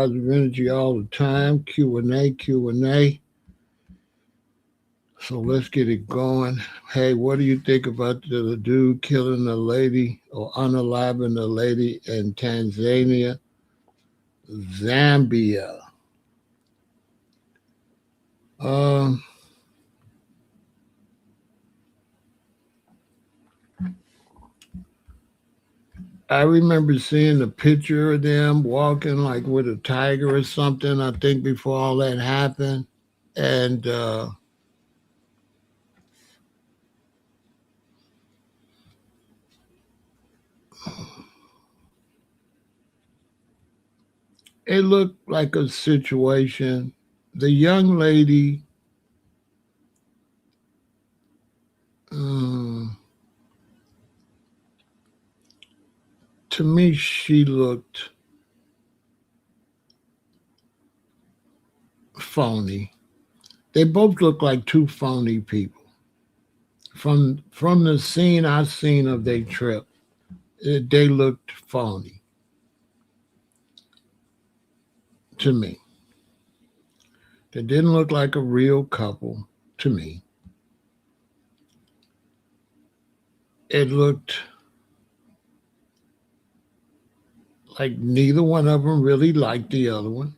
positive energy all the time. Q&A, Q&A. So let's get it going. Hey, what do you think about the dude killing a lady or unaliving a lady in Tanzania, Zambia? Um, I remember seeing a picture of them walking like with a tiger or something, I think before all that happened. And it looked like a situation. The young lady, um, to me, she looked phony. They both look like two phony people. From the scene I seen of their trip, they looked phony to me. They didn't look like a real couple to me. It looked like neither one of them really liked the other one.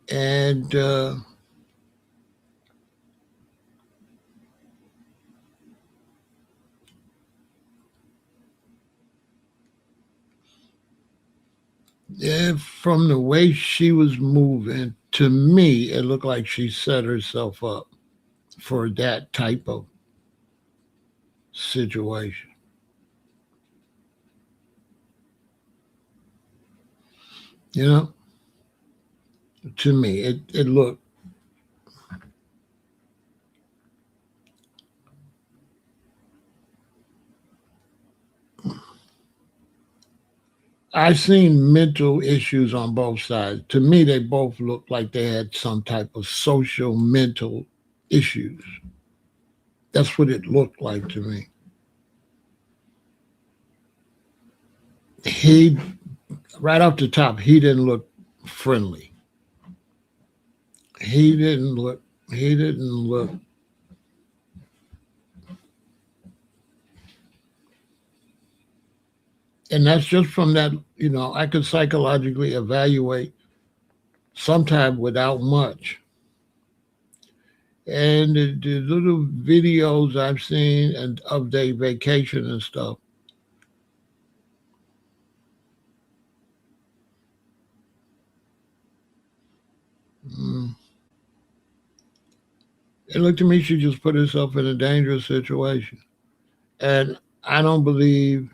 And from the way she was moving, to me, it looked like she set herself up for that type of situation. You know, to me, it looked. I've seen mental issues on both sides. To me, they both looked like they had some type of social mental issues. That's what it looked like to me. He, right off the top, he didn't look friendly. He didn't look. He didn't look. And that's just from that. I could psychologically evaluate sometime without much. And the little videos I've seen and of their vacation and stuff, mm, it looked to me she just put herself in a dangerous situation. And I don't believe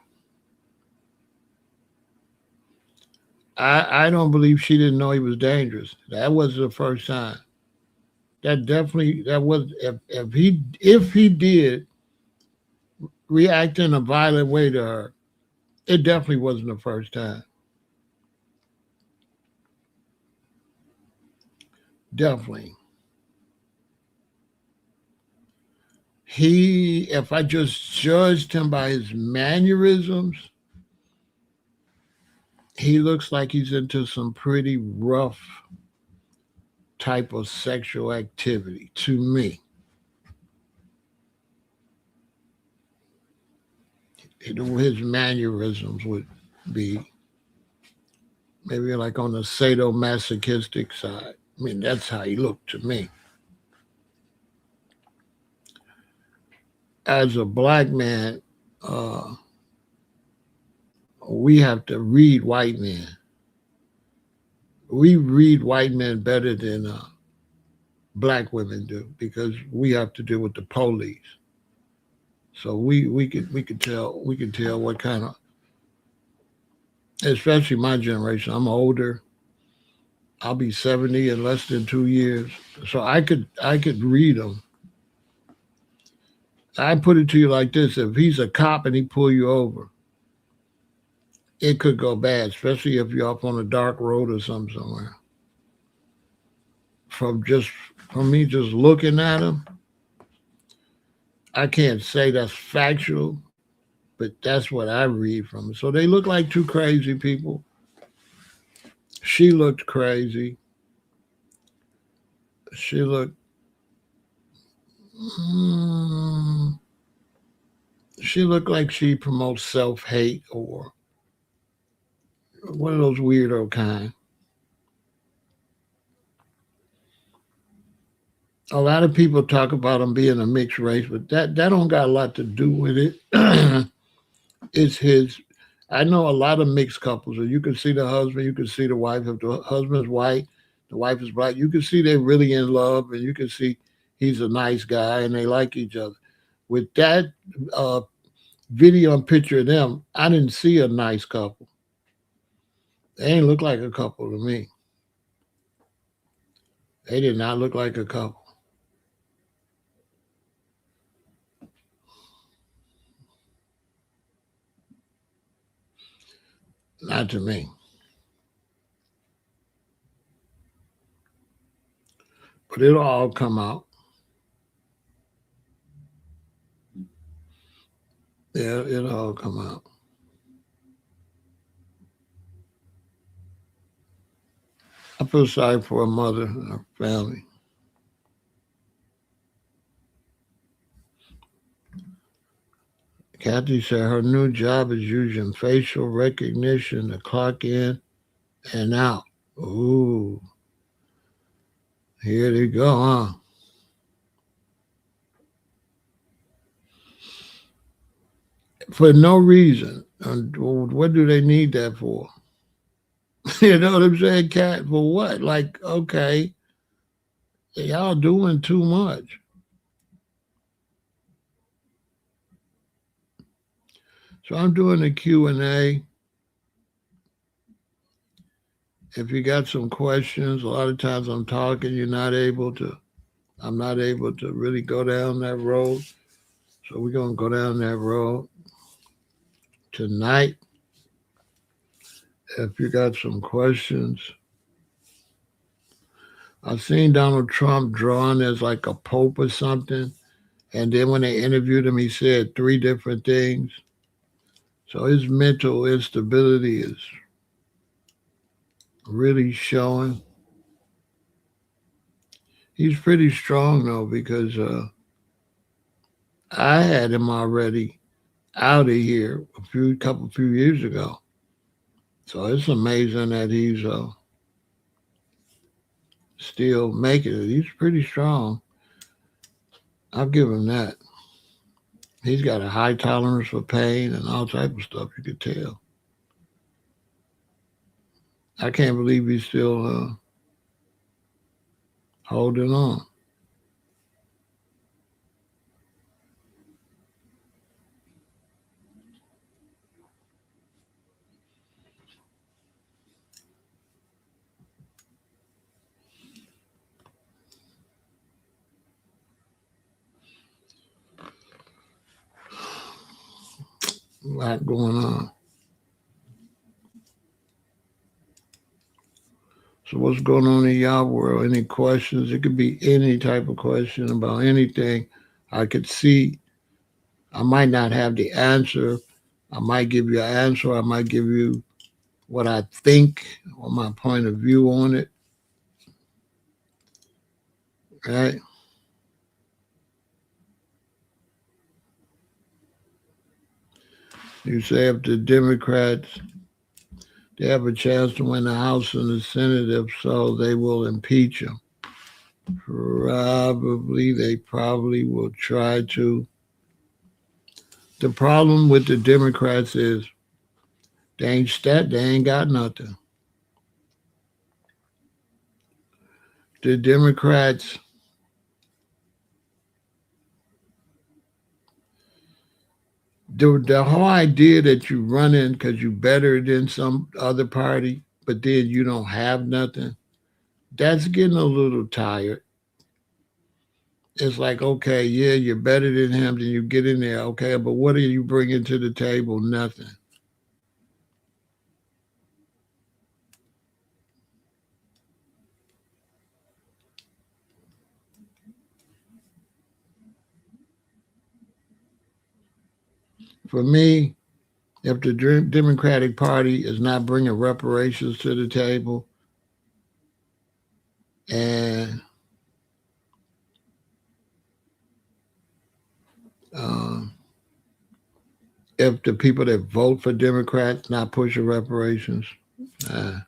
I don't believe she didn't know he was dangerous. That was the first time. That was if he did react in a violent way to her, it definitely wasn't the first time. Definitely. If I just judged him by his mannerisms, he looks like he's into some pretty rough type of sexual activity to me. His mannerisms would be maybe like on the sadomasochistic side. I mean, that's how he looked to me. As a black man, we have to read white men. We read white men better than black women do because we have to deal with the police. So we could tell what kind of, especially my generation. I'm older. I'll be 70 in less than 2 years. So I could read them. I put it to you like this: if he's a cop and he pull you over, it could go bad, especially if you're up on a dark road or something somewhere. From me just looking at him, I can't say that's factual, but that's what I read from it. So they look like two crazy people. She looked crazy. She looked. Mm, she looked like she promotes self hate or one of those weirdo kind. A lot of people talk about him being a mixed race, but that don't got a lot to do with it. It's his. I know a lot of mixed couples, and you can see the husband, you can see the wife. If the husband's white, the wife is black, you can see they're really in love, and you can see he's a nice guy and they like each other. With that uh, video and picture of them, I didn't see a nice couple. They ain't look like a couple to me. They did not look like a couple. Not to me. But it'll all come out. Yeah, it'll all come out. I feel sorry for her mother and her family. Kathy said her new job is using facial recognition to clock in and out. Ooh, here they go, huh? For no reason. And what do they need that for? You know what I'm saying, Cat? For what? Like, okay, y'all doing too much. So I'm doing a Q&A. If you got some questions, a lot of times I'm talking, I'm not able to really go down that road. So we're going to go down that road tonight. If you got some questions, I've seen Donald Trump drawn as like a pope or something. And then when they interviewed him, he said three different things. So his mental instability is really showing. He's pretty strong though, because I had him already out of here few years ago. So it's amazing that he's still making it. He's pretty strong. I'll give him that. He's got a high tolerance for pain and all type of stuff. You could tell. I can't believe he's still holding on. A lot going on. So what's going on in y'all world? Any questions? It could be any type of question about anything. I could see. I might not have the answer. I might give you an answer. I might give you what I think or my point of view on it. Right? You say if the Democrats they have a chance to win the House and the Senate, if so, they will impeach him. They probably will try to. The problem with the Democrats is they ain't got nothing. The Democrats, the whole idea that you run in because you better than some other party, but then you don't have nothing, that's getting a little tired. It's like, okay, yeah, you're better than him, then you get in there, okay, but what are you bringing to the table? Nothing. For me, if the Democratic Party is not bringing reparations to the table, and um, if the people that vote for Democrats not pushing reparations, uh,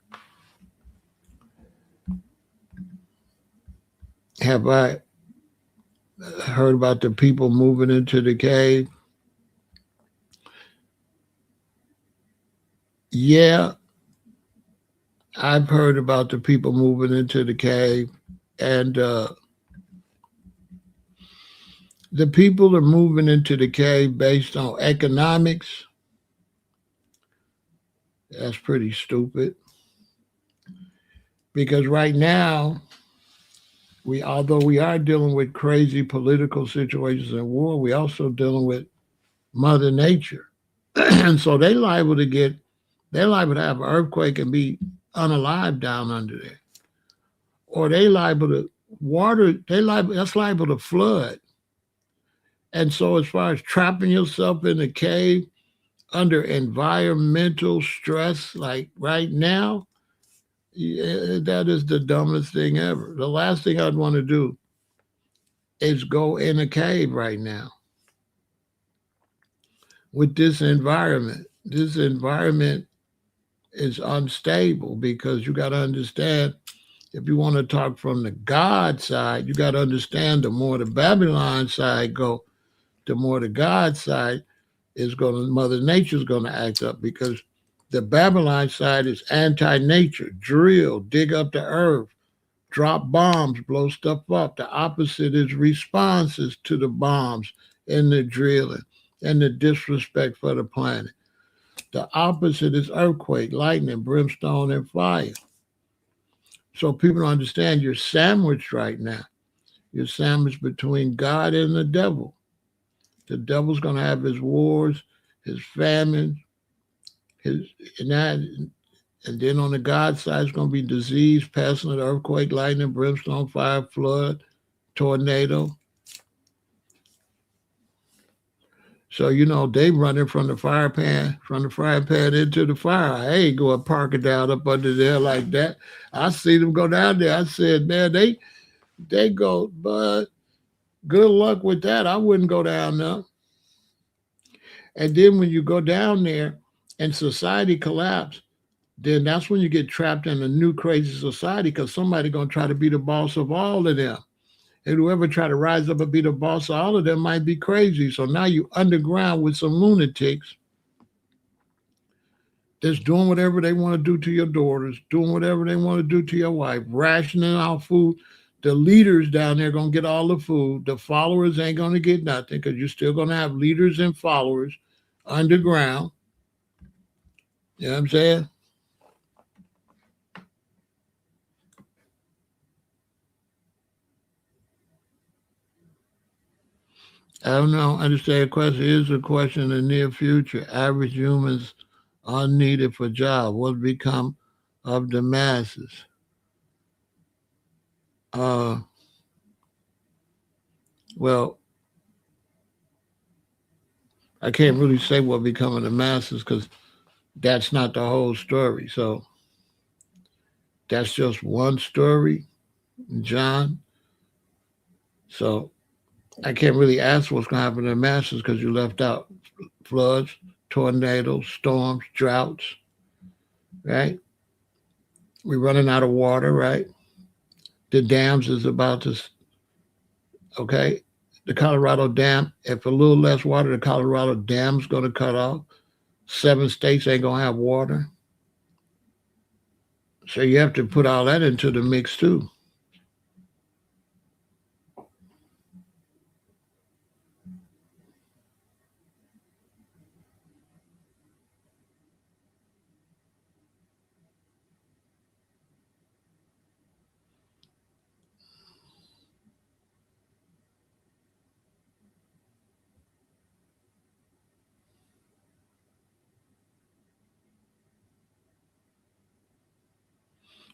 have I heard about the people moving into the cave? Yeah, I've heard about the people moving into the cave, and the people are moving into the cave based on economics. That's pretty stupid because right now, although we are dealing with crazy political situations and war, we also dealing with Mother Nature, and so they're liable to have an earthquake and be unalive down under there, or they liable to water. That's liable to flood. And so, as far as trapping yourself in a cave under environmental stress, like right now, yeah, that is the dumbest thing ever. The last thing I'd want to do is go in a cave right now with this environment. This environment is unstable because you got to understand, if you want to talk from the God side, you got to understand the more the Babylon side go, the more the God side is going to, Mother Nature's going to act up, because the Babylon side is anti-nature, drill, dig up the earth, drop bombs, blow stuff up. The opposite is responses to the bombs and the drilling and the disrespect for the planet. The opposite is earthquake, lightning, brimstone, and fire. So people don't understand, you're sandwiched right now. You're sandwiched between God and the devil. The devil's going to have his wars, his famine, his and that, and then on the God side, it's going to be disease, pestilence, earthquake, lightning, brimstone, fire, flood, tornado. So they running from the frying pan into the fire. I ain't going parking down up under there like that. I see them go down there. I said, man, they go, but good luck with that. I wouldn't go down there. And then when you go down there and society collapse, then that's when you get trapped in a new crazy society, because somebody gonna try to be the boss of all of them. And whoever try to rise up and be the boss of all of them might be crazy. So now you underground with some lunatics that's doing whatever they want to do to your daughters, doing whatever they want to do to your wife, rationing out food. The leaders down there gonna get all the food. The followers ain't gonna get nothing, because you're still gonna have leaders and followers underground. You know what I'm saying? I don't know. Understand the question is a question in the near future. Average humans are needed for jobs. What become of the masses? Uh, well, I can't really say what become of the masses, because that's not the whole story. So that's just one story, John. So I can't really ask what's going to happen to the masses, because you left out floods, tornadoes, storms, droughts, right? We're running out of water, right? The dams is about to, okay? The Colorado Dam, if a little less water, the Colorado Dam's going to cut off. 7 states ain't going to have water. So you have to put all that into the mix too.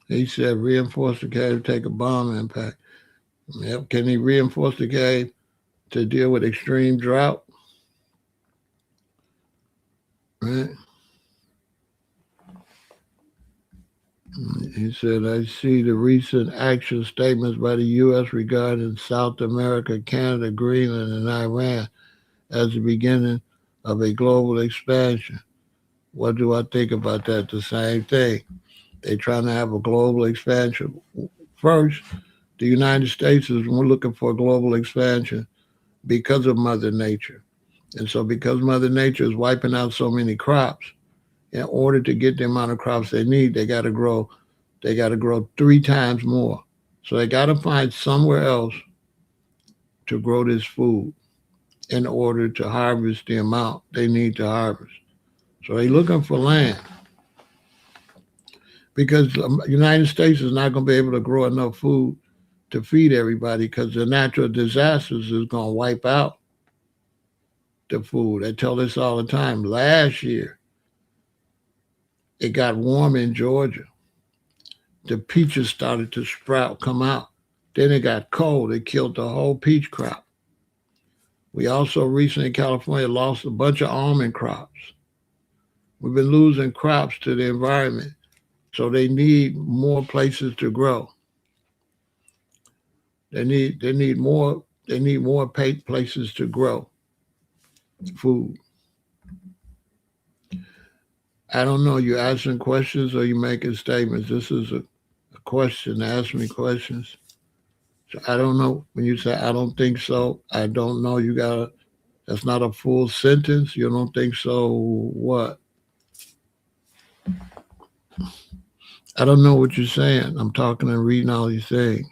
He said reinforce the cave, take a bomb impact. Yep. Can he reinforce the cave to deal with extreme drought? Right? He said, I see the recent action statements by the U.S. regarding South America, Canada, Greenland, and Iran as the beginning of a global expansion. What do I think about that? The same thing. They're trying to have a global expansion. First, the United States is looking for a global expansion because of Mother Nature. And so, because Mother Nature is wiping out so many crops, in order to get the amount of crops they need, they got to grow. They got to grow 3 times more. So they got to find somewhere else to grow this food in order to harvest the amount they need to harvest. So they're looking for land because the United States is not going to be able to grow enough food to feed everybody because the natural disasters is going to wipe out the food. They tell us all the time. Last year, it got warm in Georgia. The peaches started to sprout, come out. Then it got cold. It killed the whole peach crop. We also recently in California lost a bunch of almond crops. We've been losing crops to the environment. So they need more places to grow. They need more places to grow food. I don't know. You asking questions or you making statements? This is a question. Ask me questions. So I don't know. When you say I don't think so, I don't know. You gotta. That's not a full sentence. You don't think so? What? I don't know what you're saying. I'm talking and reading all these things.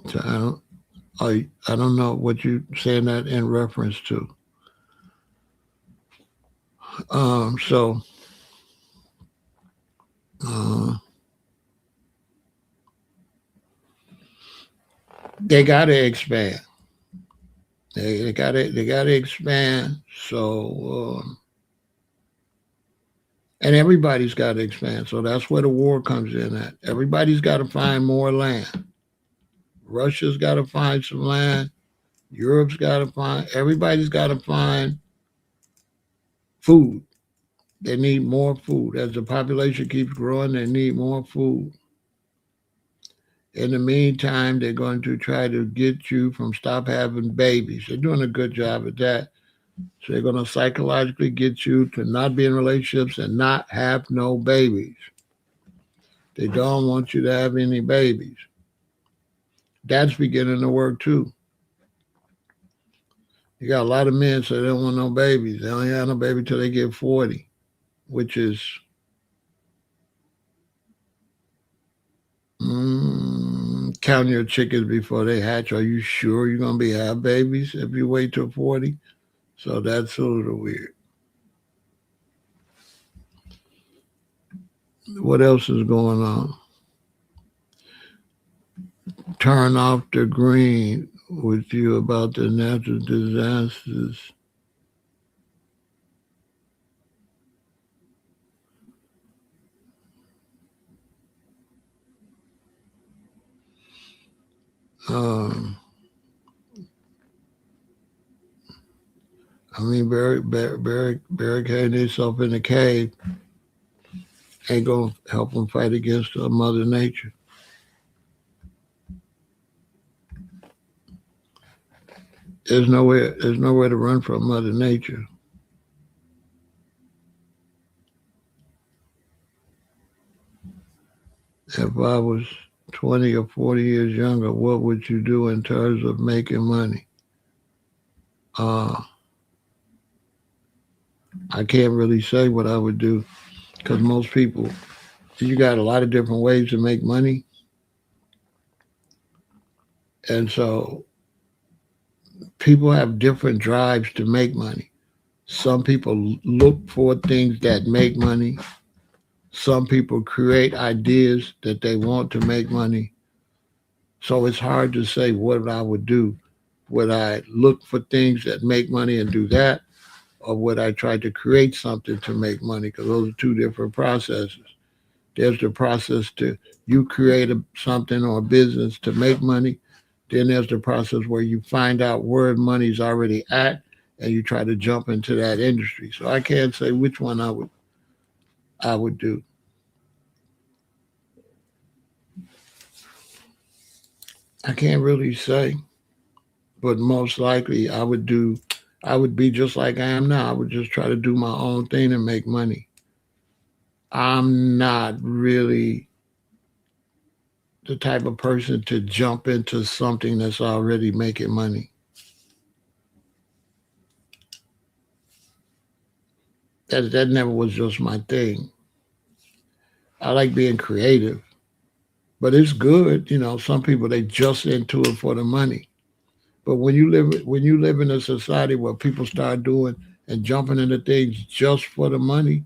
So I don't know what you're saying that in reference to. So uh, they got to expand. They got to expand. So and everybody's got to expand. So that's where the war comes in at. Everybody's got to find more land. Russia's got to find some land. Europe's got to find. Everybody's got to find food. They need more food. As the population keeps growing, they need more food. In the meantime, they're going to try to get you from stop having babies. They're doing a good job at that. So they're going to psychologically get you to not be in relationships and not have no babies. They don't want you to have any babies. That's beginning to work too. You got a lot of men say they don't want no babies. They only have no baby till they get 40, which is count your chickens before they hatch. Are you sure you're gonna have babies if you wait till 40? So that's a little weird. What else is going on? Turn off the green with you about the natural disasters. Um, I mean, barricading themselves in the cave ain't gonna help them fight against Mother Nature. There's nowhere to run from Mother Nature. If I was 20 or 40 years younger, what would you do in terms of making money? Uh, I can't really say what I would do because most people, you got a lot of different ways to make money. And so people have different drives to make money. Some people look for things that make money. Some people create ideas that they want to make money. So it's hard to say what I would do. Would I look for things that make money and do that? Or would I try to create something to make money? Because those are two different processes. There's the process to you create something or a business to make money. Then there's the process where you find out where money's already at and you try to jump into that industry. So I can't say which one I would do. I can't really say, but most likely I would be just like I am now. I would just try to do my own thing and make money. I'm not really the type of person to jump into something that's already making money. That never was just my thing. I like being creative, but it's good. Some people they just into it for the money. But when you live in a society where people start doing and jumping into things just for the money,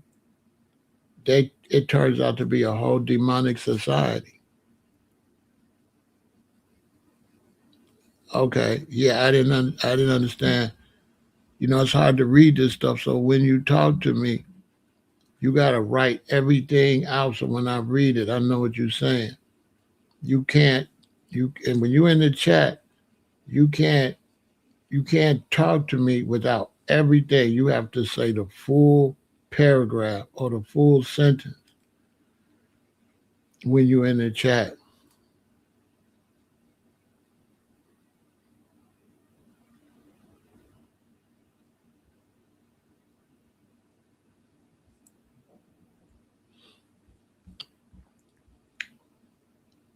it turns out to be a whole demonic society. Okay, yeah, I didn't understand. It's hard to read this stuff. So when you talk to me, you got to write everything out. So when I read it, I know what you're saying. You can't and when you're in the chat, you can't you can't talk to me without everything. You have to say the full paragraph or the full sentence when you're in the chat.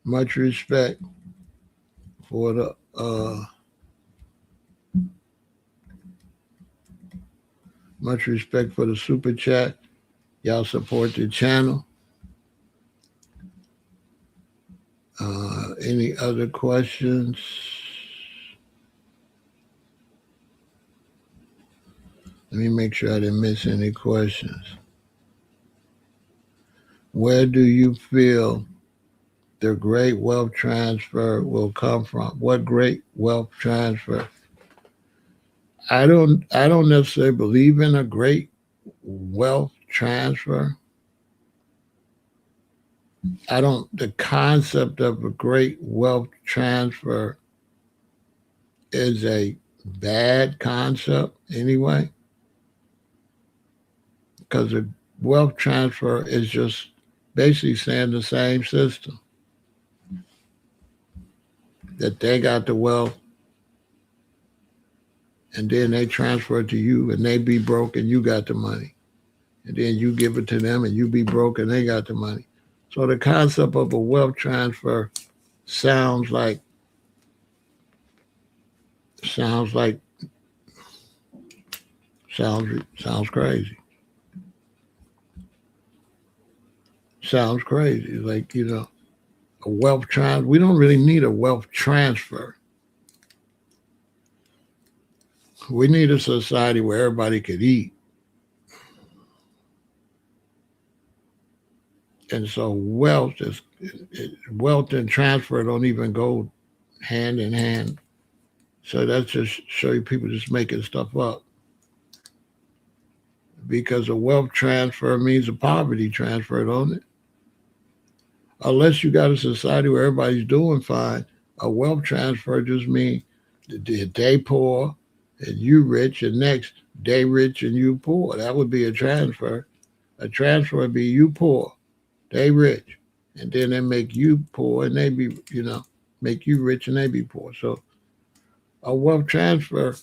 Much respect for the much respect for the super chat. Y'all support the channel. Any other questions? Let me make sure I didn't miss any questions. Where do you feel the great wealth transfer will come from? What great wealth transfer? I don't necessarily believe in a great wealth transfer. I don't the concept of a great wealth transfer is a bad concept anyway, because a wealth transfer is just basically saying the same system that they got the wealth and then they transfer it to you and they be broke and you got the money. And then you give it to them and you be broke and they got the money. So the concept of a wealth transfer sounds like sounds like sounds crazy. Sounds crazy. Like, a wealth transfer. We don't really need a wealth transfer. We need a society where everybody could eat. And so wealth and transfer don't even go hand in hand. So that's just show you people just making stuff up. Because a wealth transfer means a poverty transfer, don't it? Unless you got a society where everybody's doing fine, a wealth transfer just means they poor and you rich, and next they rich and you poor. That would be a transfer. A transfer would be you poor, they rich, and then they make you poor and they be, make you rich and they be poor. So a wealth transfer,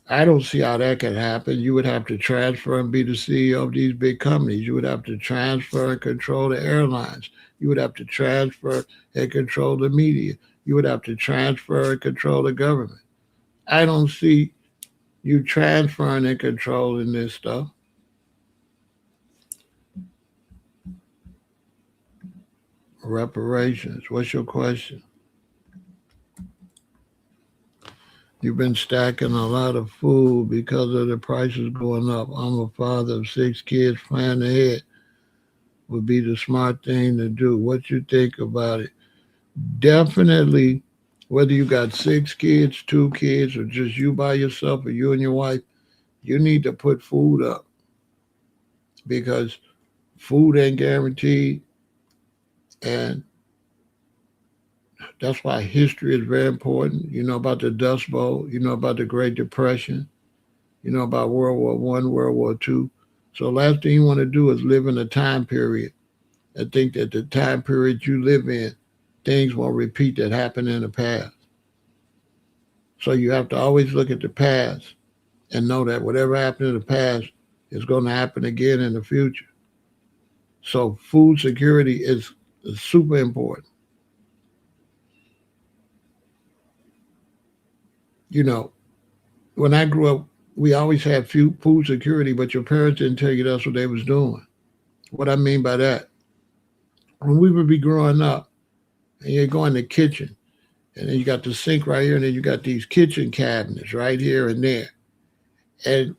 I don't see how that could happen. You would have to transfer and be the CEO of these big companies. You would have to transfer and control the airlines. You would have to transfer and control the media. You would have to transfer and control the government. I don't see you transferring and controlling this stuff. Reparations. What's your question? You've been stacking a lot of food because of the prices going up. I'm a father of 6 kids. Plan ahead would be the smart thing to do. What you think about it? Definitely, whether you got 6 kids, 2 kids, or just you by yourself or you and your wife, you need to put food up because food ain't guaranteed. And that's why history is very important. You know about the Dust Bowl, you know about the Great Depression, you know about World War One, World War Two. So last thing you want to do is live in a time period and think that the time period you live in, things won't repeat that happened in the past. So you have to always look at the past and know that whatever happened in the past is going to happen again in the future. So food security is super important. You know, when I grew up, we always had food security, but your parents didn't tell you that's what they was doing. What I mean by that, when we would be growing up, and you go in the kitchen, and then you got the sink right here, and then you got these kitchen cabinets right here and there. And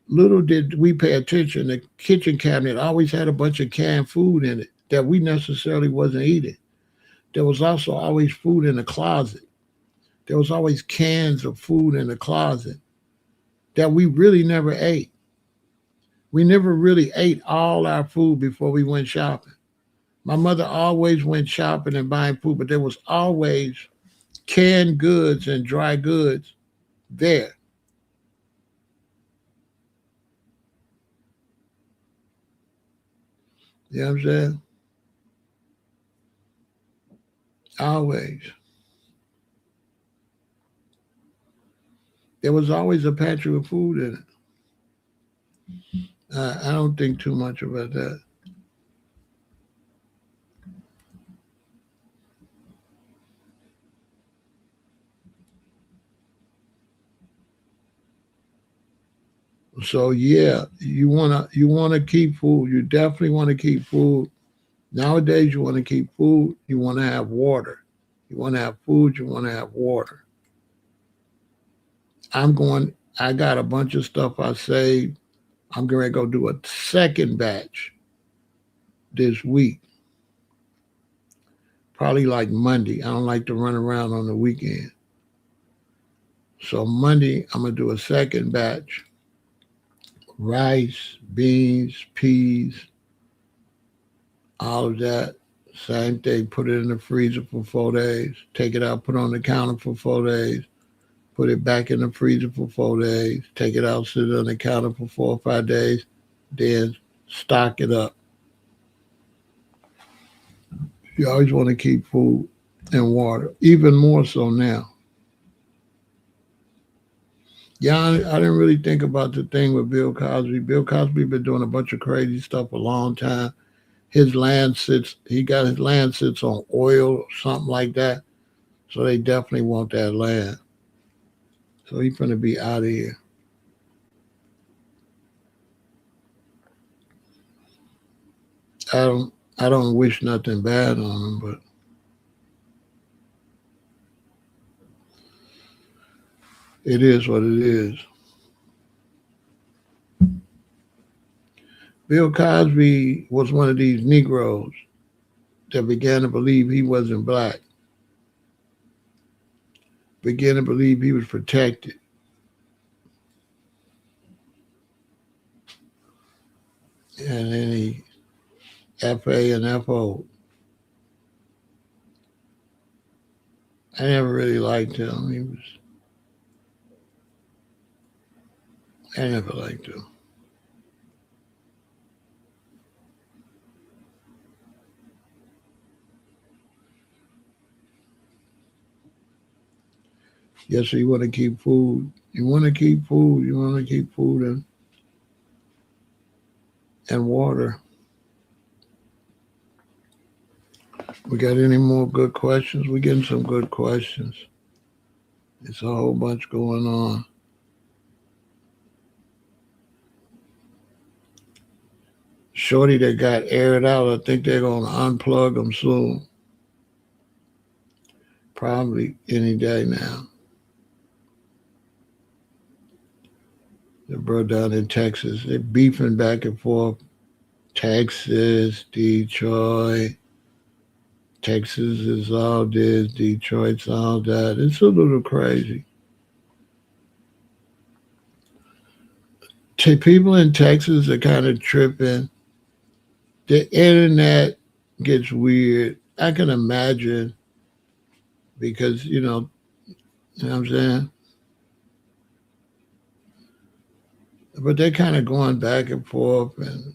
little did we pay attention, the kitchen cabinet always had a bunch of canned food in it that we necessarily wasn't eating. There was also always food in the closet. There was always cans of food in the closet that we really never ate. We never really ate all our food before we went shopping. My mother always went shopping and buying food, but there was always canned goods and dry goods there. You know what I'm saying? Always. There was always a pantry with food in it. I don't think too much about that. So yeah, you wanna keep food. You definitely want to keep food. Nowadays, you want to keep food. You want to have water. You want to have food. You want to have water. I'm going. I got a bunch of stuff I saved. I'm going to go do a second batch this week. Probably like Monday. I don't like to run around on the weekend. So Monday, I'm gonna do a second batch. Rice, beans, peas, all of that. Same thing. Put it in the freezer for 4 days. Take it out. Put it on the counter for 4 days. Put it back in the freezer for 4 days. Take it out. Sit it on the counter for 4 or 5 days. Then stock it up. You always want to keep food and water, even more so now. Yeah, I didn't really think about the thing with Bill Cosby. Bill Cosby been doing a bunch of crazy stuff a long time. He got his land sits on oil or something like that. So they definitely want that land. So he's gonna be out of here. I don't wish nothing bad on him, but it is what it is. Bill Cosby was one of these Negroes that began to believe he wasn't black, began to believe he was protected. And then he FA and FO. I never really liked him. I never liked him. Yes, so you want to keep food. You want to keep food. You want to keep food and water. We got any more good questions? We getting some good questions. It's a whole bunch going on. Shorty that got aired out, I think they're gonna unplug them soon. Probably any day now. The bro down in Texas, they're beefing back and forth. Texas, Detroit. Texas is all this, Detroit's all that. It's a little crazy. People in Texas are kind of tripping. The internet gets weird. I can imagine because you know what I'm saying. But they're kind of going back and forth, and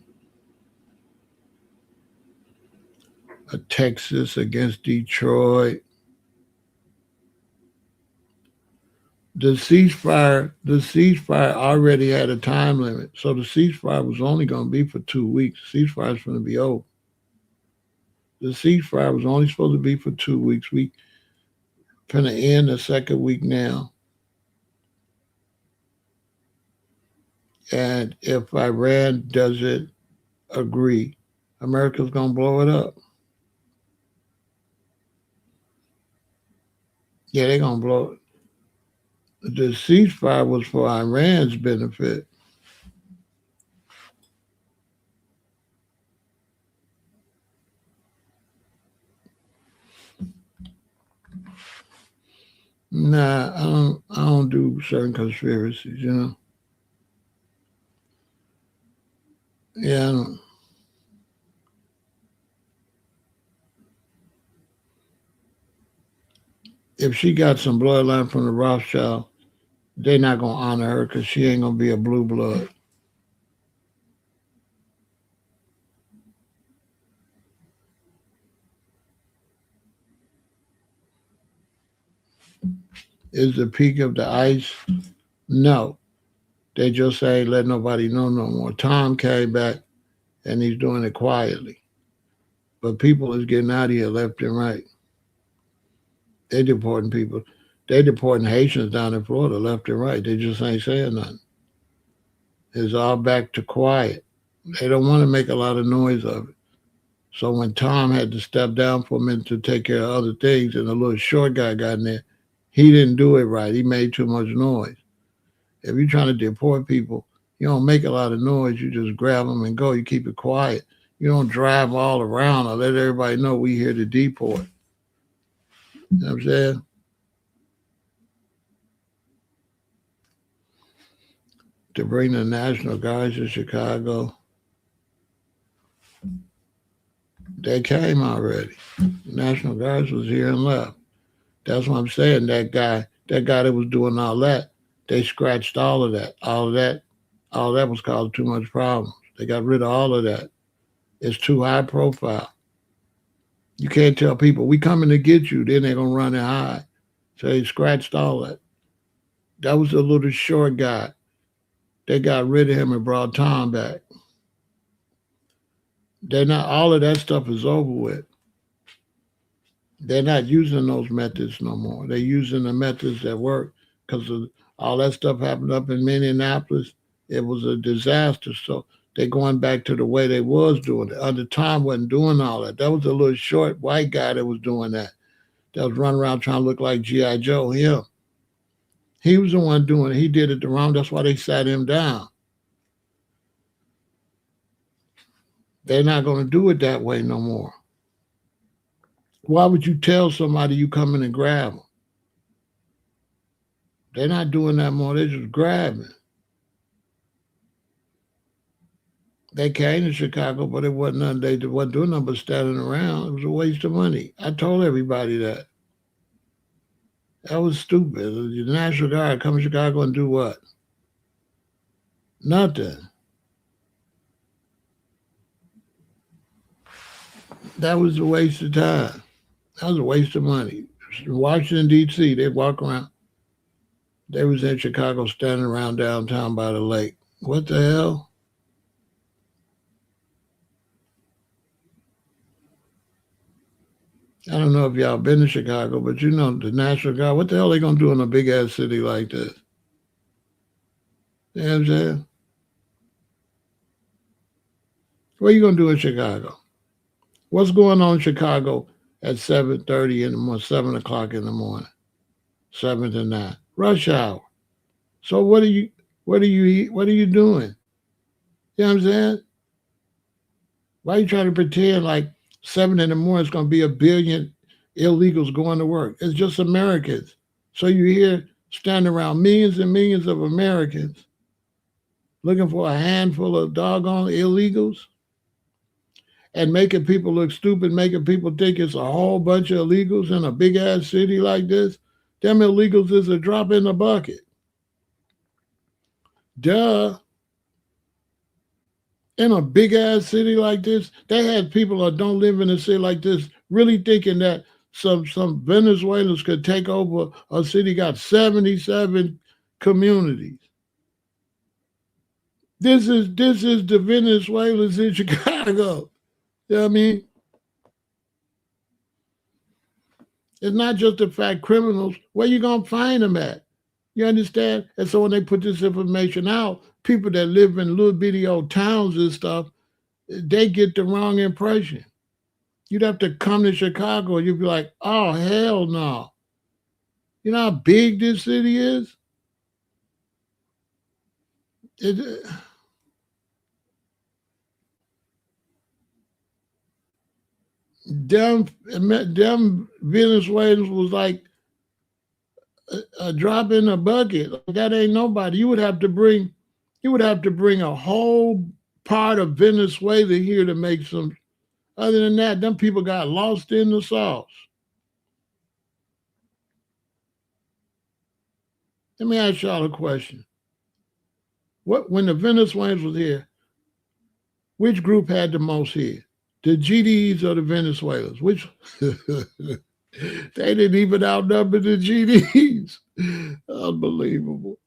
Texas against Detroit. The ceasefire already had a time limit, so the ceasefire was only going to be for 2 weeks. The ceasefire is going to be over. The ceasefire was only supposed to be for 2 weeks. We finna end the second week now, and if Iran doesn't agree, America's gonna blow it up. Yeah, they're gonna blow it. The ceasefire was for Iran's benefit. Nah, I don't do certain conspiracies. Yeah, I don't. If she got some bloodline from the Rothschild, they're not gonna honor her because she ain't gonna be a blue blood. Is the peak of the ice? No. They just say let nobody know no more. Tom came back and he's doing it quietly. But people is getting out of here left and right. They deporting people. They deporting Haitians down in Florida left and right. They just ain't saying nothing. It's all back to quiet. They don't want to make a lot of noise of it. So when Tom had to step down for a minute to take care of other things and the little short guy got in there, he didn't do it right. He made too much noise. If you're trying to deport people, you don't make a lot of noise. You just grab them and go. You keep it quiet. You don't drive all around or let everybody know we here to deport. You know what I'm saying? To bring the National Guards to Chicago, they came already. The National Guards was here and left. That's what I'm saying. That guy that was doing all that, they scratched all of that. All that was causing too much problems. They got rid of all of that. It's too high profile. You can't tell people we coming to get you, then they're gonna run and hide. So they scratched all that. That was a little short guy. They got rid of him and brought Tom back. They're not all of that stuff is over with. They're not using those methods no more. They're using the methods that work because all that stuff happened up in Minneapolis. It was a disaster. So they're going back to the way they was doing it. Under Tom wasn't doing all that. That was a little short white guy that was doing that. That was running around trying to look like G.I. Joe. Him. He was the one doing it. He did it the wrong. That's why they sat him down. They're not going to do it that way no more. Why would you tell somebody you come in and grab them? They're not doing that more. They're just grabbing. They came to Chicago, but it wasn't nothing. They wasn't doing nothing but standing around. It was a waste of money. I told everybody that. That was stupid. The National Guard come to Chicago and do what? Nothing. That was a waste of time. That was a waste of money. Washington, D.C., they walk around. They was in Chicago standing around downtown by the lake. What the hell? I don't know if y'all been to Chicago, but the National Guard, what the hell are they going to do in a big ass city like this? You know what I'm saying? What are you going to do in Chicago? What's going on in Chicago at 7:30 in the morning, 7 o'clock in the morning, 7 to 9? Rush hour. So what are you doing? You know what I'm saying? Why are you trying to pretend like 7 in the morning is going to be a billion illegals going to work? It's just Americans. So you hear standing around millions and millions of Americans looking for a handful of doggone illegals. and making people look stupid, making people think it's a whole bunch of illegals in a big ass city like this. Them illegals is a drop in the bucket. Duh. In a big ass city like this, they had people that don't live in a city like this really thinking that some Venezuelans could take over a city got 77 communities. This is the Venezuelans in Chicago. You know what I mean? It's not just the fact criminals. Where you gonna find them at? You understand? And so when they put this information out, people that live in little bitty old towns and stuff, they get the wrong impression. You'd have to come to Chicago and you'd be like, oh, hell no. You know how big this city is? It, them Venezuelans was like a drop in a bucket. Like, that ain't nobody. You would have to bring a whole part of Venezuela here to make some. Other than that, them people got lost in the sauce. Let me ask y'all a question. What when the Venezuelans was here, which group had the most here? The GDs or the Venezuelans? Which they didn't even outnumber the GDs. Unbelievable.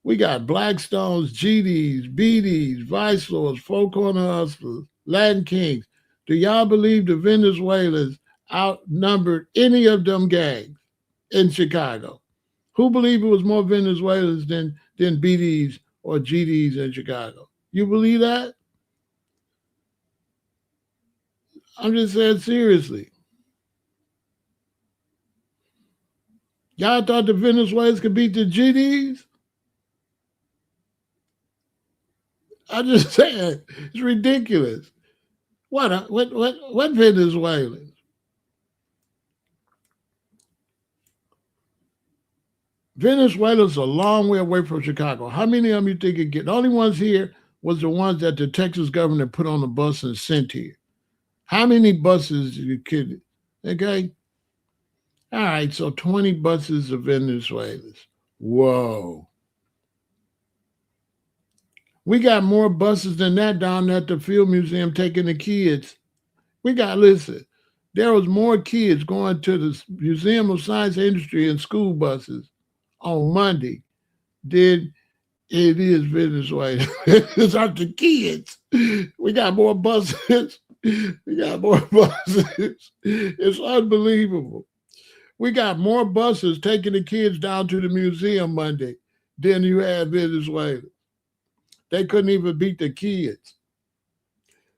We got Blackstones, GDs, BDs, Vice Lords, Four Corner Hustlers, Latin Kings. Do y'all believe the Venezuelans outnumbered any of them gangs in Chicago? Who believe it was more Venezuelans than BDs or GDs in Chicago? You believe that? I'm just saying seriously. Y'all thought the Venezuelans could beat the GDs? I'm just saying, it's ridiculous. What Venezuelans? Venezuela's a long way away from Chicago. How many of them you think it get? The only ones here was the ones that the Texas government put on the bus and sent here. How many buses you kidding? Okay. All right, so 20 buses of Venezuelans. Whoa. We got more buses than that down at the Field Museum taking the kids. Listen, there was more kids going to the Museum of Science and Industry in school buses on Monday than it is Venezuela. It's not the kids. We got more buses. We got more buses. It's unbelievable. We got more buses taking the kids down to the museum Monday than you had Venezuela. They couldn't even beat the kids.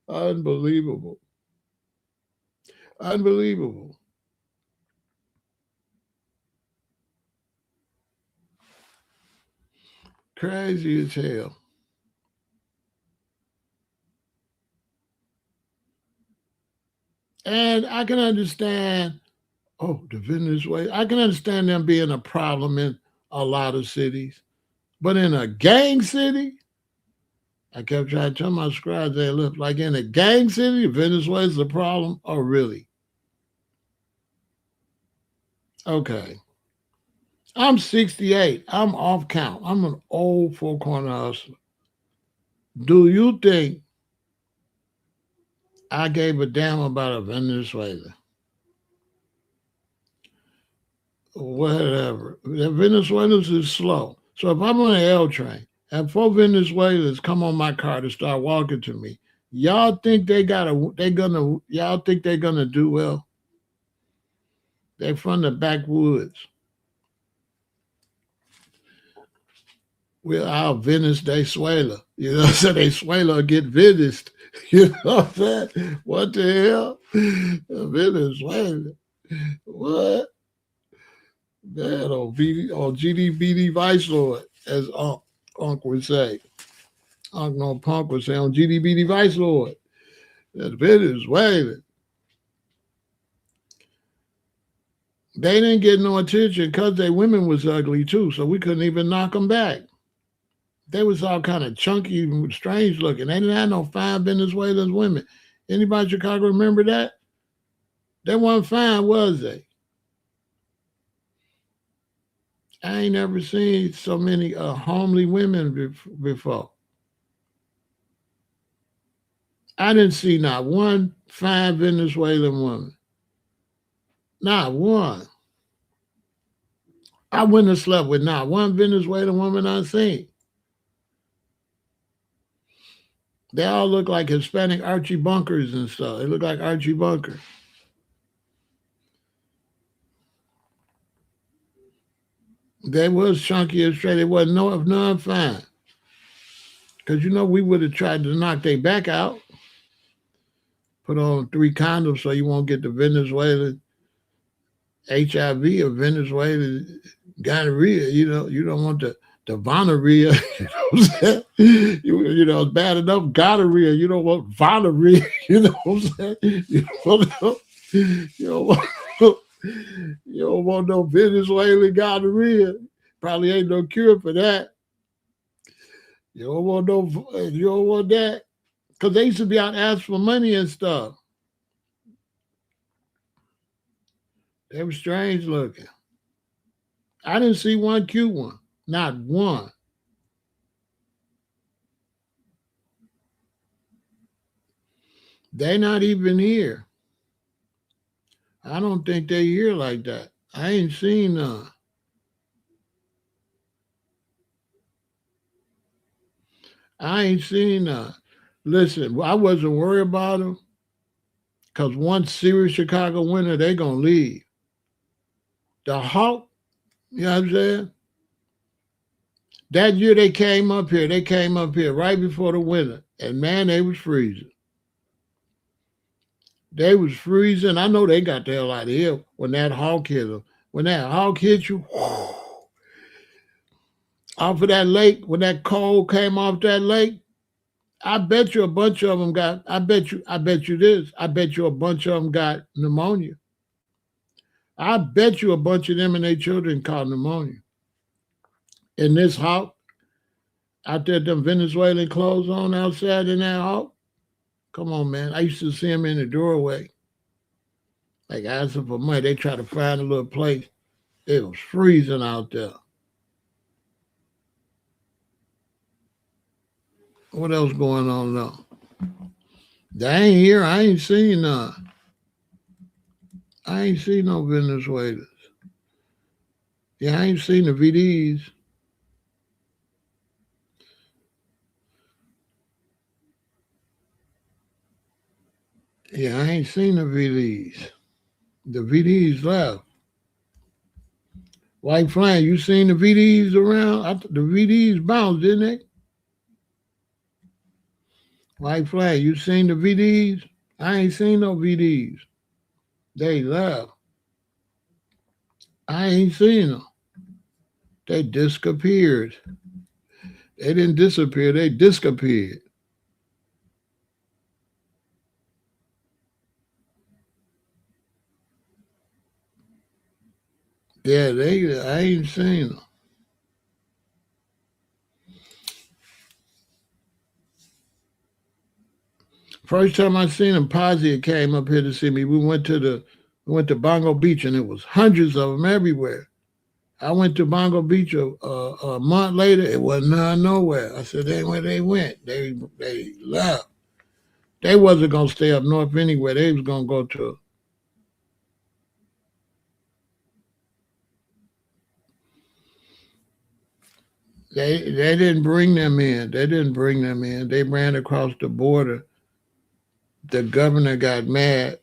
Unbelievable. Unbelievable. Crazy as hell. And I can understand, the Venezuela, I can understand them being a problem in a lot of cities. But in a gang city, I kept trying to tell my scribes, they look like in a gang city, Venezuela's a problem. Oh, really? Okay. I'm 68. I'm off count. I'm an old four corner hustler. Do you think I gave a damn about a Venezuela? Whatever. The Venezuelans is slow. So if I'm on an L train and four Venezuelans come on my car to start walking to me, y'all think y'all think they're gonna do well? They're from the backwoods. We're our Venice de Suela. You know, so they Suela get Venice. You know what I'm saying? What the hell? Venezuela. What? Man, on GDBD Vice Lord, as Unc would say. Unc no Punk would say on GDBD Vice Lord. That Venezuela. They didn't get no attention because their women was ugly too, so we couldn't even knock them back. They was all kind of chunky, strange looking. They didn't have no fine Venezuelan women. Anybody in Chicago remember that? They wasn't fine, was they? I ain't never seen so many homely women before. I didn't see not one fine Venezuelan woman. Not one. I wouldn't have slept with not one Venezuelan woman I seen. They all look like Hispanic Archie Bunkers and stuff. They look like Archie Bunker. They was chunky and straight. They wasn't none fine. Because we would have tried to knock their back out. Put on 3 condoms so you won't get the Venezuelan HIV or Venezuelan gonorrhea. You don't want the gonorrhea. You know what I'm saying? It's bad enough gonorrhea. You don't want gonorrhea. You know what I'm saying? You don't want no Venezuelan gonorrhea. Probably ain't no cure for that. You don't want that. Because they used to be out asking for money and stuff. They were strange looking. I didn't see one cute one. Not one. They not even here. I don't think they here like that. I ain't seen none. I ain't seen none. Listen, I wasn't worried about them because once serious Chicago winter, they going to leave. The Hawk, you know what I'm saying? That year they came up here right before the winter, and man, they was freezing. They was freezing. I know they got the hell out of here when that Hawk hit them. When that Hawk hit you, off of that lake, when that cold came off that lake, I bet you a bunch of them got, I bet you this, I bet you a bunch of them got pneumonia. I bet you a bunch of them and their children caught pneumonia. In this Hawk, out there, them Venezuelan clothes on outside in that Hawk. Come on, man. I used to see them in the doorway. Like asking for money. They try to find a little place. It was freezing out there. What else going on now? They ain't here. I ain't seen none. I ain't seen no Venezuelans. Yeah, I ain't seen the VDs. Yeah, I ain't seen the VDs. The VDs left. White Flame, you seen the VDs around? The VDs bounced, didn't they? White Flame, you seen the VDs? I ain't seen no VDs. They left. I ain't seen them. They disappeared. They didn't disappear. They disappeared. Yeah, I ain't seen them. First time I seen them, Posse came up here to see me. We went to Bongo Beach, and it was hundreds of them everywhere. I went to Bongo Beach a month later. It wasn't none nowhere. I said, "They where they went. They left. They wasn't gonna stay up north anywhere. They was gonna go to." They didn't bring them in. They didn't bring them in. They ran across the border. The governor got mad.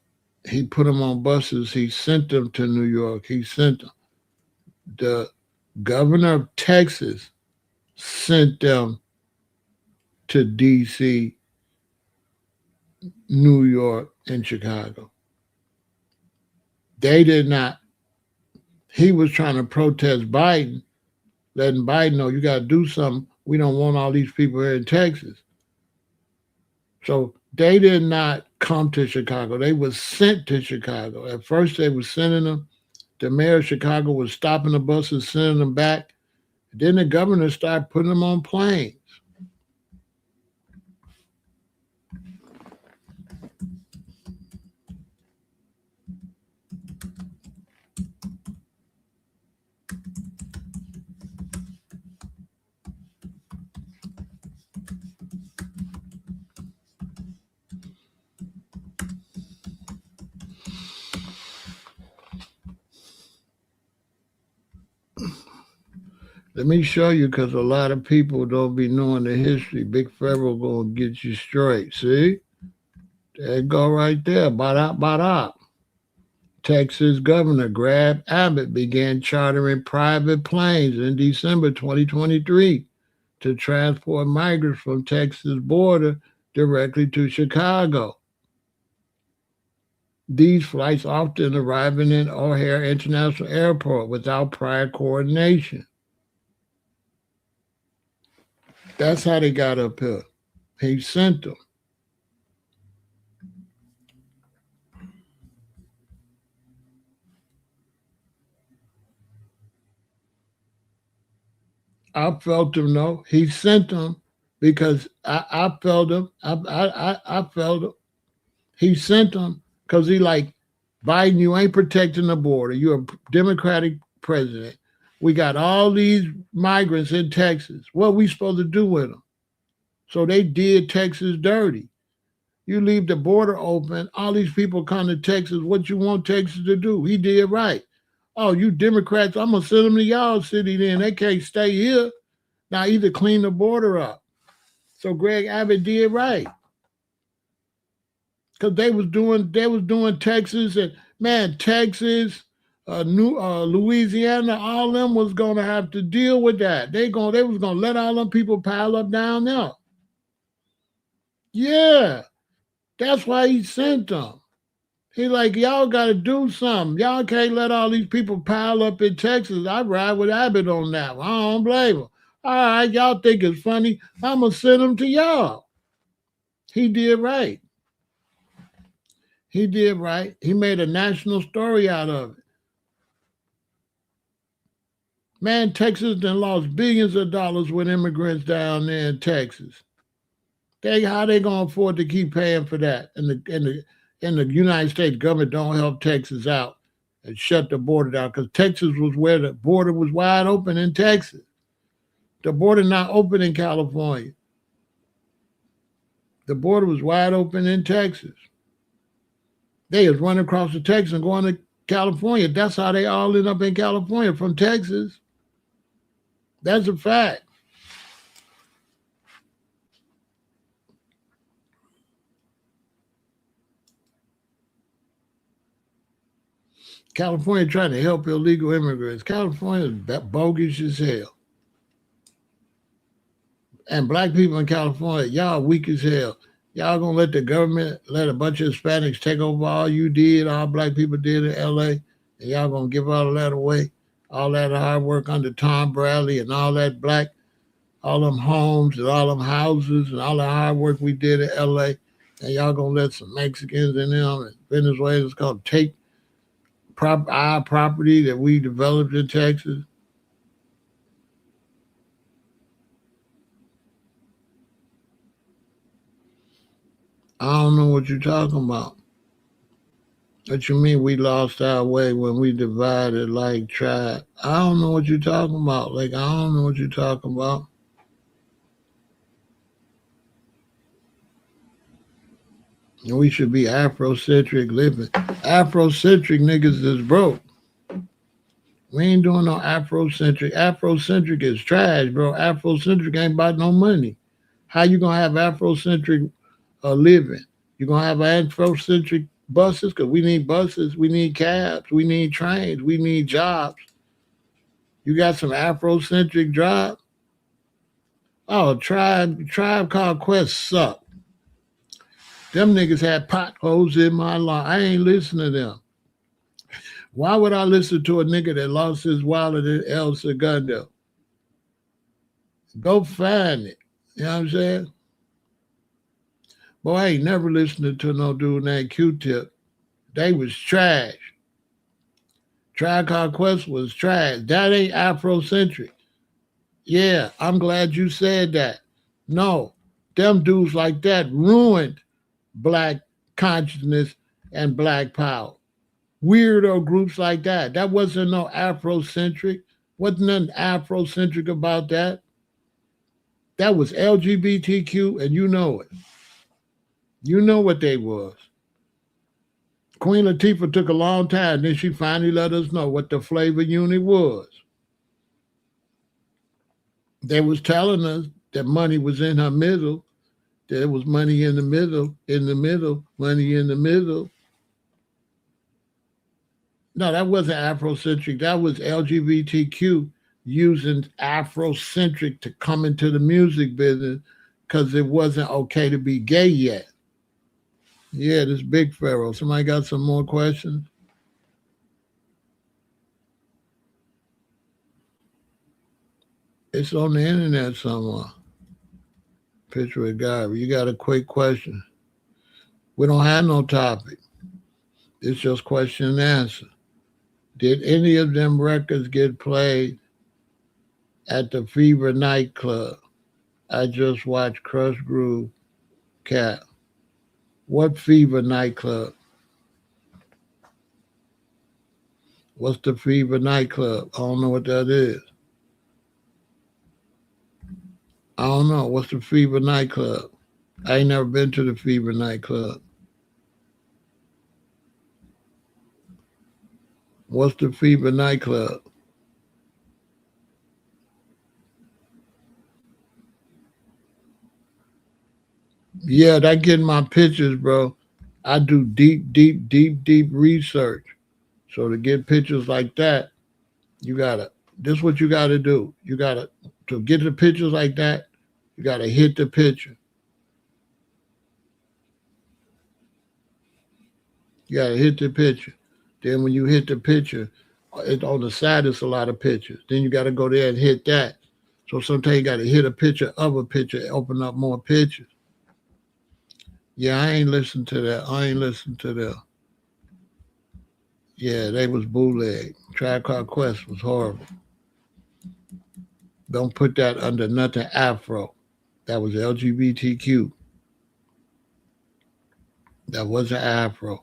He put them on buses. He sent them to New York. He sent them. The governor of Texas sent them to D.C., New York, and Chicago. They did not. He was trying to protest Biden, letting Biden know you got to do something. We don't want all these people here in Texas. So they did not come to Chicago. They was sent to Chicago. At first, they were sending them. The mayor of Chicago was stopping the buses, sending them back. Then the governor started putting them on planes. Let me show you because a lot of people don't be knowing the history. Big Pharaoh gonna get you straight. See? There you go right there. Bada bada. Texas Governor Greg Abbott began chartering private planes in December 2023 to transport migrants from Texas border directly to Chicago. These flights often arriving in O'Hare International Airport without prior coordination. That's how they got up here. He sent them. I felt him. No, he sent them because I felt him. I felt him. He sent them because he like Biden. You ain't protecting the border. You're a Democratic president. We got all these migrants in Texas. What we supposed to do with them? So they did Texas dirty. You leave the border open, all these people come to Texas. What you want Texas to do? He did right. Oh, you Democrats, I'm gonna send them to y'all city then. They can't stay here. Now either clean the border up. So Greg Abbott did right. Because they was doing Texas and man, Texas, New Louisiana, all of them was gonna have to deal with that. They was gonna let all them people pile up down there. Yeah, that's why he sent them. He like, y'all got to do something. Y'all can't let all these people pile up in Texas. I ride with Abbott on that one. I don't blame him. All right, y'all think it's funny. I'm going to send them to y'all. He did right. He did right. He made a national story out of it. Man, Texas done lost billions of dollars with immigrants down there in Texas. How they gonna afford to keep paying for that? And the United States government don't help Texas out and shut the border down because Texas was where the border was wide open in Texas. The border not open in California. The border was wide open in Texas. They was running across the Texas and going to California. That's how they all end up in California from Texas. That's a fact. California trying to help illegal immigrants. California is bogus as hell. And black people in California, y'all weak as hell. Y'all gonna let the government let a bunch of Hispanics take over all you did, all black people did in LA, and y'all gonna give all that away? All that hard work under Tom Bradley and all that black, all them homes and all them houses and all the hard work we did in LA, and y'all gonna let some Mexicans in them and Venezuelans come take our property that we developed in Texas? I don't know what you're talking about. What you mean we lost our way when we divided like tribe? I don't know what you're talking about. Like, I don't know what you're talking about. We should be Afrocentric living. Afrocentric niggas is broke. We ain't doing no Afrocentric. Afrocentric is trash, bro. Afrocentric ain't about no money. How you gonna have Afrocentric living? You gonna have Afrocentric buses? Cause we need buses, we need cabs, we need trains, we need jobs. You got some Afrocentric drive? Oh, Tribe Called Quest suck. Them niggas had potholes in my lawn. I ain't listening to them. Why would I listen to a nigga that lost his wallet in El Segundo? Go find it. You know what I'm saying? Boy, I ain't never listening to no dude named Q-Tip. They was trash. Tribe Called Quest was trash. That ain't Afrocentric. Yeah, I'm glad you said that. No, them dudes like that ruined black consciousness and black power. Weirdo groups like that. That wasn't no Afrocentric. Wasn't nothing Afrocentric about that. That was LGBTQ, and you know it. You know what they was. Queen Latifah took a long time, then she finally let us know what the flavor unit was. They was telling us that money was in her middle. There was money in the middle, money in the middle. No, that wasn't Afrocentric. That was LGBTQ using Afrocentric to come into the music business because it wasn't okay to be gay yet. Yeah, this big Pharaoh. Somebody got some more questions? It's on the internet somewhere. Picture of guy. You got a quick question. We don't have no topic. It's just question and answer. Did any of them records get played at the Fever nightclub? I just watched Crush Groove Cat. What Fever nightclub? What's the Fever nightclub? I don't know what that is. I don't know. What's the Fever nightclub? I ain't never been to the Fever nightclub. What's the Fever nightclub? Yeah, that getting my pictures, bro. I do deep research. So to get pictures like that, you gotta. This is what you gotta do. You gotta to get the pictures like that. You gotta hit the picture. You gotta hit the picture. Then when you hit the picture, it on the side it's a lot of pictures. Then you gotta go there and hit that. So sometimes you gotta hit a picture of a picture, open up more pictures. Yeah, I ain't listened to that. I ain't listened to that. Yeah, they was bootleg. Tribe Called Quest was horrible. Don't put that under nothing Afro. That was LGBTQ. That wasn't Afro.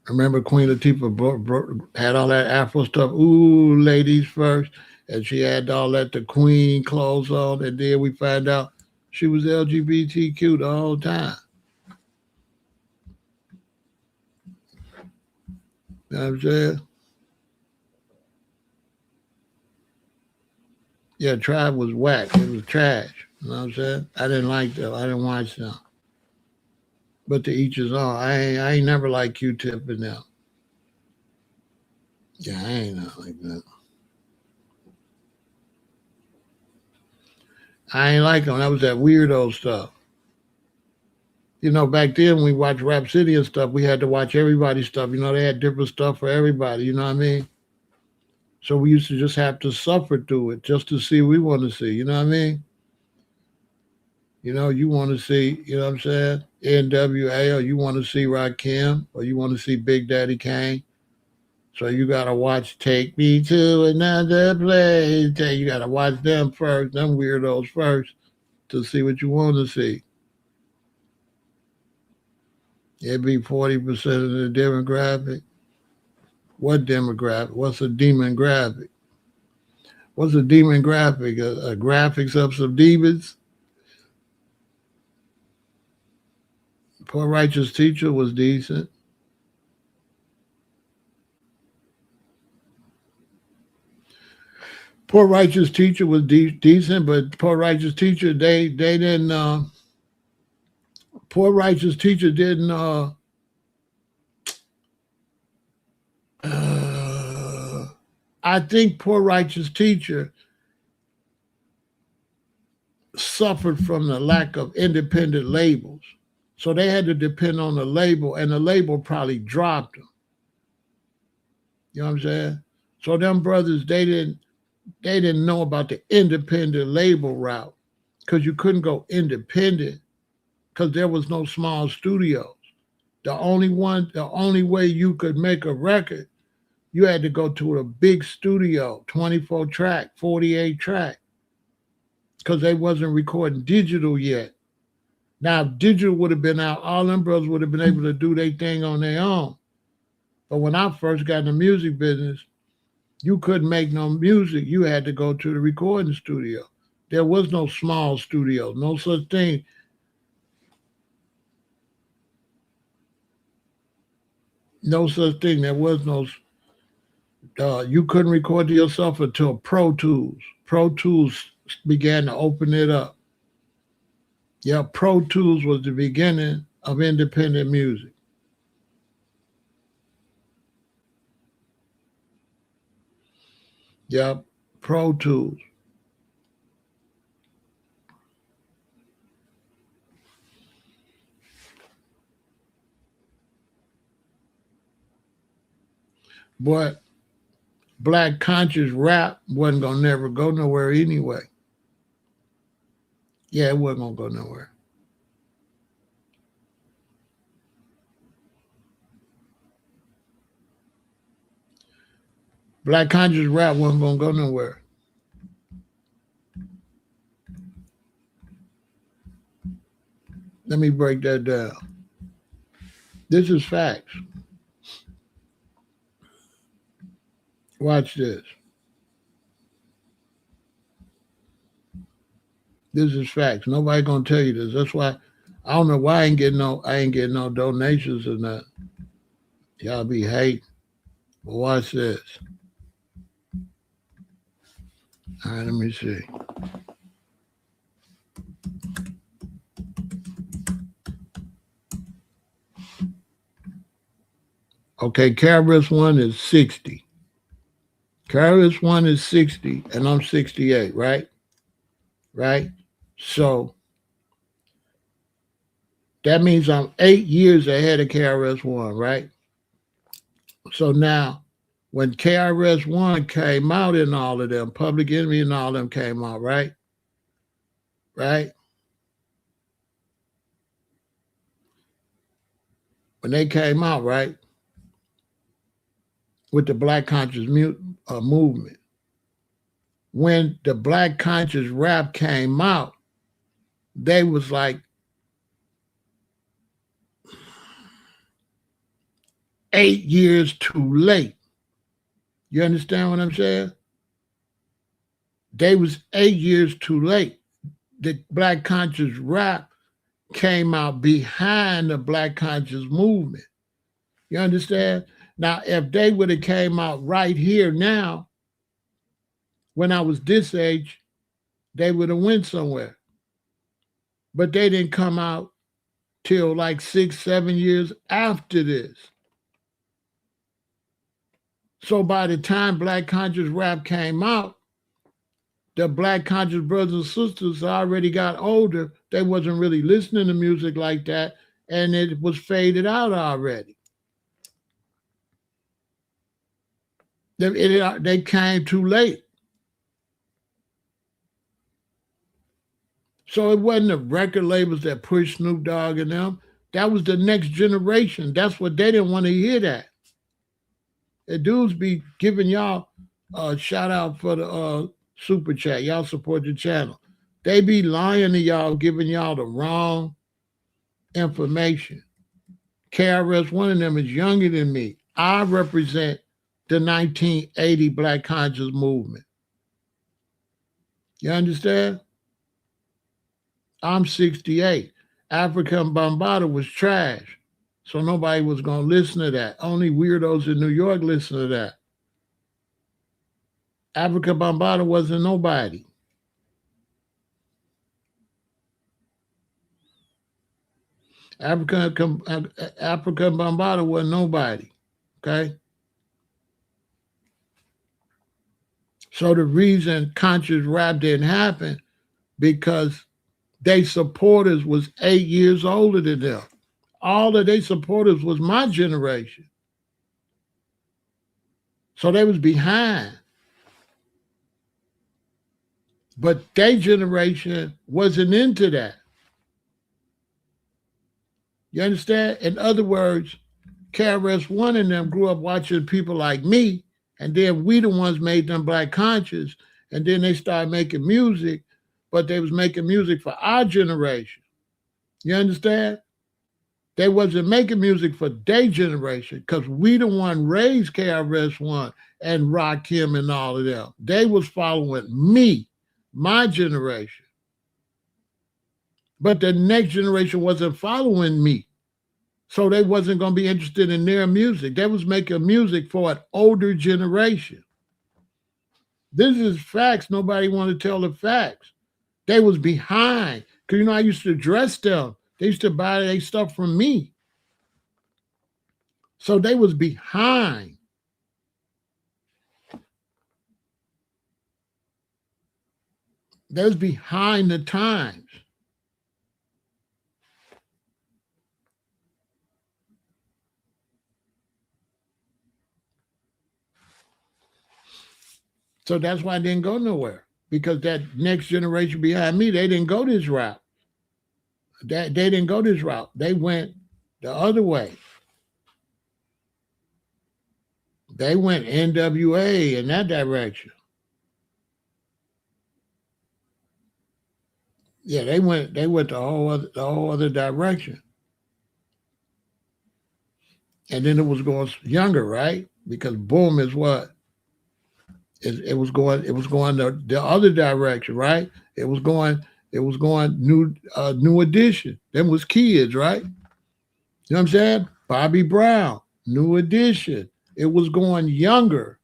Remember Queen Latifah had all that Afro stuff. Ooh, ladies first. And she had all that the Queen clothes on. And then we find out she was LGBTQ the whole time. You know what I'm saying? Yeah, Tribe was whack. It was trash. You know what I'm saying? I didn't like them. I didn't watch them. But to each his own. I ain't never like Q-Tip and them. Yeah, I ain't not like that. I ain't like them. That was that weirdo stuff. You know, back then when we watched Rap City and stuff, we had to watch everybody's stuff. You know, they had different stuff for everybody. You know what I mean? So we used to just have to suffer through it just to see what we want to see. You know what I mean? You know, you want to see, you know what I'm saying? NWA, or you want to see Rakim, or you want to see Big Daddy Kane. So you gotta watch Take Me to Another Place. You gotta watch them first, them weirdos first, to see what you want to see. It'd be 40% of the demographic. What demographic? What's a demographic? What's a demographic? A graphics of some demons? Poor Righteous Teacher was decent. Poor Righteous Teacher was decent, but Poor Righteous Teacher they didn't. Poor Righteous Teacher didn't. Uh, I think Poor Righteous Teacher suffered from the lack of independent labels. So they had to depend on the label, and the label probably dropped them. You know what I'm saying? So them brothers, they didn't know about the independent label route because you couldn't go independent because there was no small studios. The only way you could make a record, you had to go to a big studio, 24 track, 48 track, because they wasn't recording digital yet. Now, if digital would have been out, all them brothers would have been able to do their thing on their own. But when I first got in the music business, you couldn't make no music. You had to go to the recording studio. There was no small studio, no such thing. No such thing. There was no. You couldn't record to yourself until Pro Tools. Pro Tools began to open it up. Yeah, Pro Tools was the beginning of independent music. Yeah, Pro Tools. But black conscious rap wasn't gonna never go nowhere anyway. Yeah, it wasn't gonna go nowhere. Black conscious rap wasn't gonna go nowhere. Let me break that down. This is facts. Watch this. This is facts. Nobody gonna tell you this. That's why I don't know why I ain't getting no donations or nothing. Y'all be hating. But watch this. All right, let me see. Okay, KRS-One is 60. KRS-One is 60, and I'm 68, right? Right? So that means I'm 8 years ahead of KRS-One, right? So now, when KRS-One came out and all of them, Public Enemy and all of them came out, right? Right? When they came out, right? With the Black Conscious movement. When the Black Conscious rap came out, they was like 8 years too late. You understand what I'm saying? They was 8 years too late. The Black Conscious rap came out behind the Black Conscious movement. You understand? Now, if they would have came out right here now, when I was this age, they would have went somewhere. But they didn't come out till like 6, 7 years after this. So by the time Black Conscious rap came out, the Black Conscious brothers and sisters already got older. They wasn't really listening to music like that, and it was faded out already. They came too late. So it wasn't the record labels that pushed Snoop Dogg and them. That was the next generation. That's what they didn't want to hear that. The dudes be giving y'all a shout out for the super chat. Y'all support the channel. They be lying to y'all, giving y'all the wrong information. KRS, one of them is younger than me. I represent the 1980 Black Conscious movement. You understand? I'm 68. African Bambaataa was trash. So nobody was going to listen to that. Only weirdos in New York listen to that. African Bambaataa wasn't nobody. African Bambaataa wasn't nobody. Okay? So the reason conscious rap didn't happen because their supporters was 8 years older than them. All of their supporters was my generation. So they was behind. But their generation wasn't into that. You understand? In other words, KRS-One and them grew up watching people like me, and then we the ones made them Black conscious, and then they started making music, but they was making music for our generation. You understand? They wasn't making music for their generation because we the one raised KRS-One and Rakim and all of them. They was following me, my generation. But the next generation wasn't following me. So they wasn't going to be interested in their music. They was making music for an older generation. This is facts. Nobody want to tell the facts. They was behind. Because, I used to dress them. They used to buy their stuff from me. So they was behind. They was behind the times. So that's why I didn't go nowhere. Because that next generation behind me, they didn't go this route. They didn't go this route. They went the other way. They went NWA in that direction. Yeah, they went the whole other direction. And then it was going younger, right? Because boom is what? It was going the other direction, right? It was going new edition. Them was kids, right? You know what I'm saying? Bobby Brown, new edition. It was going younger.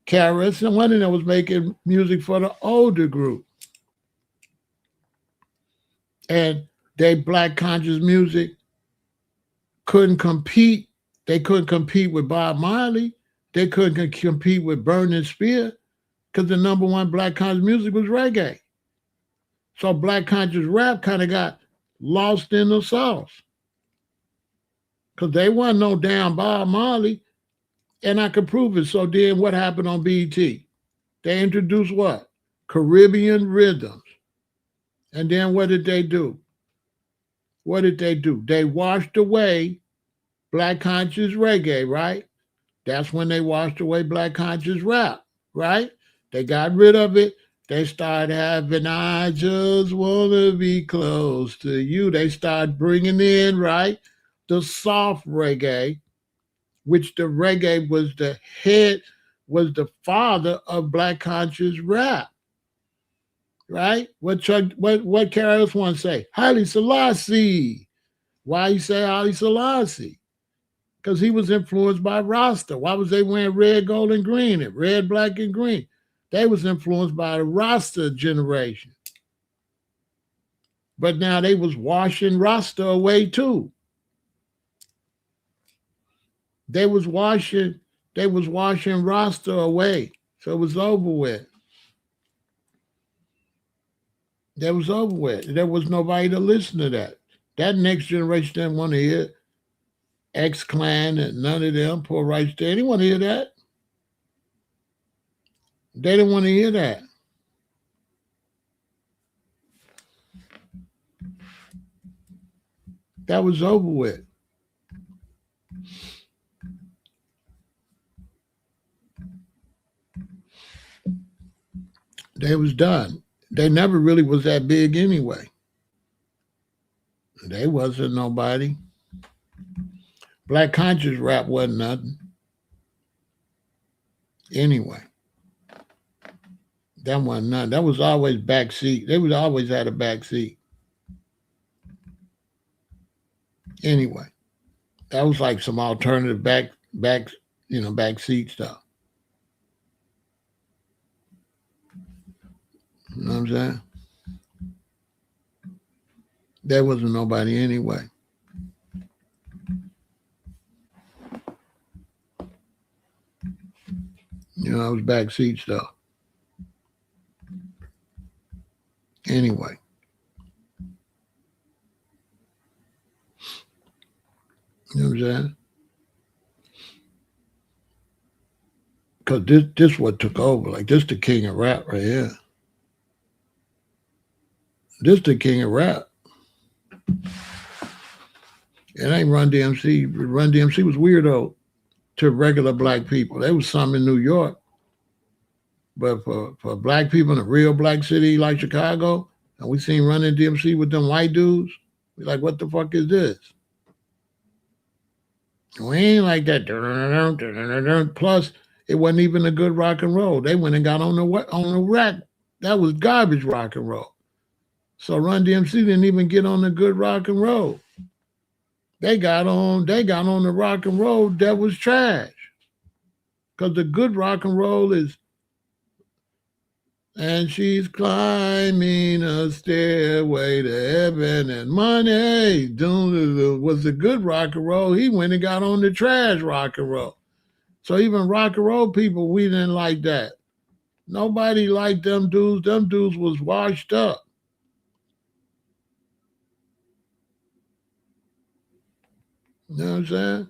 Karis and one of them was making music for the older group. And they black conscious music couldn't compete. They couldn't compete with Bob Marley. They couldn't compete with Burning Spear because the number one black conscious music was reggae. So black conscious rap kind of got lost in the sauce because they wasn't no damn Bob Marley, and I could prove it. So then what happened on BET? They introduced what? Caribbean rhythms. And then what did they do? What did they do? They washed away black conscious reggae, right? That's when they washed away black conscious rap, right? They got rid of it. They started having, I just want to be close to you. They started bringing in, right, the soft reggae, which the reggae was the father of black conscious rap, right? What Carlos want to say? Haile Selassie. Why you say Haile Selassie? Because he was influenced by Rasta. Why was they wearing red, gold, and green? And red, black, and green. They was influenced by the Rasta generation. But now they was washing Rasta away too. They was washing Rasta away. So it was over with. That was over with. There was nobody to listen to that. That next generation didn't want to hear X-Clan and none of them, Poor Rights Day. They didn't want to hear that. They didn't want to hear that. That was over with. They was done. They never really was that big anyway. They wasn't nobody. Black conscious rap wasn't nothing. Anyway. That wasn't nothing. That was always backseat. They was always had a backseat. Anyway. That was like some alternative backseat stuff. You know what I'm saying? There wasn't nobody anyway. You know, it was backseat stuff. Anyway. You know what I'm saying? Because this what took over. Like, this the king of rap right here. This the king of rap. It ain't Run DMC. Run DMC was weirdo to regular black people. There was some in New York. But for black people in a real black city like Chicago, and we seen Run DMC with them white dudes, we like, what the fuck is this? We ain't like that. Plus, it wasn't even a good rock and roll. They went and got on the rack. That was garbage rock and roll. So Run DMC didn't even get on the good rock and roll. They got on the rock and roll that was trash. Because the good rock and roll is And she's climbing a stairway to heaven, and money was the good rock and roll. He went and got on the trash rock and roll. So even rock and roll people, we didn't like that. Nobody liked them dudes. Them dudes was washed up. You know what I'm saying?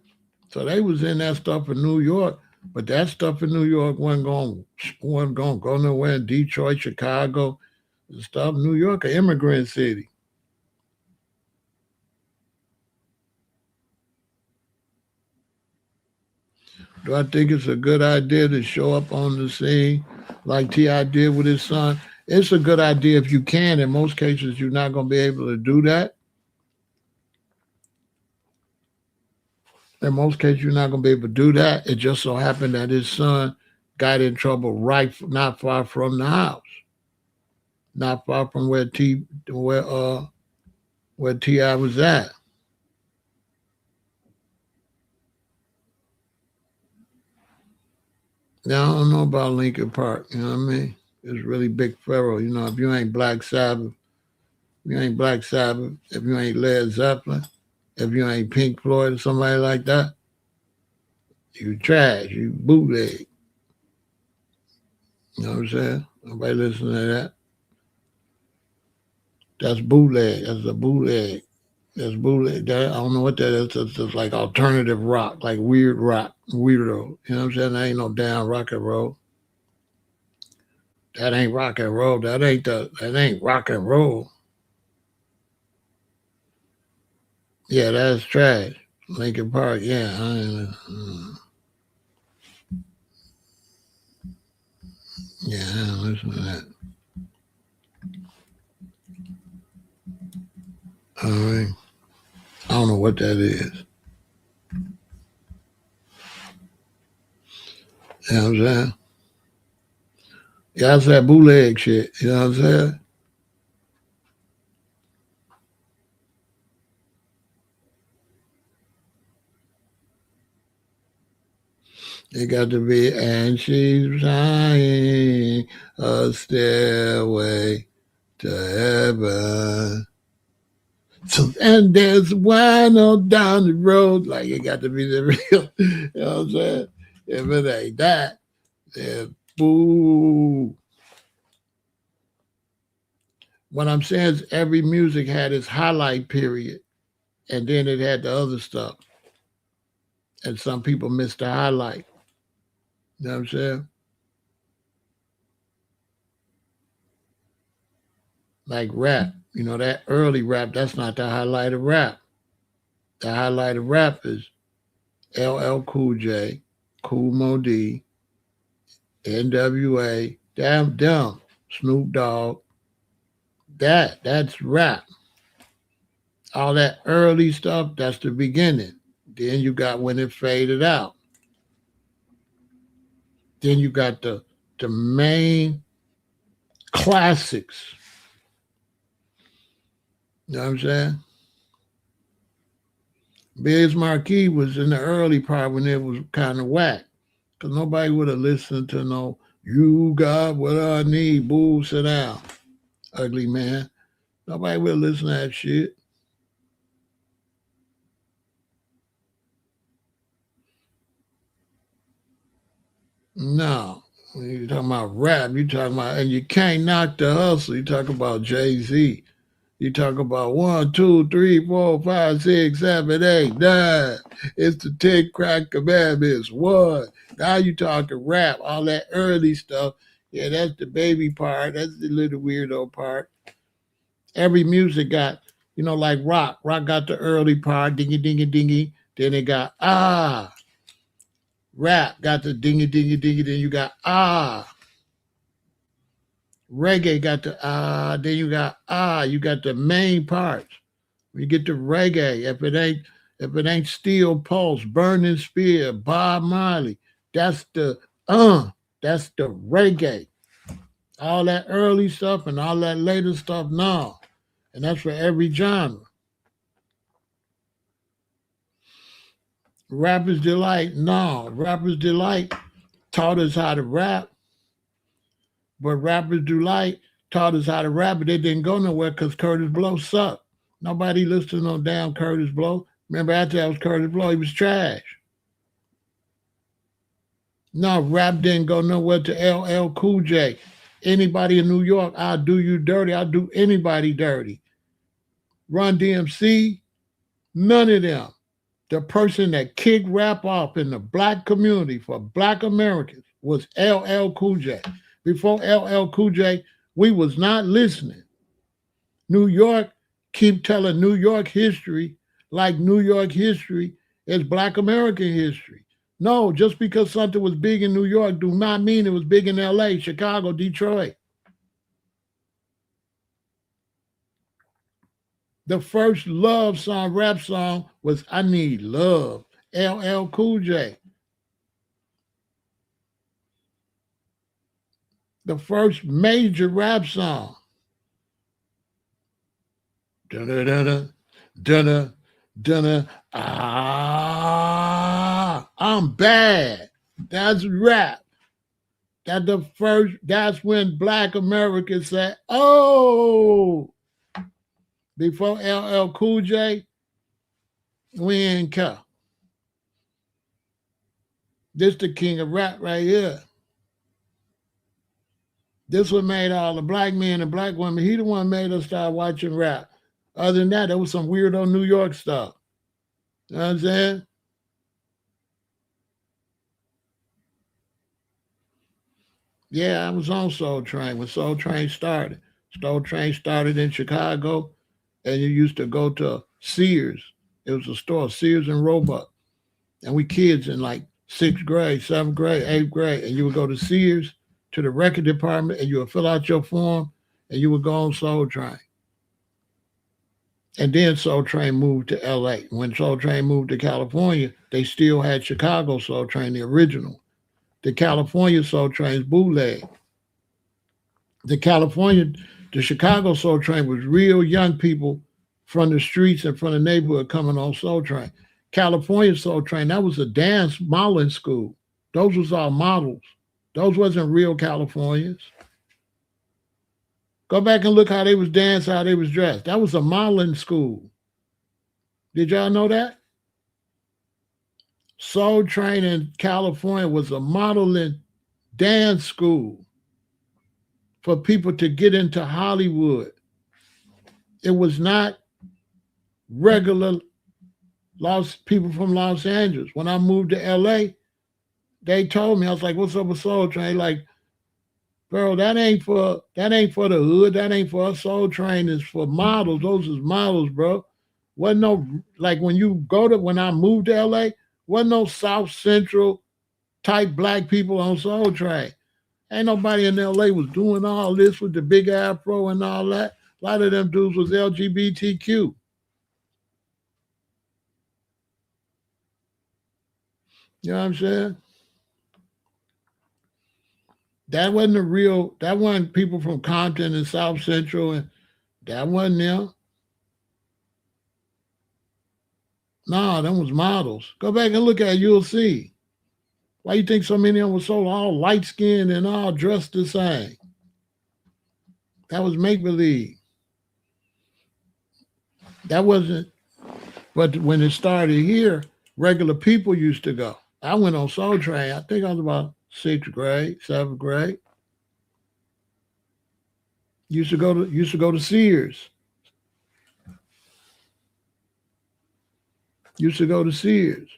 So they was in that stuff in New York, but that stuff in New York wasn't going to go nowhere in Detroit, Chicago, and stuff. New York, an immigrant city. Do I think it's a good idea to show up on the scene like T.I. did with his son? It's a good idea if you can. In most cases, you're not going to be able to do that. In most cases, you're not going to be able to do that. It just so happened that his son got in trouble not far from the house, not far from where Ti was at. Now I don't know about Lincoln Park. You know what I mean? It's really big Pharaoh. You know, if you ain't Black Sabbath, if you ain't Black Sabbath, if you ain't Led Zeppelin, if you ain't Pink Floyd or somebody like that, you trash. You bootleg. You know what I'm saying? Nobody listen to that. That's bootleg. That's a bootleg. That's bootleg. I don't know what that is. It's just like alternative rock, like weird rock, weirdo. You know what I'm saying? That ain't no damn rock and roll. That ain't rock and roll. That ain't rock and roll. Yeah, that's trash. Lincoln Park. Yeah, yeah, I don't listen to that. All right. I don't know what that is. You know what I'm saying? Yeah, that's that bootleg shit. You know what I'm saying? It got to be, and she's flying a stairway to heaven. So, and there's wine on down the road. Like, it got to be the real. You know what I'm saying? If it ain't that, then boo. What I'm saying is every music had its highlight period, and then it had the other stuff. And some people missed the highlight. You know what I'm saying? Like rap. You know, that early rap, that's not the highlight of rap. The highlight of rap is LL Cool J, Cool Mo D, NWA, Damn Dumb, Snoop Dogg. That's rap. All that early stuff, that's the beginning. Then you got when it faded out. Then you got the main classics. You know what I'm saying? Biz Marquee was in the early part when it was kind of whack. Because nobody would have listened to no, you got what I need, boo, sit down, ugly man. Nobody would listen to that shit. No. When you talking about rap, you talking about, and you can't knock the hustle. You talk about Jay-Z. You talk about 1, 2, 3, 4, 5, 6, 7, 8, 9. It's the 10 crack commandments. What? Now you talking rap, all that early stuff. Yeah, that's the baby part. That's the little weirdo part. Every music got, like rock. Rock got the early part, dingy, dingy, dingy. Then it got Rap got the dingy, dingy, dingy. Then you got Reggae got the then you got you got the main parts. When you get to reggae, if it ain't Steel Pulse, Burning Spear, Bob Marley, that's the that's the reggae. All that early stuff and all that later stuff, no. And that's for every genre. Rapper's Delight, no. Rapper's Delight taught us how to rap, But Rappers Delight taught us how to rap, but they didn't go nowhere because Curtis Blow sucked. Nobody listened to no damn Curtis Blow. Remember, after that was Curtis Blow, he was trash. No, rap didn't go nowhere to LL Cool J. Anybody in New York, I'll do you dirty. I'll do anybody dirty. Run DMC, none of them. The person that kicked rap off in the black community for black Americans was LL Cool J. Before LL Cool J, we was not listening. New York keep telling New York history like New York history is black American history. No, just because something was big in New York do not mean it was big in LA, Chicago, Detroit. The first love song, rap song was I Need Love, LL Cool J. The first major rap song. Dun-dun-dun-dun, dun-dun, dun-dun, I'm bad. That's rap. That's when black Americans said, oh, before LL Cool J, we ain't care. This the king of rap right here. This what made all the black men and black women. He the one made us start watching rap. Other than that, there was some weirdo New York stuff. You know what I'm saying? Yeah, I was on Soul Train when Soul Train started. Soul Train started in Chicago, and you used to go to Sears. It was a store, Sears and Roebuck. And we kids in like 6th grade, 7th grade, 8th grade, and you would go to Sears, to the record department, and you would fill out your form, and you would go on Soul Train. And then Soul Train moved to LA. When Soul Train moved to California, they still had Chicago Soul Train, the original. The California Soul Train's bootleg. The Chicago Soul Train was real young people from the streets and from the neighborhood coming on Soul Train. California Soul Train, that was a dance modeling school. Those was all models. Those wasn't real Californians. Go back and look how they was dancing, how they was dressed. That was a modeling school. Did y'all know that? Soul Train in California was a modeling dance school for people to get into Hollywood. It was not regular people from Los Angeles. When I moved to LA, they told me, I was like, what's up with Soul Train? Like, bro, that ain't for the hood. That ain't for us. Soul Train is for models. Those is models, bro. Wasn't no, like when I moved to LA, wasn't no South Central type black people on Soul Train. Ain't nobody in LA was doing all this with the big afro and all that. A lot of them dudes was LGBTQ. You know what I'm saying? That wasn't people from Compton and South Central, and that wasn't them. No, them was models. Go back and look at it, you'll see. Why you think so many of them were so all light-skinned and all dressed the same? That was make-believe. That wasn't, but when it started here, regular people used to go. I went on Soul Train, I think I was about 6th grade, 7th grade. Used to go to Sears. Used to go to Sears.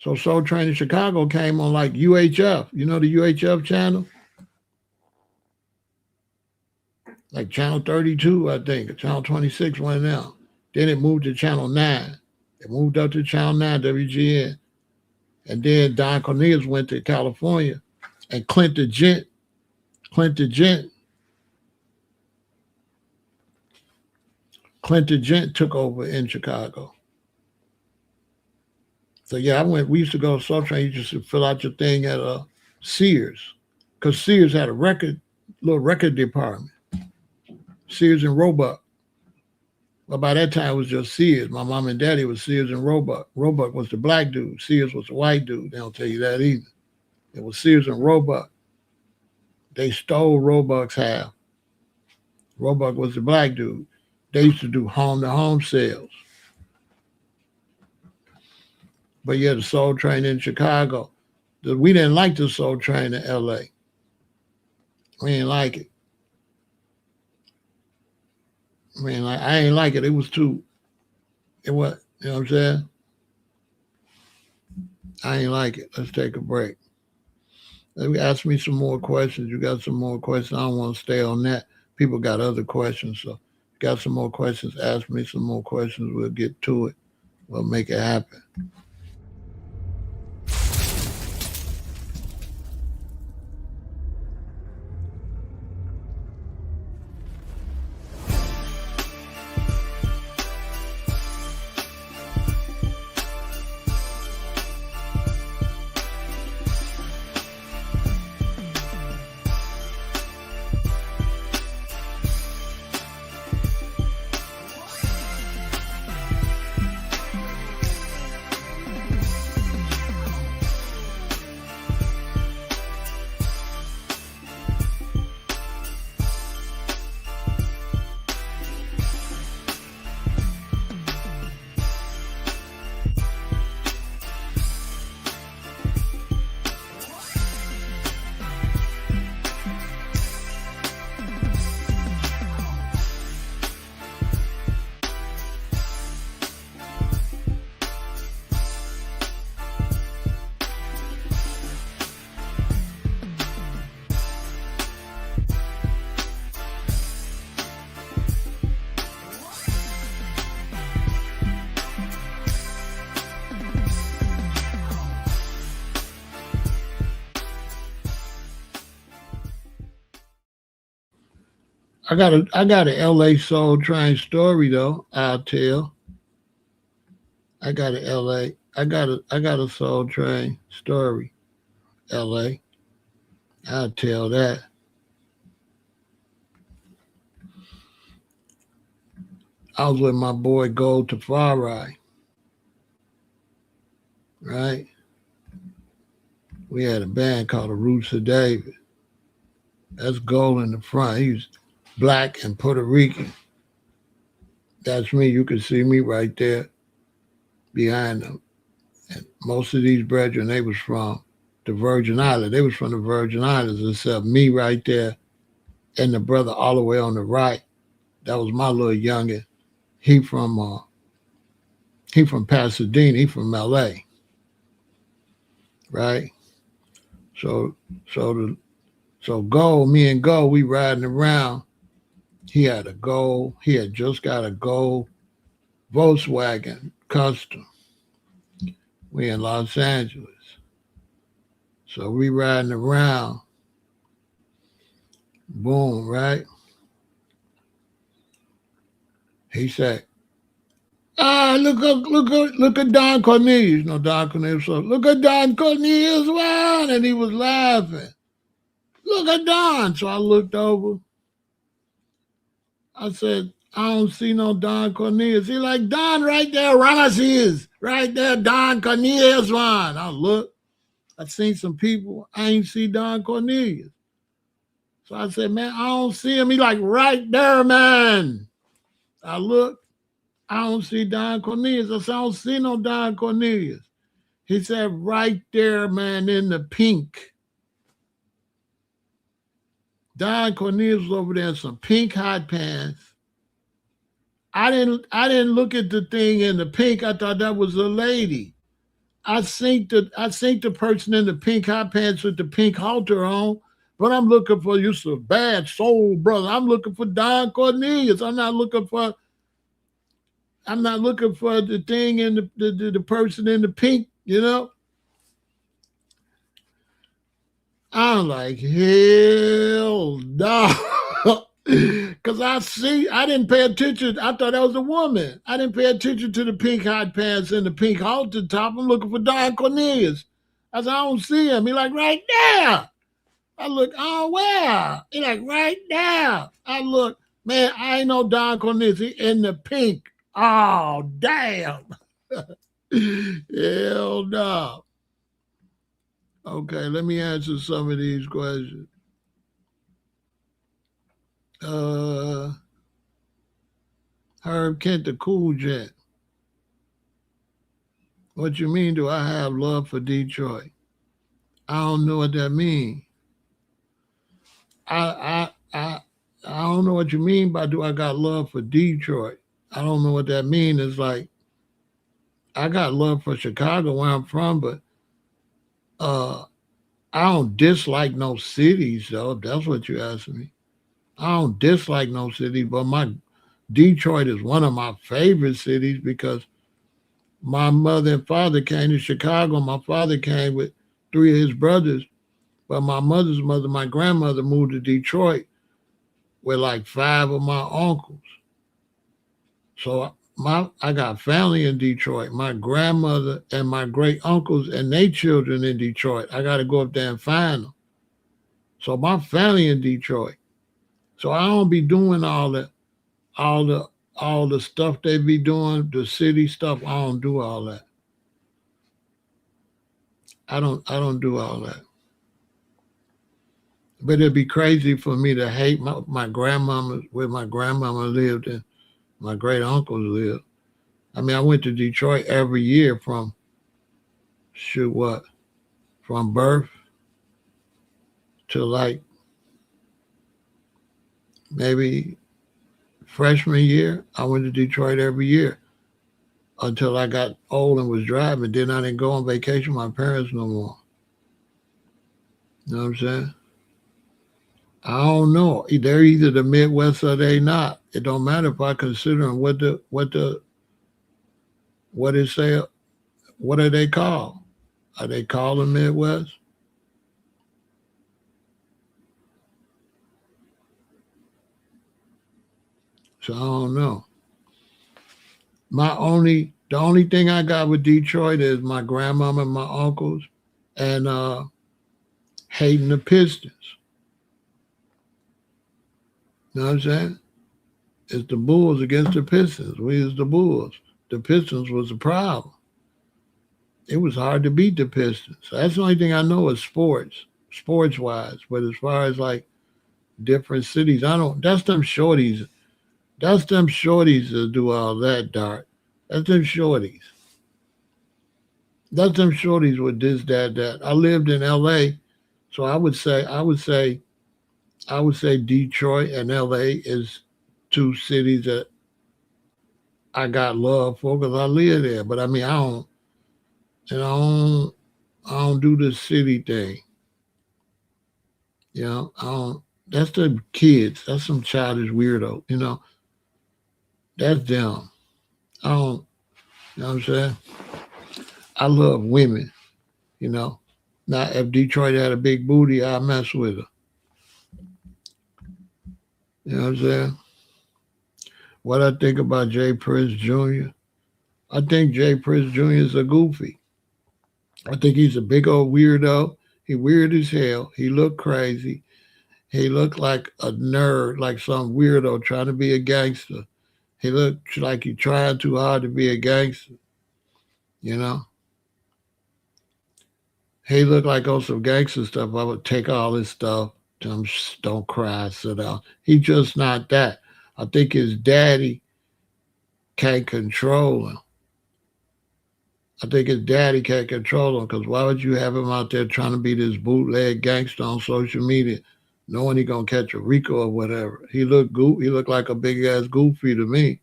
So Soul Train in Chicago came on like UHF. You know the UHF channel? Like channel 32, I think, or channel 26 went out. Then it moved to channel 9. It moved up to channel 9, WGN. And then Don Cornelius went to California. And Clint the Gent took over in Chicago. So yeah, we used to go to Soul Train, you just fill out your thing at Sears. Because Sears had a little record department. Sears and Roebuck. But by that time, it was just Sears. My mom and daddy was Sears and Roebuck. Roebuck was the black dude. Sears was the white dude. They don't tell you that either. It was Sears and Roebuck. They stole Roebuck's half. Roebuck was the black dude. They used to do home-to-home sales. But yeah, the Soul Train in Chicago, we didn't like the Soul Train in L.A. We didn't like it. I ain't like it. It was too, it was, you know what I'm saying? I ain't like it. Let's take a break. Let me ask me some more questions. You got some more questions? I don't want to stay on that. People got other questions. So you got some more questions? Ask me some more questions. We'll get to it. We'll make it happen. I got an LA Soul Train story though. I'll tell. I got a LA. I got a Soul Train story. LA. I'll tell that. I was with my boy Gold to Pharaoh, right? We had a band called the Roots of David. That's Gold in the front. He was black and Puerto Rican. That's me. You can see me right there behind them. And most of these brethren, they was from the Virgin Islands. They was from the Virgin Islands, except me right there and the brother all the way on the right. That was my little youngin. He from Pasadena. He from LA, right? So so the so Gold, me and Gold, we riding around. He had a gold. He had just got a gold Volkswagen Custom. We in Los Angeles. So we riding around. Boom, right? He said, look at Don Cornelius. You know Don Cornelius. So look at Don Cornelius, man. And he was laughing. Look at Don. So I looked over. I said, I don't see no Don Cornelius. He like, Don right there, Ramesses. Right there, Don Cornelius, man. I look. I seen some people. I ain't see Don Cornelius. So I said, man, I don't see him. He like, right there, man. I look. I don't see Don Cornelius. I said, I don't see no Don Cornelius. He said, right there, man, in the pink. Don Cornelius was over there in some pink hot pants. I didn't look at the thing in the pink. I thought that was a lady. I seen the person in the pink hot pants with the pink halter on, but I'm looking for you some bad soul, brother. I'm looking for Don Cornelius. I'm not looking for the thing in the person in the pink, you know? I'm like, hell no. Because I didn't pay attention. I thought that was a woman. I didn't pay attention to the pink hot pants and the pink halter top. I'm looking for Don Cornelius. I said, I don't see him. He like, right there. I look, oh, where? He like, right there. I look, man, I ain't no Don Cornelius. He in the pink. Oh, damn. Hell no. Okay, let me answer some of these questions. Uh, Herb Kent, the Cool Jet. What you mean? Do I have love for Detroit? I don't know what that means. I I don't know what you mean by do I got love for Detroit. I don't know what that means. It's like I got love for Chicago where I'm from, but uh I don't dislike no cities though, if that's what you asking me. I don't dislike no city, but my Detroit is one of my favorite cities because my mother and father came to Chicago. My father came with three of his brothers, but my mother's mother, my grandmother, moved to Detroit with like five of my uncles. So I got family in Detroit. My grandmother and my great uncles and their children in Detroit. I got to go up there and find them. So my family in Detroit. So I don't be doing all the all the stuff they be doing, the city stuff. I don't do all that. I don't do all that. But it'd be crazy for me to hate my grandmama where my grandmama lived and my great uncles lived. I mean, I went to Detroit every year from shoot what from birth to like maybe freshman year. I went to Detroit every year until I got old and was driving. Then I didn't go on vacation with my parents no more. You know what I'm saying? I don't know. They're either the Midwest or they not. It don't matter if I consider them. What is say? What are they called? Are they called the Midwest? So I don't know. The only thing I got with Detroit is my grandmama and my uncles and hating the Pistons. You know what I'm saying? It's the Bulls against the Pistons. We was the Bulls. The Pistons was the problem. It was hard to beat the Pistons. So that's the only thing I know is sports wise. But as far as like different cities, I don't. That's them shorties. That's them shorties that do all that, Dart. That's them shorties. That's them shorties with this, that, that. I lived in L.A., so I would say Detroit and L.A. is two cities that I got love for because I live there. But I mean, and I don't do the city thing. You know, I don't. That's the kids. That's some childish weirdo. You know, that's them. I don't. You know what I'm saying? I love women. You know, now if Detroit had a big booty, I mess with her. You know what I'm saying? What I think about Jay Prince Jr. I think Jay Prince Jr. is a goofy. I think he's a big old weirdo. He weird as hell. He look crazy. He looked like a nerd, like some weirdo trying to be a gangster. He looked like he tried too hard to be a gangster, you know? He looked like on some gangster stuff. I would take all his stuff. Tell him, "Shh, don't cry, sit down." He just not that. I think his daddy can't control him. I think his daddy can't control him because why would you have him out there trying to be this bootleg gangster on social media, knowing he gonna catch a Rico or whatever? He looked like a big ass goofy to me.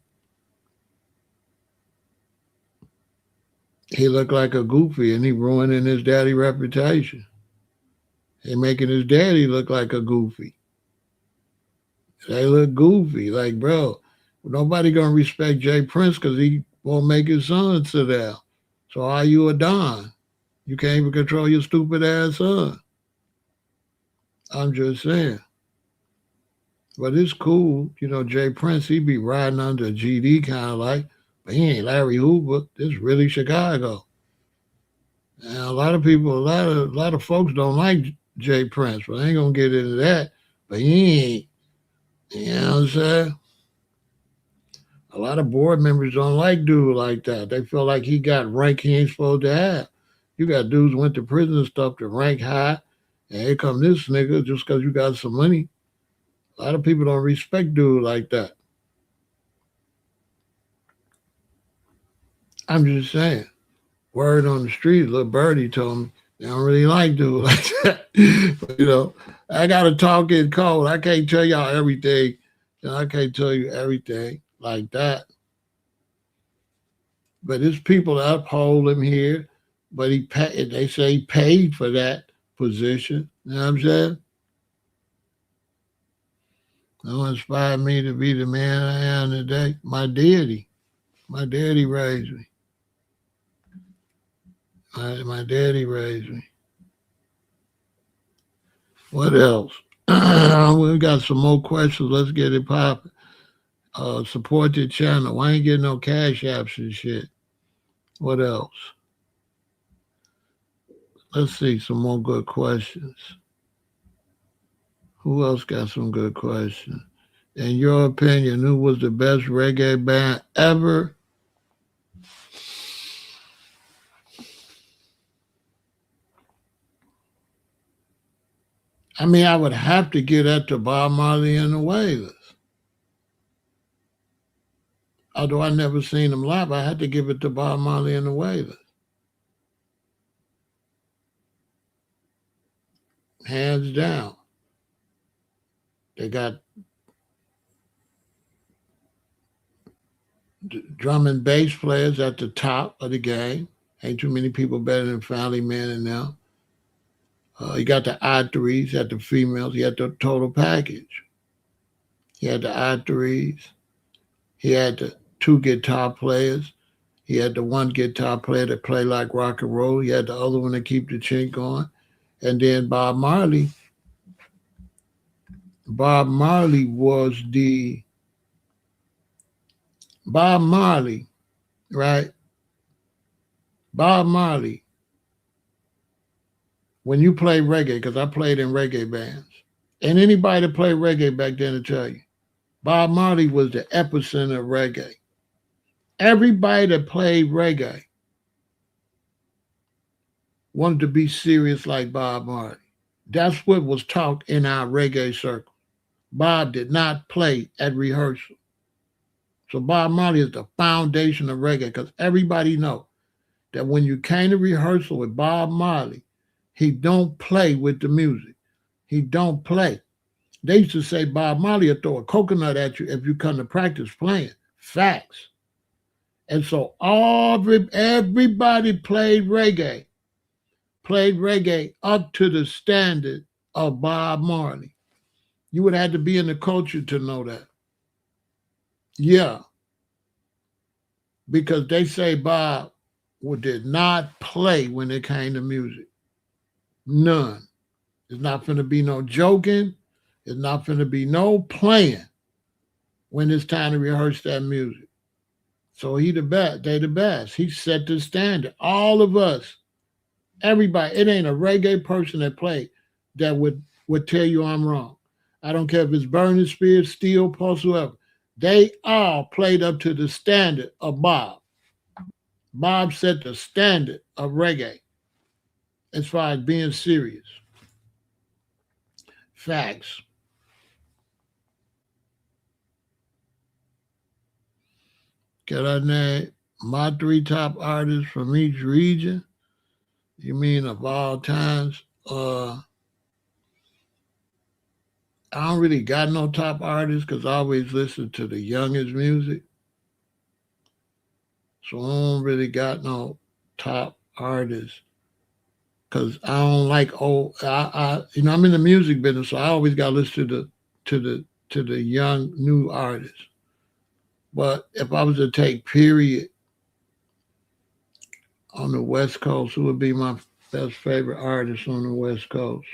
He looked like a goofy and he ruining his daddy reputation. He making his daddy look like a goofy. They look goofy. Like, bro, nobody gonna respect Jay Prince because he won't make his son sit down. So are you a don? You can't even control your stupid ass son. I'm just saying. But it's cool. You know, Jay Prince, he be riding under GD kind of like, but he ain't Larry Hoover. This really Chicago. And a lot of folks don't like Jay Prince, but I ain't gonna get into that. But he ain't, you know what I'm saying? A lot of board members don't like dude like that. They feel like he got rank he ain't supposed to have. You got dudes went to prison and stuff to rank high, and here come this nigga just because you got some money. A lot of people don't respect dudes like that. I'm just saying. Word on the street, little birdie told me they don't really like dudes like that. But, I got to talk in code. I can't tell y'all everything. I can't tell you everything like that. But there's people that uphold him here. But they say he paid for that position. You know what I'm saying? Who inspired me to be the man I am today? My daddy. My daddy raised me. My daddy raised me. What else? We got some more questions. Let's get it popping. Support the channel. Why ain't getting no cash apps and shit? What else? Let's see some more good questions. Who else got some good questions? In your opinion, who was the best reggae band ever? I mean, I would have to give that to Bob Marley and the Wailers. Although I never seen them live, I had to give it to Bob Marley and the Wailers. Hands down. They got drum and bass players at the top of the game. Ain't too many people better than Family Man and now. You got the odd threes, you had the females, you had the total package. He had the odd threes. He had the two guitar players. He had the one guitar player that played like rock and roll. He had the other one to keep the chink going. And then Bob Marley. Bob Marley was the Bob Marley, right? Bob Marley. When you play reggae, because I played in reggae bands, and anybody that played reggae back then will tell you, Bob Marley was the epicenter of reggae. Everybody that played reggae wanted to be serious like Bob Marley. That's what was taught in our reggae circle. Bob did not play at rehearsal. So Bob Marley is the foundation of reggae because everybody know that when you came to rehearsal with Bob Marley, he don't play with the music. He don't play. They used to say Bob Marley will throw a coconut at you if you come to practice playing. Facts. And so everybody played reggae up to the standard of Bob Marley. You would have to be in the culture to know that. Yeah. Because they say Bob did not play when it came to music. None. There's not going to be no joking. There's not going to be no playing when it's time to rehearse that music. So he the best. They the best. He set the standard. All of us, everybody. It ain't a reggae person that played that would tell you I'm wrong. I don't care if it's Burning Spears, Steel Pulse, whoever. They all played up to the standard of Bob. Bob set the standard of reggae as far as being serious. Facts. Can I name my three top artists from each region? You mean of all times? I don't really got no top artists because I always listen to the youngest music. So I don't really got no top artists because I don't like old. I'm in the music business, so I always got to listen to the young new artists. But if I was to take period on the West Coast, who would be my best favorite artist on the West Coast?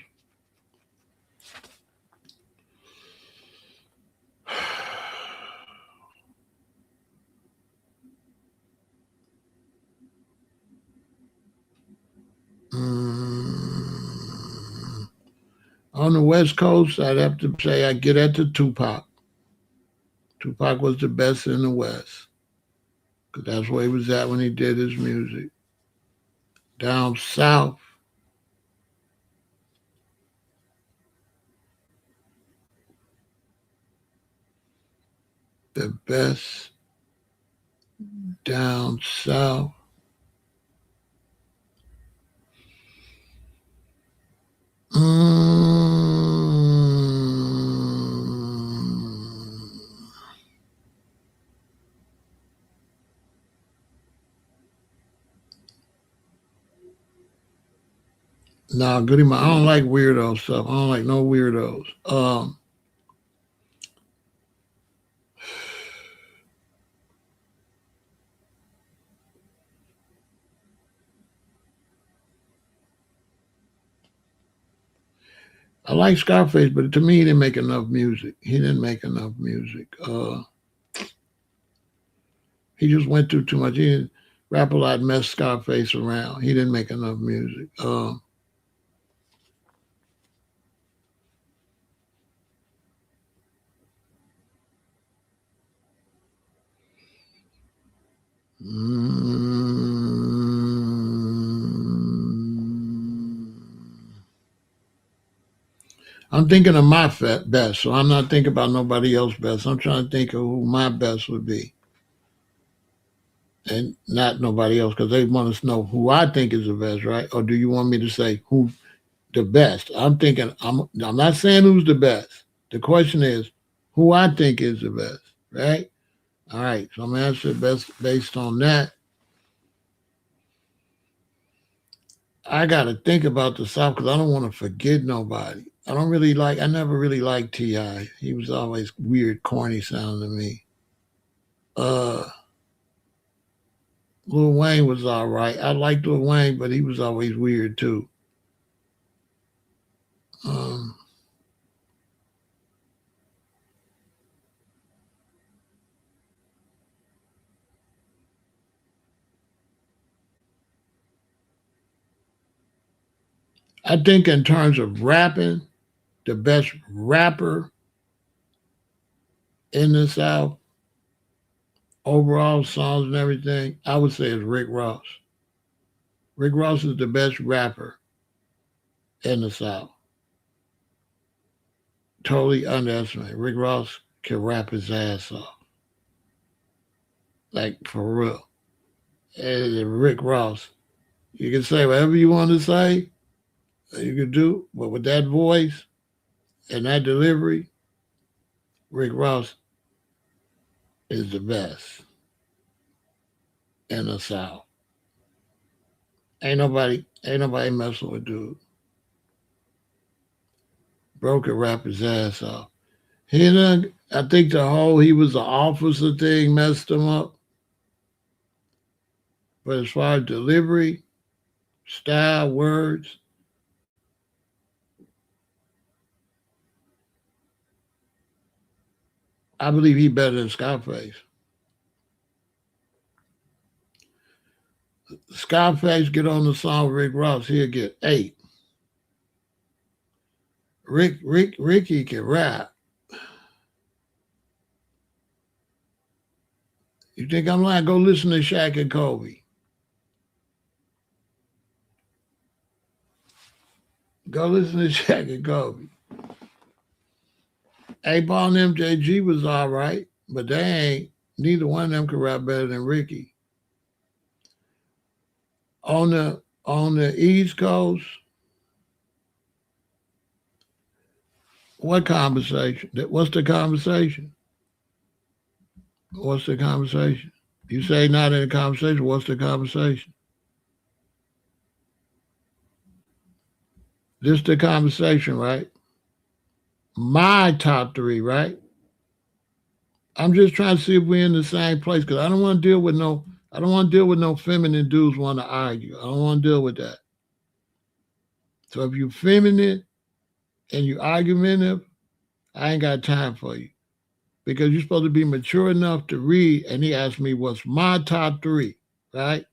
On the West Coast, I'd have to say I get at the Tupac. Tupac was the best in the West because that's where he was at when he did his music. Down south, The best down south. Nah, goody, I don't like weirdo stuff. I don't like no weirdos. I like Scarface, but to me, he didn't make enough music. He didn't make enough music. He just went through too much. He didn't rap a lot, mess Scarface around. He didn't make enough music. I'm thinking of my best, so I'm not thinking about nobody else's best. I'm trying to think of who my best would be, and not nobody else, because they want us to know who I think is the best, right? Or do you want me to say who the best? I'm thinking. I'm not saying who's the best. The question is who I think is the best, right? All right. So I'm answering best based on that. I got to think about the South because I don't want to forget nobody. I never really liked T.I. He was always weird, corny sounding to me. Lil Wayne was all right. I liked Lil Wayne, but he was always weird too. Um, I think in terms of rapping, the best rapper in the South, overall songs and everything, I would say is Rick Ross. Rick Ross is the best rapper in the South. Totally underestimated. Rick Ross can rap his ass off. Like for real. And Rick Ross. You can say whatever you want to say, you can do, but with that voice and that delivery, Rick Ross is the best in the South. Ain't nobody messing with dude. Bro could rap his ass off. I think the whole he was an officer thing messed him up. But as far as delivery, style, words, I believe he better than Scarface. Scarface get on the song with Rick Ross, he'll get 8. Ricky can rap. You think I'm lying? Go listen to Shaq and Kobe. Go listen to Shaq and Kobe. A-Ball and MJG was all right, but they ain't. Neither one of them could rap better than Ricky. On the East Coast, what conversation? What's the conversation? What's the conversation? You say not in a conversation. What's the conversation? This the conversation, right? My top 3, right? I'm just trying to see if we're in the same place because I don't want to deal with no. I don't want to deal with no feminine dudes want to argue. I don't want to deal with that. So if you feminine and you argumentative, I ain't got time for you because you're supposed to be mature enough to read. And he asked me, "What's my top 3?" Right?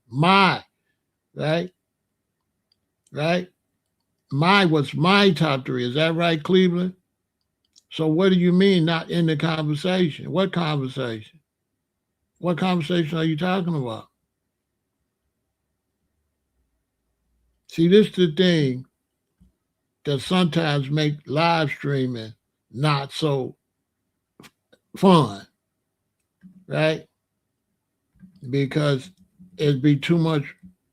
Right, right. What's my top 3? Is that right, Cleveland? So what do you mean not in the conversation? What conversation? What conversation are you talking about? See, this is the thing that sometimes make live streaming not so fun right? Because it'd be too much.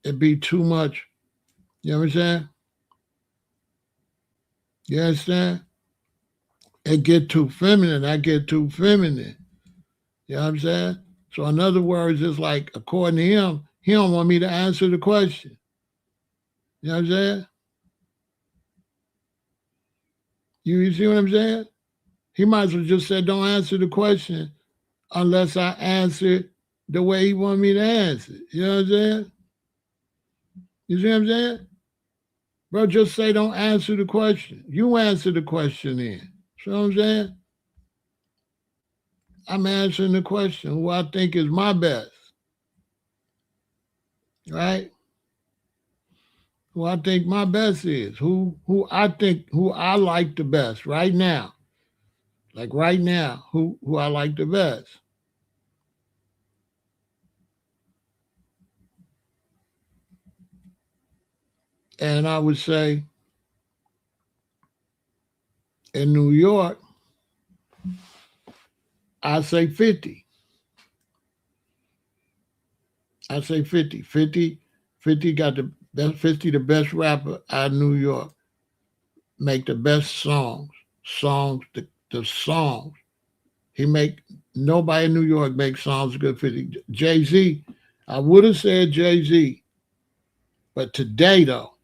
It'd be too much. You know what I'm saying? You understand? It get too feminine. I get too feminine. You know what I'm saying? So in other words, it's like according to him, he don't want me to answer the question. You know what I'm saying? You see what I'm saying? He might as well just say, don't answer the question unless I answer the way he want me to answer. You know what I'm saying? You see what I'm saying? Bro, just say don't answer the question. You answer the question then. See what I'm saying? I'm answering the question who I think is my best. Right? Who I think my best is. Who I like the best right now. Like right now, who I like the best. And I would say in New York, I say 50. I say 50. 50 got the best 50 the best rapper out of New York. Make the best songs. The songs. He make nobody in New York makes songs good 50. Jay-Z, I would have said Jay-Z, but today though,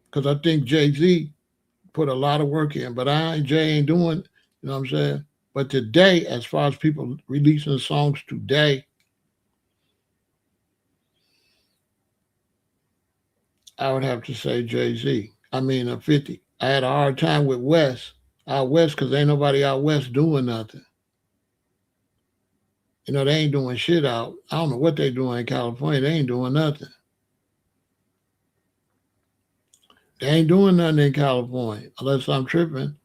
because I think Jay-Z put a lot of work in, but Jay ain't doing, you know what I'm saying? But today, as far as people releasing songs today, I would have to say Jay-Z. I mean, 50. I had a hard time with West, out West, because ain't nobody out West doing nothing. You know, they ain't doing shit out. I don't know what they doing in California. They ain't doing nothing. They ain't doing nothing in California, unless I'm tripping.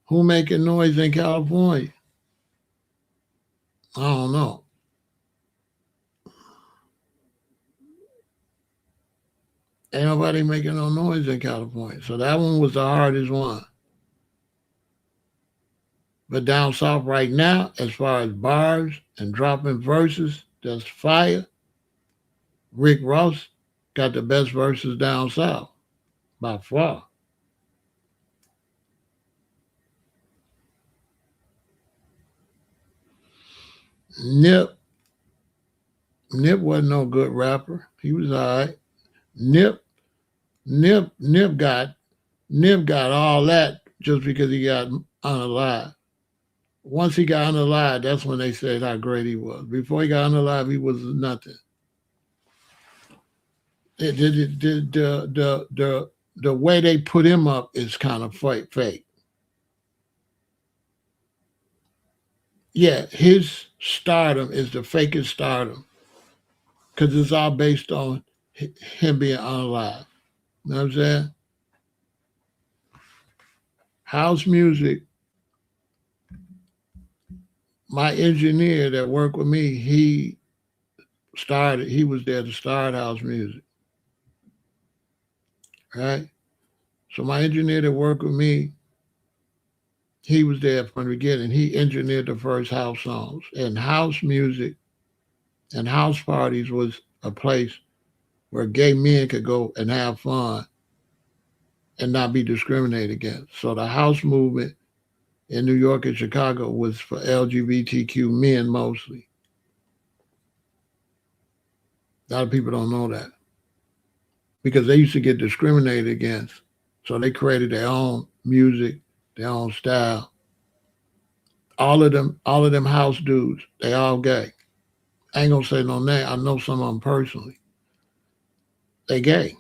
Who making noise in California? I don't know. Ain't nobody making no noise in California. So that one was the hardest one. But down south right now, as far as bars and dropping verses, that's fire. Rick Ross got the best verses down south by far. Nip, Nip wasn't no good rapper. He was all right. Nip, Nip got all that just because he got unalive. Once he got unalive, that's when they said how great he was. Before he got unalive, he was nothing. The way they put him up is kind of fake. Yeah, his stardom is the fakest stardom because it's all based on him being unalive. You know what I'm saying? House music, my engineer that worked with me, he was there to start house music, right? So my engineer that worked with me, he was there from the beginning. He engineered the first house songs. And house music and house parties was a place where gay men could go and have fun and not be discriminated against. So the house movement in New York and Chicago was for LGBTQ men mostly. A lot of people don't know that because they used to get discriminated against. So they created their own music, their own style. All of them house dudes, they all gay. I ain't gonna say no name. I know some of them personally. They gay.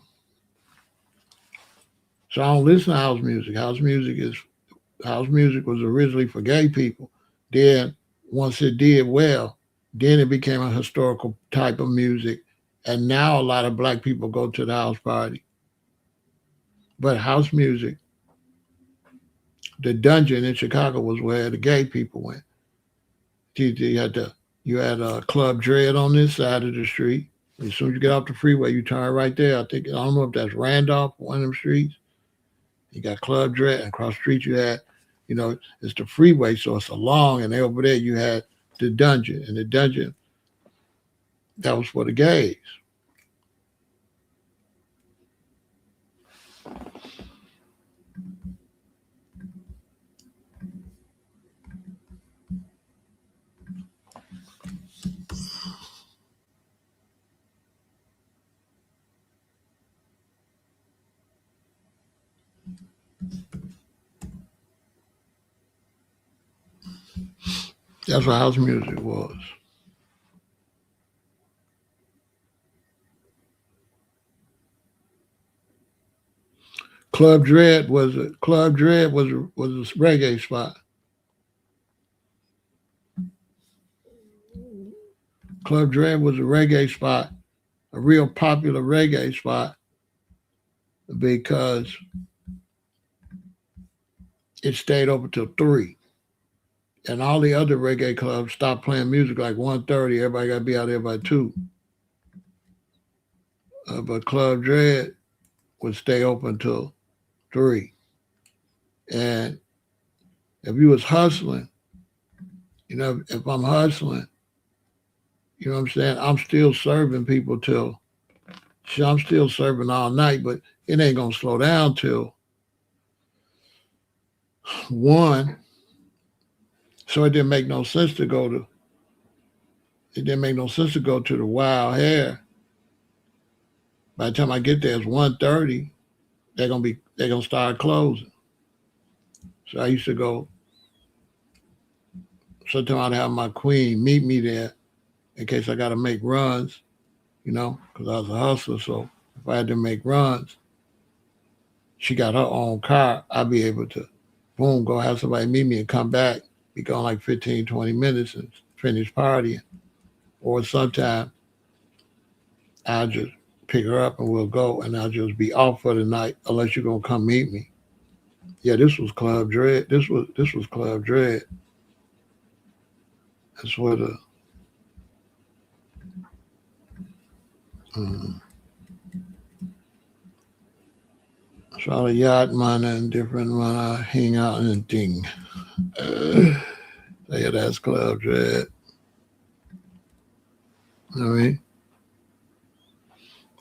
So I don't listen to house music. House music was originally for gay people. Then once it did well, then it became a historical type of music. And now a lot of black people go to the house party. But house music, the dungeon in Chicago was where the gay people went. You had a Club Dread on this side of the street. As soon as you get off the freeway, you turn right there. I don't know if that's Randolph, one of them streets. You got Club Dread, and across the street you had, it's the freeway, so it's along, and over there you had the dungeon. And the dungeon, that was for the gays. That's what house music was. Club Dread was a reggae spot. Club Dread was a reggae spot, a real popular reggae spot, because it stayed open till 3. And all the other reggae clubs stopped playing music like 1:30. Everybody got to be out there by 2. But Club Dread would stay open till 3. And if you was hustling, if I'm hustling, you know what I'm saying? I'm still serving people I'm still serving all night, but it ain't going to slow down till 1. So it didn't make no sense to go to the Wild Hair. By the time I get there, it's 1:30. They're gonna start closing. So I used to go. Sometimes I'd have my queen meet me there in case I got to make runs, because I was a hustler. So if I had to make runs, she got her own car. I'd be able to, boom, go have somebody meet me and come back, be gone like 15, 20 minutes and finish partying. Or sometimes I'll just pick her up and we'll go, and I'll just be off for the night unless you're going to come meet me. Yeah, this was Club Dread. This was Club Dread. That's where the so all the yacht money and different money hang out and thing. Yeah, that's Club Dread. I mean,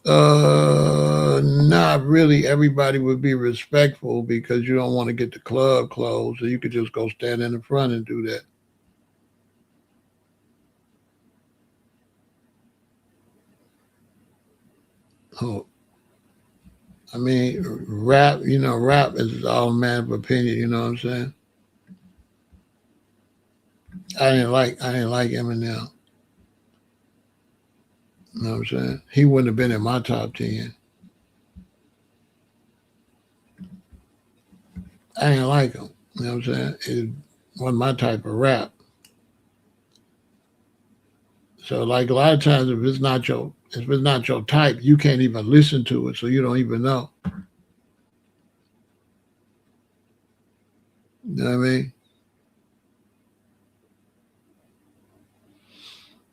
not really. Everybody would be respectful because you don't want to get the club closed, so you could just go stand in the front and do that. Oh, I mean, rap is all a matter of opinion. You know what I'm saying? I didn't like Eminem. You know what I'm saying? He wouldn't have been in my top 10. I didn't like him. You know what I'm saying? It wasn't my type of rap. So like a lot of times if it's not your type, you can't even listen to it, so you don't even know. You know what I mean?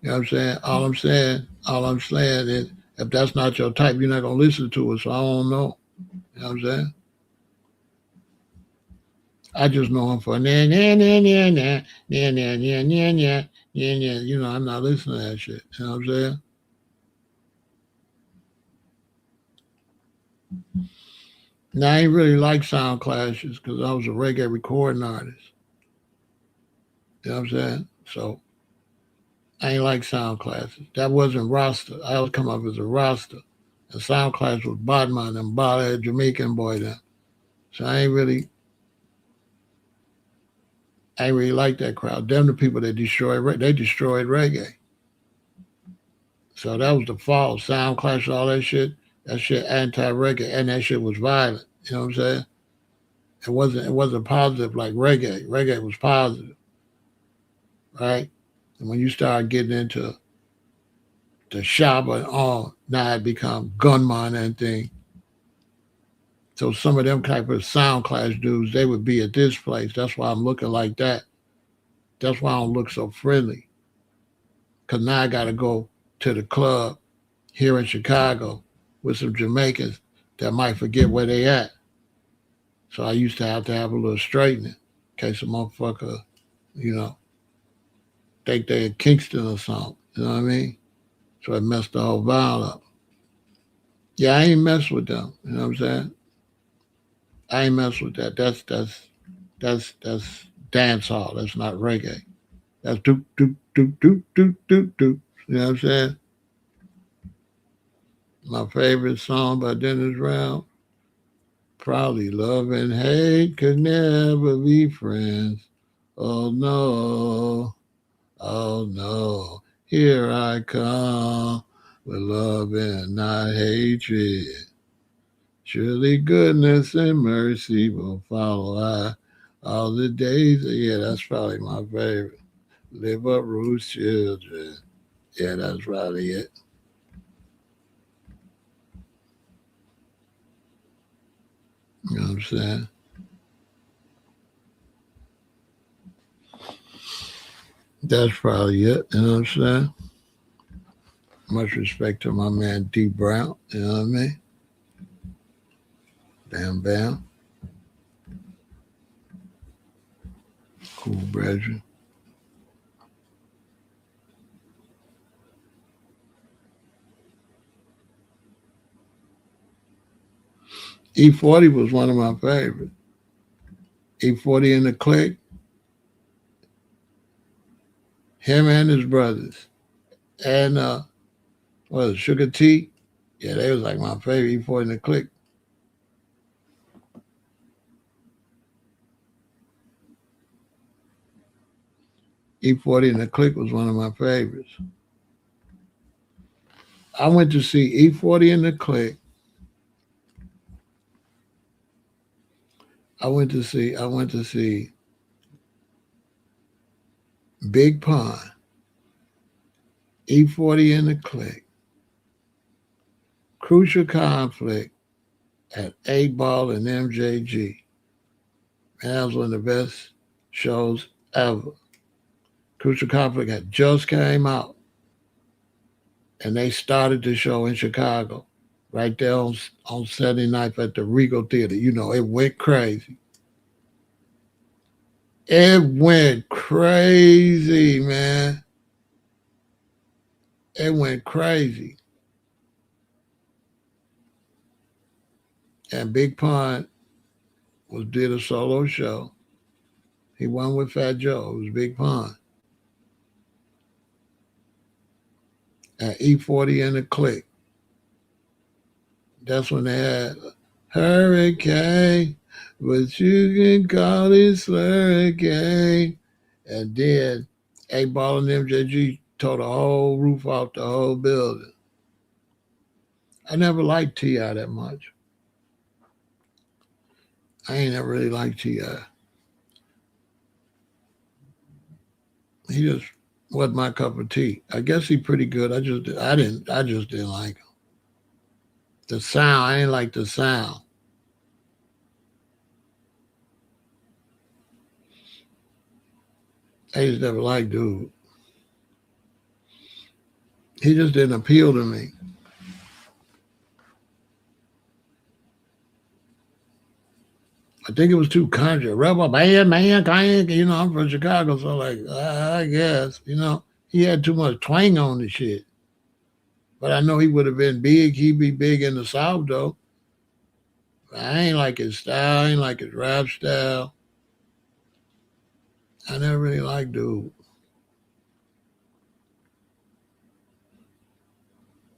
You know what I'm saying? All I'm saying is if that's not your type, you're not gonna listen to it. So I don't know. You know what I'm saying? I just know him for nah nah nah nah nah nah nah nah nah nah nah. I'm not listening to that shit. You know what I'm saying? Now I ain't really like sound clashes because I was a reggae recording artist. You know what I'm saying? So I ain't like sound classes. That wasn't Rasta. I was come up as a Rasta. And sound class was Bodman and Bala, Jamaican boy then. So I ain't really like that crowd. Them the people that destroyed reggae. So that was the fall. Sound clash, all that shit. That shit anti-reggae, and that shit was violent. You know what I'm saying? It wasn't positive like reggae. Reggae was positive, right? And when you start getting into the Shabba and all, now it become gunman and thing. So some of them type of sound clash dudes, they would be at this place. That's why I'm looking like that. That's why I don't look so friendly. Cause now I gotta go to the club here in Chicago with some Jamaicans that might forget where they at. So I used to have a little straightening in case a motherfucker, you know, think they in Kingston or something. You know what I mean? So it messed the whole vibe up. Yeah, I ain't mess with them. You know what I'm saying? I ain't mess with that. That's dance hall. That's not reggae. That's doop doop doop doop doop doop doop. You know what I'm saying? My favorite song by Dennis Brown, probably "Love and Hate Could Never Be Friends." Oh no, oh no, here I come with love and not hatred. Surely goodness and mercy will follow I all the days. Yeah, that's probably my favorite. Live up, Ruth's children. Yeah, that's probably it. You know what I'm saying? That's probably it. You know what I'm saying? Much respect to my man D Brown. You know what I mean? Bam Bam. Cool brethren. E40 was one of my favorites. E40 in the clique, him and his brothers. And what was it, Sugar T? Yeah, they was like my favorite E40 in the clique. E40 in the clique was one of my favorites. I went to see E40 in the clique. I went to see Big Pun, E40 in the clique, Crucial Conflict at 8 Ball and MJG. And that was one of the best shows ever. Crucial Conflict had just came out, and they started the show in Chicago, right there on Saturday night at the Regal Theater. You know, it went crazy. It went crazy, man. It went crazy. And Big Pun did a solo show. He won with Fat Joe. It was Big Pun. At E40 in the clique. That's when they had Hurricane, but you can call it Hurricane. And then A Ball and MJG tore the whole roof off the whole building. I never liked T.I. that much. I ain't never really liked T.I. He just wasn't my cup of tea. I guess he pretty good. I just didn't like him. The sound, I ain't like the sound. I just never liked dude. He just didn't appeal to me. I think it was too country. Rubber band, man, kind. You know, I'm from Chicago, so like, I guess, you know, he had too much twang on the shit. But I know he would have been big. He'd be big in the South, though. I ain't like his style. I ain't like his rap style. I never really liked dude.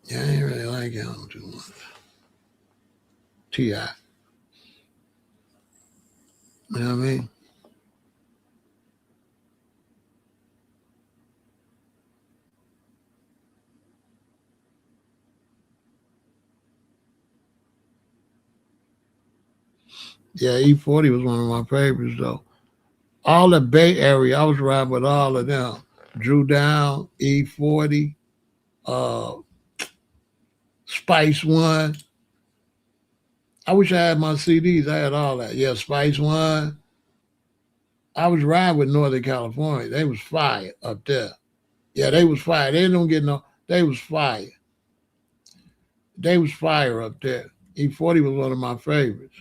Yeah, I ain't really like him too much. T.I. You know what I mean? Yeah, E40 was one of my favorites, though. All the Bay Area, I was riding with all of them. Drew Down, E40, uh, Spice One. I wish I had my CDs. I had all that. Yeah, Spice One. I was riding with Northern California. They was fire up there. Yeah, they was fire. They don't get no. They was fire. They was fire up there. E40 was one of my favorites.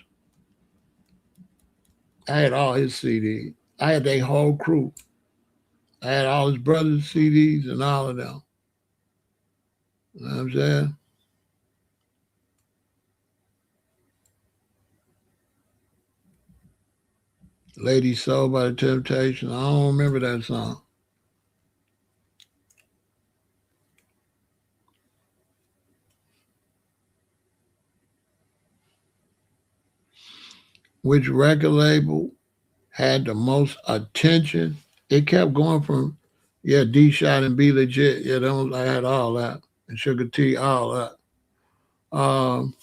I had all his CDs. I had their whole crew. I had all his brothers' CDs and all of them. You know what I'm saying? Lady Soul by the Temptations. I don't remember that song. Which record label had the most attention? It kept going from, yeah, D Shot and Be Legit. Yeah, I had all that. And Sugar T, all that. Um,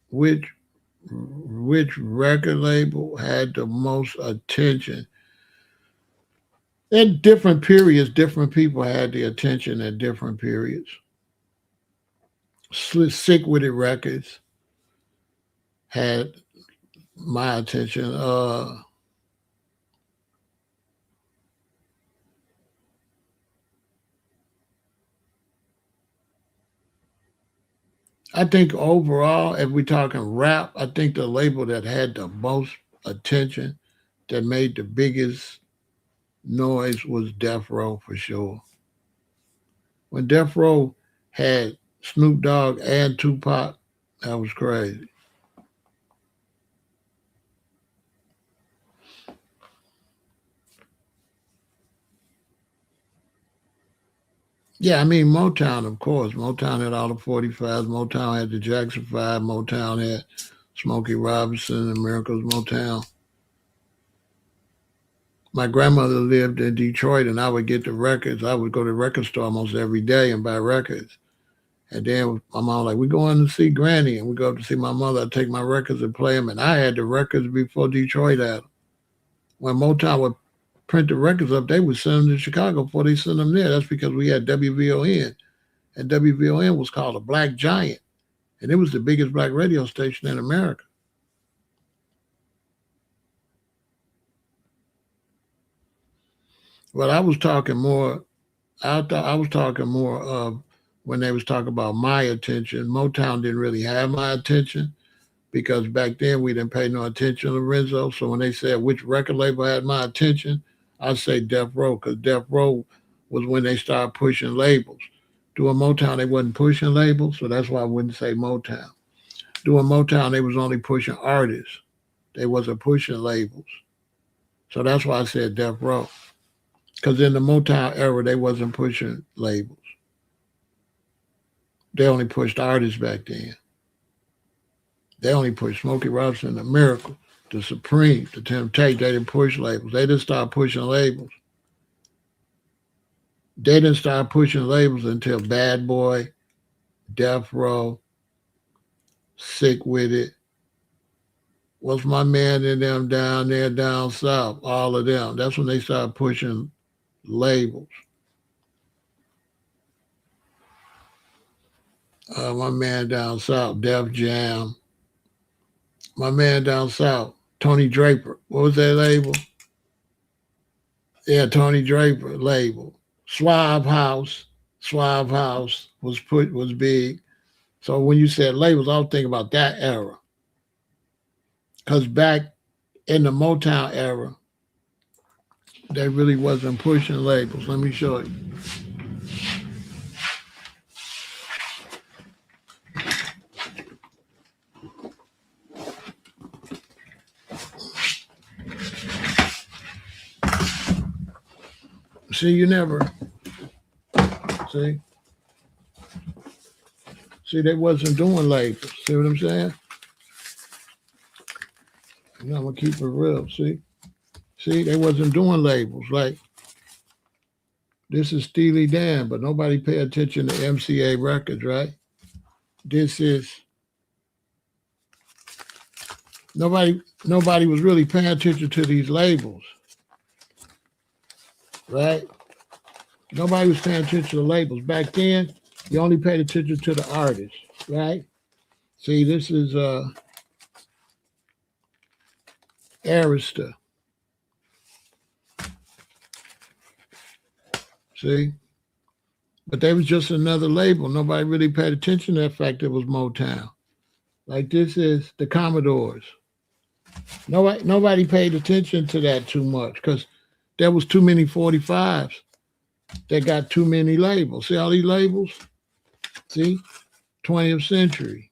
which which record label had the most attention? At different periods, different people had the attention at different periods. Sick With It Records had my attention. I think overall, if we're talking rap, I think the label that had the most attention, that made the biggest noise, was Death Row for sure. When Death Row had Snoop Dogg and Tupac, that was crazy. Yeah, I mean Motown, of course. Motown had all the 45s. Motown had the Jackson 5. Motown had Smokey Robinson and Miracles Motown. My grandmother lived in Detroit, and I would get the records. I would go to the record store almost every day and buy records. And then my mom like, we going to see Granny, and we go to see my mother. I take my records and play them, and I had the records before Detroit had them. When Motown would print the records up, they would send them to Chicago before they send them there. That's because we had WVON, and WVON was called a Black Giant, and it was the biggest black radio station in America. But I was talking more. I was talking more of when they was talking about my attention. Motown didn't really have my attention because back then we didn't pay no attention to Lorenzo. So when they said which record label had my attention, I say Death Row, because Death Row was when they started pushing labels. Doing Motown, they wasn't pushing labels, so that's why I wouldn't say Motown. Doing Motown, they was only pushing artists. They wasn't pushing labels. So that's why I said Death Row. Because in the Motown era, they wasn't pushing labels. They only pushed artists back then. They only pushed Smokey Robinson, The Miracle, The Supreme, The Temptations. They didn't push labels. They didn't start pushing labels. They didn't start pushing labels until Bad Boy, Death Row, Sick With It. What's my man in them down there down south? All of them. That's when they started pushing labels. My man down south, Def Jam. My man down south, Tony Draper. What was that label? Yeah, Tony Draper label. Suave House. Suave House was big. So when you said labels, I was thinking about that era. Because back in the Motown era, they really wasn't pushing labels. Let me show you. See, you never see. See, they wasn't doing labels. See what I'm saying? I'm gonna keep it real. See, they wasn't doing labels. Like this is Steely Dan, but nobody pay attention to MCA Records, right? This is nobody was really paying attention to these labels, right? Nobody was paying attention to the labels. Back then, you only paid attention to the artists, right? See, this is Arista. See? But they was just another label. Nobody really paid attention to that fact it was Motown. Like this is the Commodores. Nobody paid attention to that too much because There was too many 45s. They got too many labels. See all these labels? See? 20th century,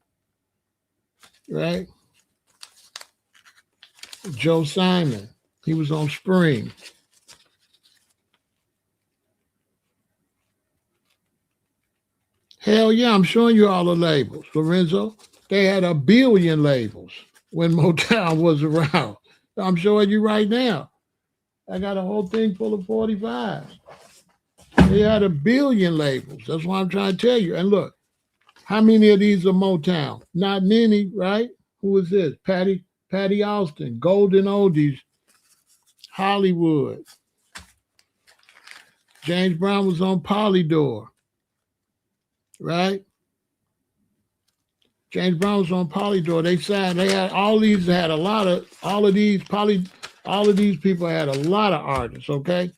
right? Joe Simon, he was on Spring. Hell yeah, I'm showing you all the labels, Lorenzo. They had 1 billion labels when Motown was around. I'm showing you right now. I got a whole thing full of 45s. They had 1 billion labels. That's what I'm trying to tell you. And look, how many of these are Motown? Not many, right? Who is this? Patty Austin, Golden Oldies, Hollywood. James Brown was on Polydor, right? James Brown was on Polydor. They had all of these people had a lot of artists, okay?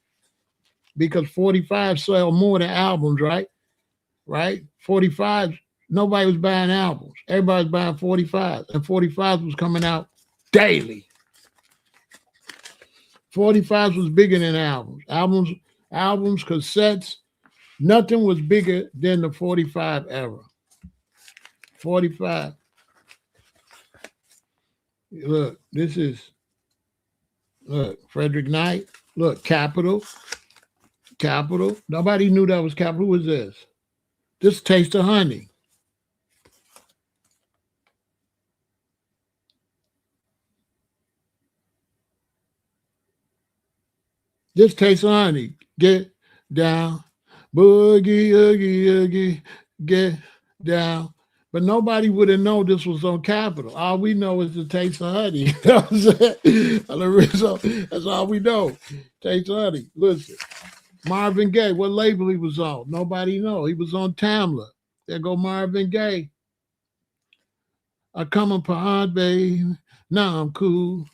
Because 45 sell more than albums, right? Right? 45, nobody was buying albums. Everybody was buying 45s. And 45s was coming out daily. 45s was bigger than albums. Albums, cassettes, nothing was bigger than the 45 era. 45. Look, Frederick Knight. Look, Capitol. Nobody knew that was Capitol. Who was this? This Taste of Honey. This Taste of Honey. Get down. Boogie, oogie, oogie. Get down. But nobody would have known this was on Capitol. All we know is the Taste of Honey. That was it. That's all we know. Taste of Honey. Listen. Marvin Gaye, what label he was on? Nobody know. He was on Tamla. There go Marvin Gaye. I come upon, babe. Now I'm cool.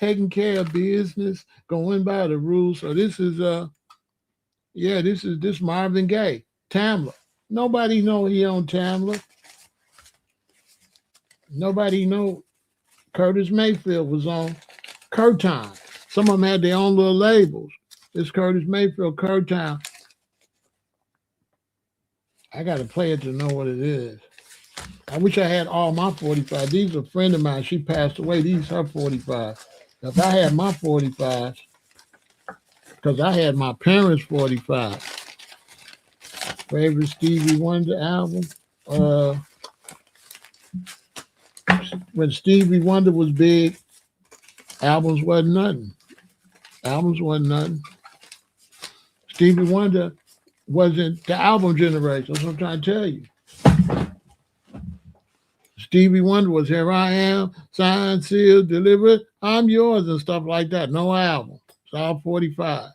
Taking care of business. Going by the rules. So this is this Marvin Gaye. Tamla. Nobody know he on Tamla. Nobody know Curtis Mayfield was on Curtown. Some of them had their own little labels. This Curtis Mayfield, Curtown. I got to play it to know what it is. I wish I had all my 45. These are a friend of mine. She passed away. These are her 45. If I had my 45s, because I had my parents' 45. Favorite Stevie Wonder album? When Stevie Wonder was big, albums wasn't nothing. Stevie Wonder wasn't the album generation. That's what I'm trying to tell you. Stevie Wonder was Here I Am, Signed, Sealed, Delivered, I'm Yours, and stuff like that. No album. It's all 45.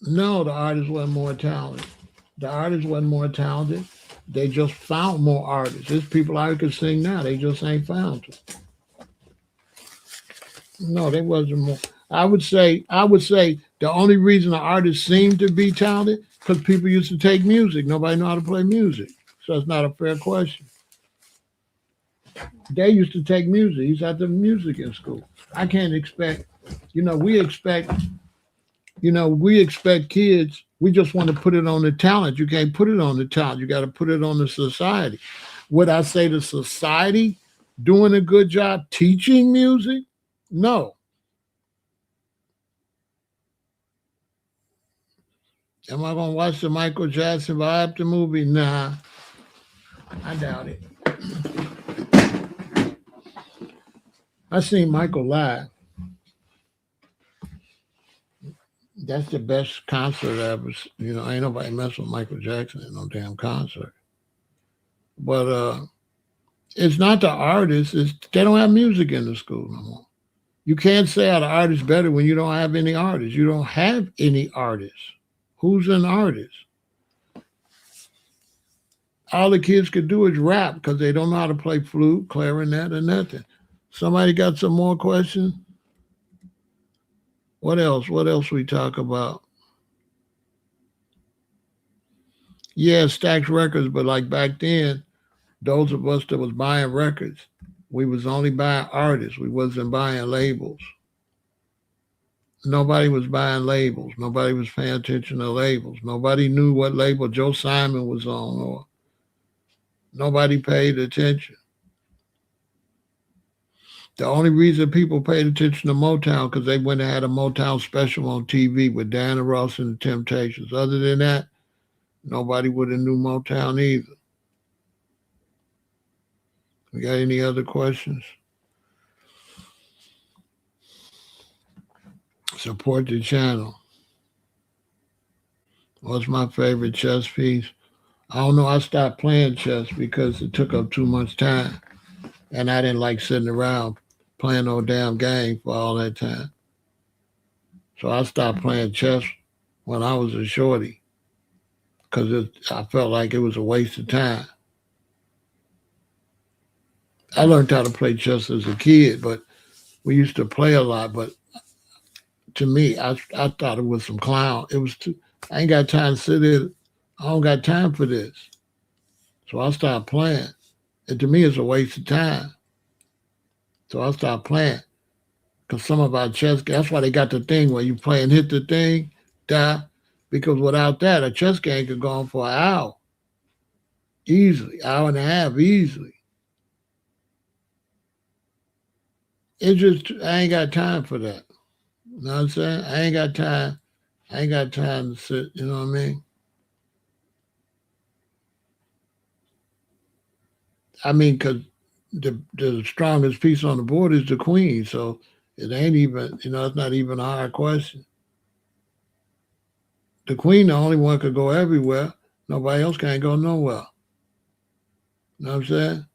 No, the artist wasn't more talented. They just found more artists. There's people out who can sing now. They just ain't found them. No, they wasn't more. I would say the only reason the artists seem to be talented because people used to take music. Nobody know how to play music. So it's not a fair question. They used to take music. He used to have the music in school. I can't expect, we expect kids, we just want to put it on the talent. You can't put it on the talent. You got to put it on the society. Would I say the society doing a good job teaching music? No. Am I going to watch the Michael Jackson Vibe the movie? Nah, I doubt it. I seen Michael live. That's the best concert ever. Ain't nobody mess with Michael Jackson at no damn concert. But it's not the artists. They don't have music in the school no more. You can't say how the artist better when you don't have any artists. You don't have any artists. Who's an artist? All the kids could do is rap because they don't know how to play flute, clarinet, or nothing. Somebody got some more questions? What else? What else we talk about? Yeah, Stax Records, but like back then, those of us that was buying records, We was only buying artists. We wasn't buying labels. Nobody was buying labels. Nobody was paying attention to labels. Nobody knew what label Joe Simon was on, or nobody paid attention. The only reason people paid attention to Motown because they went and had a Motown special on TV with Diana Ross and the Temptations. Other than that, nobody would have knew Motown either. We got any other questions? Support the channel. What's my favorite chess piece? I don't know. I stopped playing chess because it took up too much time. And I didn't like sitting around playing no damn game for all that time. So I stopped playing chess when I was a shorty because I felt like it was a waste of time. I learned how to play chess as a kid, but we used to play a lot. But to me, I thought it was some clown. It was too, I ain't got time to sit there. I don't got time for this. So I stopped playing. And to me, it's a waste of time. So I stopped playing. Because some of our chess, that's why they got the thing where you play and hit the thing, die. Because without that, a chess game could go on for an hour. Easily, hour and a half, easily. It just, I ain't got time for that. You know what I'm saying? I ain't got time. I ain't got time to sit, you know what I mean? I mean, because the strongest piece on the board is the queen. So it ain't even, it's not even a hard question. The queen, the only one could go everywhere. Nobody else can't go nowhere. You know what I'm saying?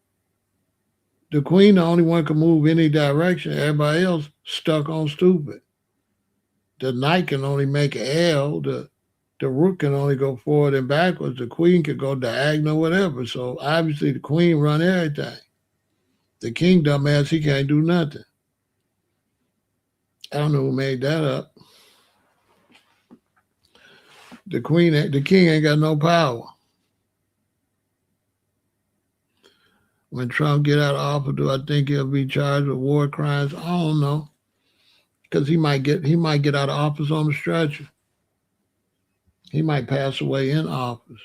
The queen, the only one can move any direction. Everybody else stuck on stupid. The knight can only make an L. The rook can only go forward and backwards. The queen can go diagonal, whatever. So obviously the queen run everything. The king, dumbass, he can't do nothing. I don't know who made that up. The king ain't got no power. When Trump get out of office, do I think he'll be charged with war crimes? I don't know, because he might get out of office on the stretcher. He might pass away in office.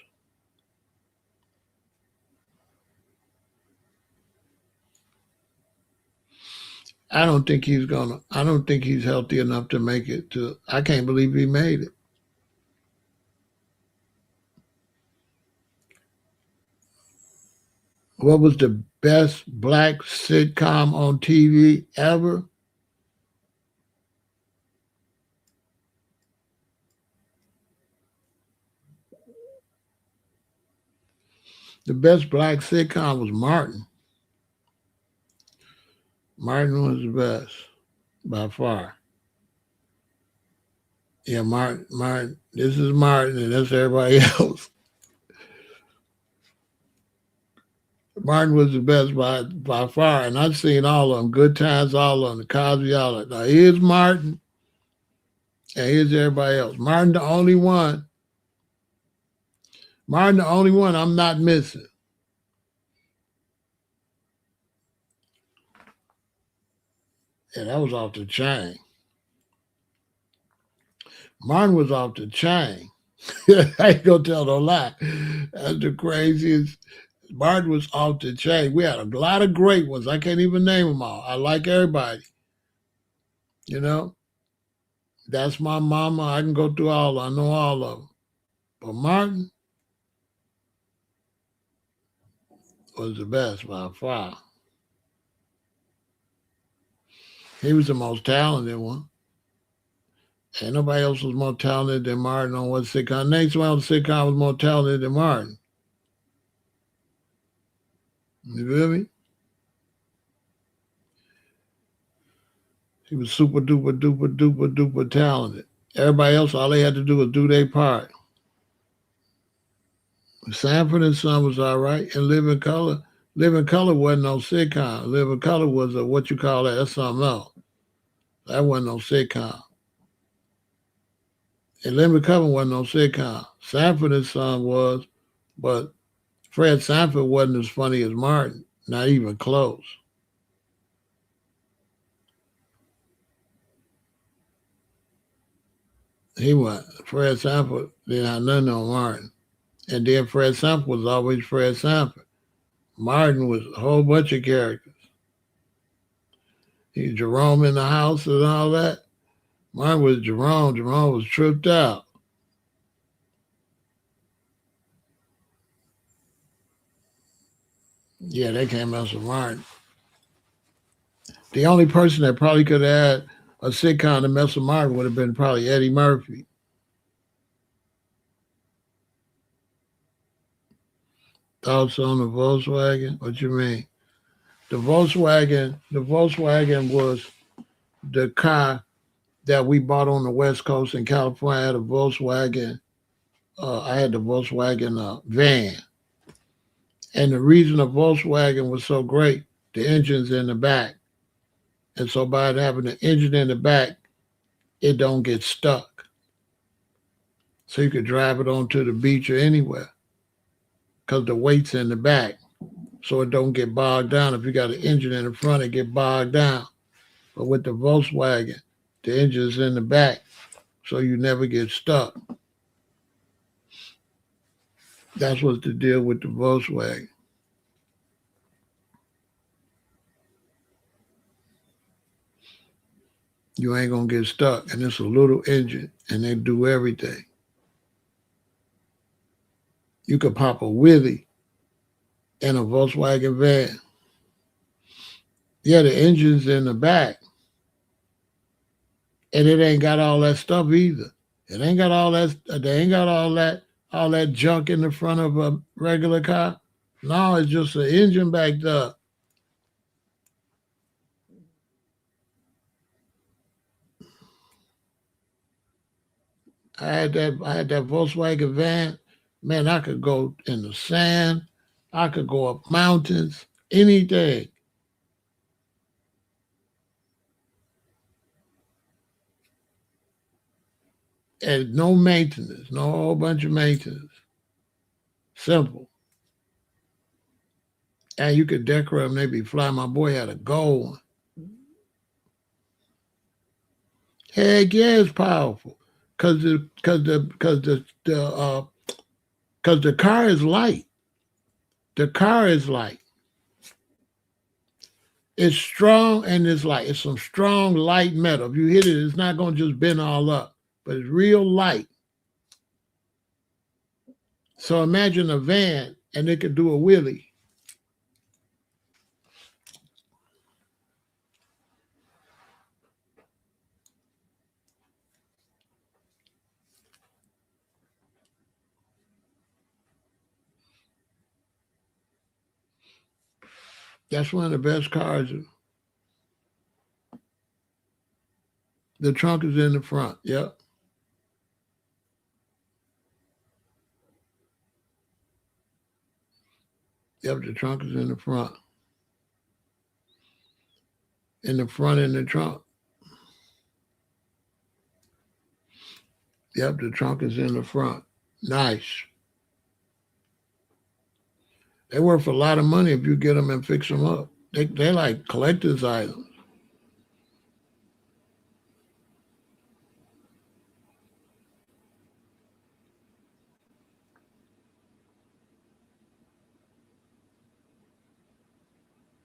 I don't think he's healthy enough to make it to. I can't believe he made it. What was the best black sitcom on TV ever? The best black sitcom was Martin. Martin was the best by far. Yeah, Martin. This is Martin, and that's everybody else. Martin was the best by far, and I've seen all of them. Good Times, all of them. The Cosby, all of them. Now here's Martin, and here's everybody else. Martin, the only one. Martin, the only one I'm not missing. Yeah, that was off the chain. Martin was off the chain. I ain't gonna tell no lie. That's the craziest. Martin was off the chain. We had a lot of great ones. I can't even name them all. I like everybody. You know, that's my mama. I can go through all. I know all of them. But Martin was the best by far. He was the most talented one. Ain't nobody else was more talented than Martin on what sitcom. Name somebody on the sitcom was more talented than Martin. You feel me? He was super duper duper duper duper talented. Everybody else, all they had to do was do their part. Sanford and Son was all right, and Living Color. Living Color wasn't no sitcom. Living Color was a what you call that? That's something else. That wasn't no sitcom. And Living Color wasn't no sitcom. Sanford and Son was, but Fred Sanford wasn't as funny as Martin. Not even close. He was Fred Sanford didn't have nothing on Martin. And then Fred Sanford was always Fred Sanford. Martin was a whole bunch of characters. He Jerome in the house and all that. Martin was Jerome. Jerome was tripped out. Yeah, they came out with Martin. The only person that probably could have had a sitcom to mess with Martin would have been probably Eddie Murphy. Thoughts on the Volkswagen? What you mean? The Volkswagen was the car that we bought on the West Coast in California. I had a Volkswagen. I had the Volkswagen van, and the reason the Volkswagen was so great, the engine's in the back, and so by having the engine in the back, it don't get stuck. So you could drive it onto the beach or anywhere because the weight's in the back, so it don't get bogged down. If you got an engine in the front, it get bogged down. But with the Volkswagen, the engine's in the back, so you never get stuck. That's what's the deal with the Volkswagen. You ain't gonna get stuck, and it's a little engine, and they do everything. You could pop a wheelie in a Volkswagen van. Yeah, the engine's in the back, and it ain't got all that stuff either. It ain't got all that. They ain't got all that junk in the front of a regular car. No, it's just an engine backed up. I had that Volkswagen van. Man, I could go in the sand. I could go up mountains. Anything. And no maintenance. No whole bunch of maintenance. Simple. And you could decorate them. They be fly. My boy had a gold one. Heck yeah, it's powerful. Cause the car is light. The car is light. It's strong and it's light. It's some strong light metal. If you hit it, it's not gonna just bend all up, but it's real light. So imagine a van and it could do a wheelie. That's one of the best cars. The trunk is in the front. Yep. Yep, the trunk is in the front. In the front in the trunk. Yep, the trunk is in the front. Nice. They're worth a lot of money if you get them and fix them up. They're like collector's items.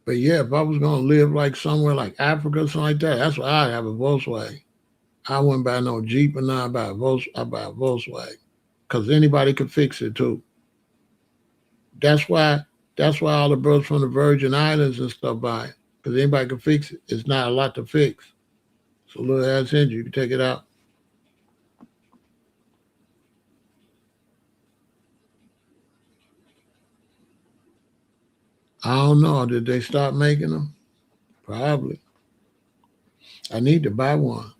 But yeah, if I was gonna live like somewhere like Africa or something like that, that's why I'd have a Volkswagen. I wouldn't buy no Jeep or nothing. I buy a Volkswagen because anybody could fix it too. That's why. That's why all the brothers from the Virgin Islands and stuff buy it because anybody can fix it. It's not a lot to fix. It's a little ass engine. You can take it out. I don't know. Did they stop making them? Probably. I need to buy one.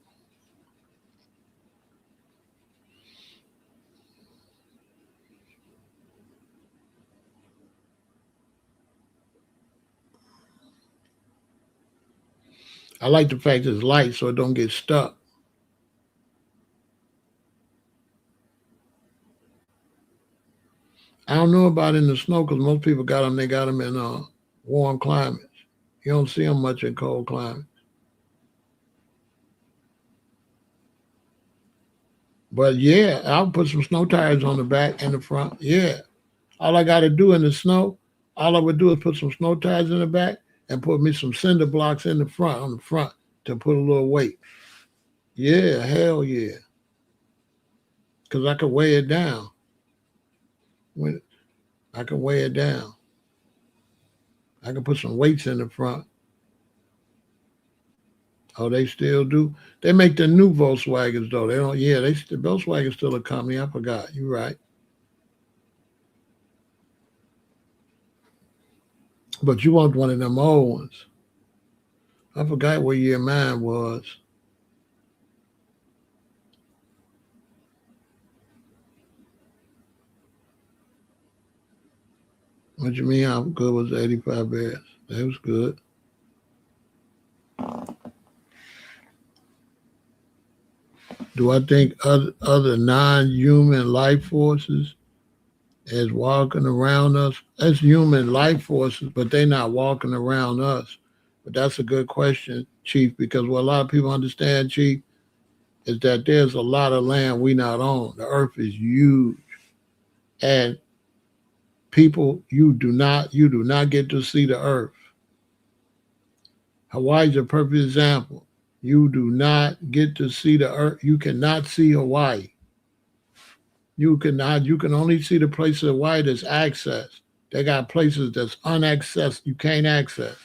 I like the fact it's light so it don't get stuck. I don't know about in the snow because most people got them. They got them in warm climates. You don't see them much in cold climates. But yeah, I'll put some snow tires on the back and the front. Yeah. All I got to do in the snow, all I would do is put some snow tires in the back and put me some cinder blocks in the front, on the front, to put a little weight. Yeah, hell yeah. Because I could weigh it down. When I could weigh it down. I could put some weights in the front. Oh, they still do. They make the new Volkswagens though. They don't. Yeah, Volkswagen's still a company. I forgot. You're right. But you want one of them old ones. I forgot what year mine was. What you mean? How good was 85 bears? That was good. Do I think other non-human life forces is walking around us? That's human life forces, but they're not walking around us. But that's a good question, Chief, because what a lot of people understand, Chief, is that there's a lot of land we not on. The earth is huge. And people, you do not get to see the earth. Hawaii's a perfect example. You do not get to see the earth. You cannot see Hawaii. You cannot. You can only see the places of Hawaii that's accessed. They got places that's unaccessed. You can't access.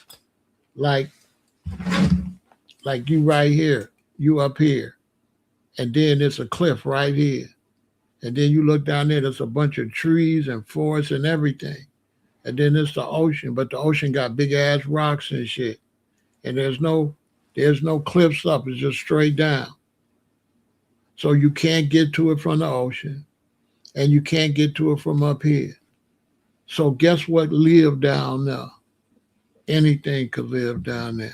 Like you right here. You up here, and then there's a cliff right here, and then you look down there. There's a bunch of trees and forests and everything, and then there's the ocean. But the ocean got big ass rocks and shit, and there's no cliffs up. It's just straight down. So you can't get to it from the ocean, and you can't get to it from up here. So guess what lived down there? Anything could live down there.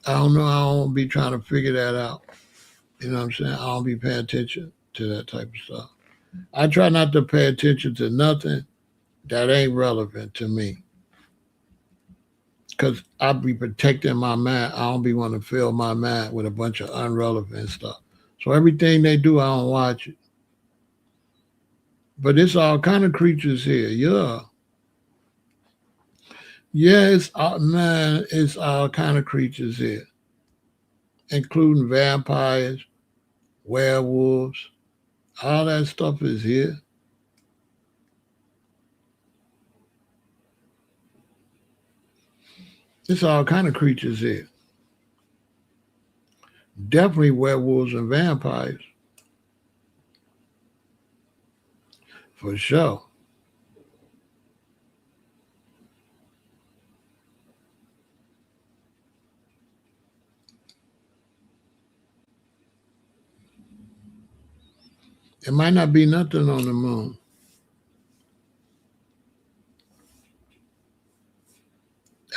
I don't know. I don't be trying to figure that out. You know what I'm saying? I don't be paying attention to that type of stuff. I try not to pay attention to nothing that ain't relevant to me. Because I be protecting my mind. I don't be wanting to fill my mind with a bunch of irrelevant stuff. So everything they do, I don't watch it. But it's all kind of creatures here. Yeah. Yeah, it's all kind of creatures here, including vampires, werewolves. All that stuff is here. It's all kind of creatures here. Definitely werewolves and vampires, for sure. It might not be nothing on the moon.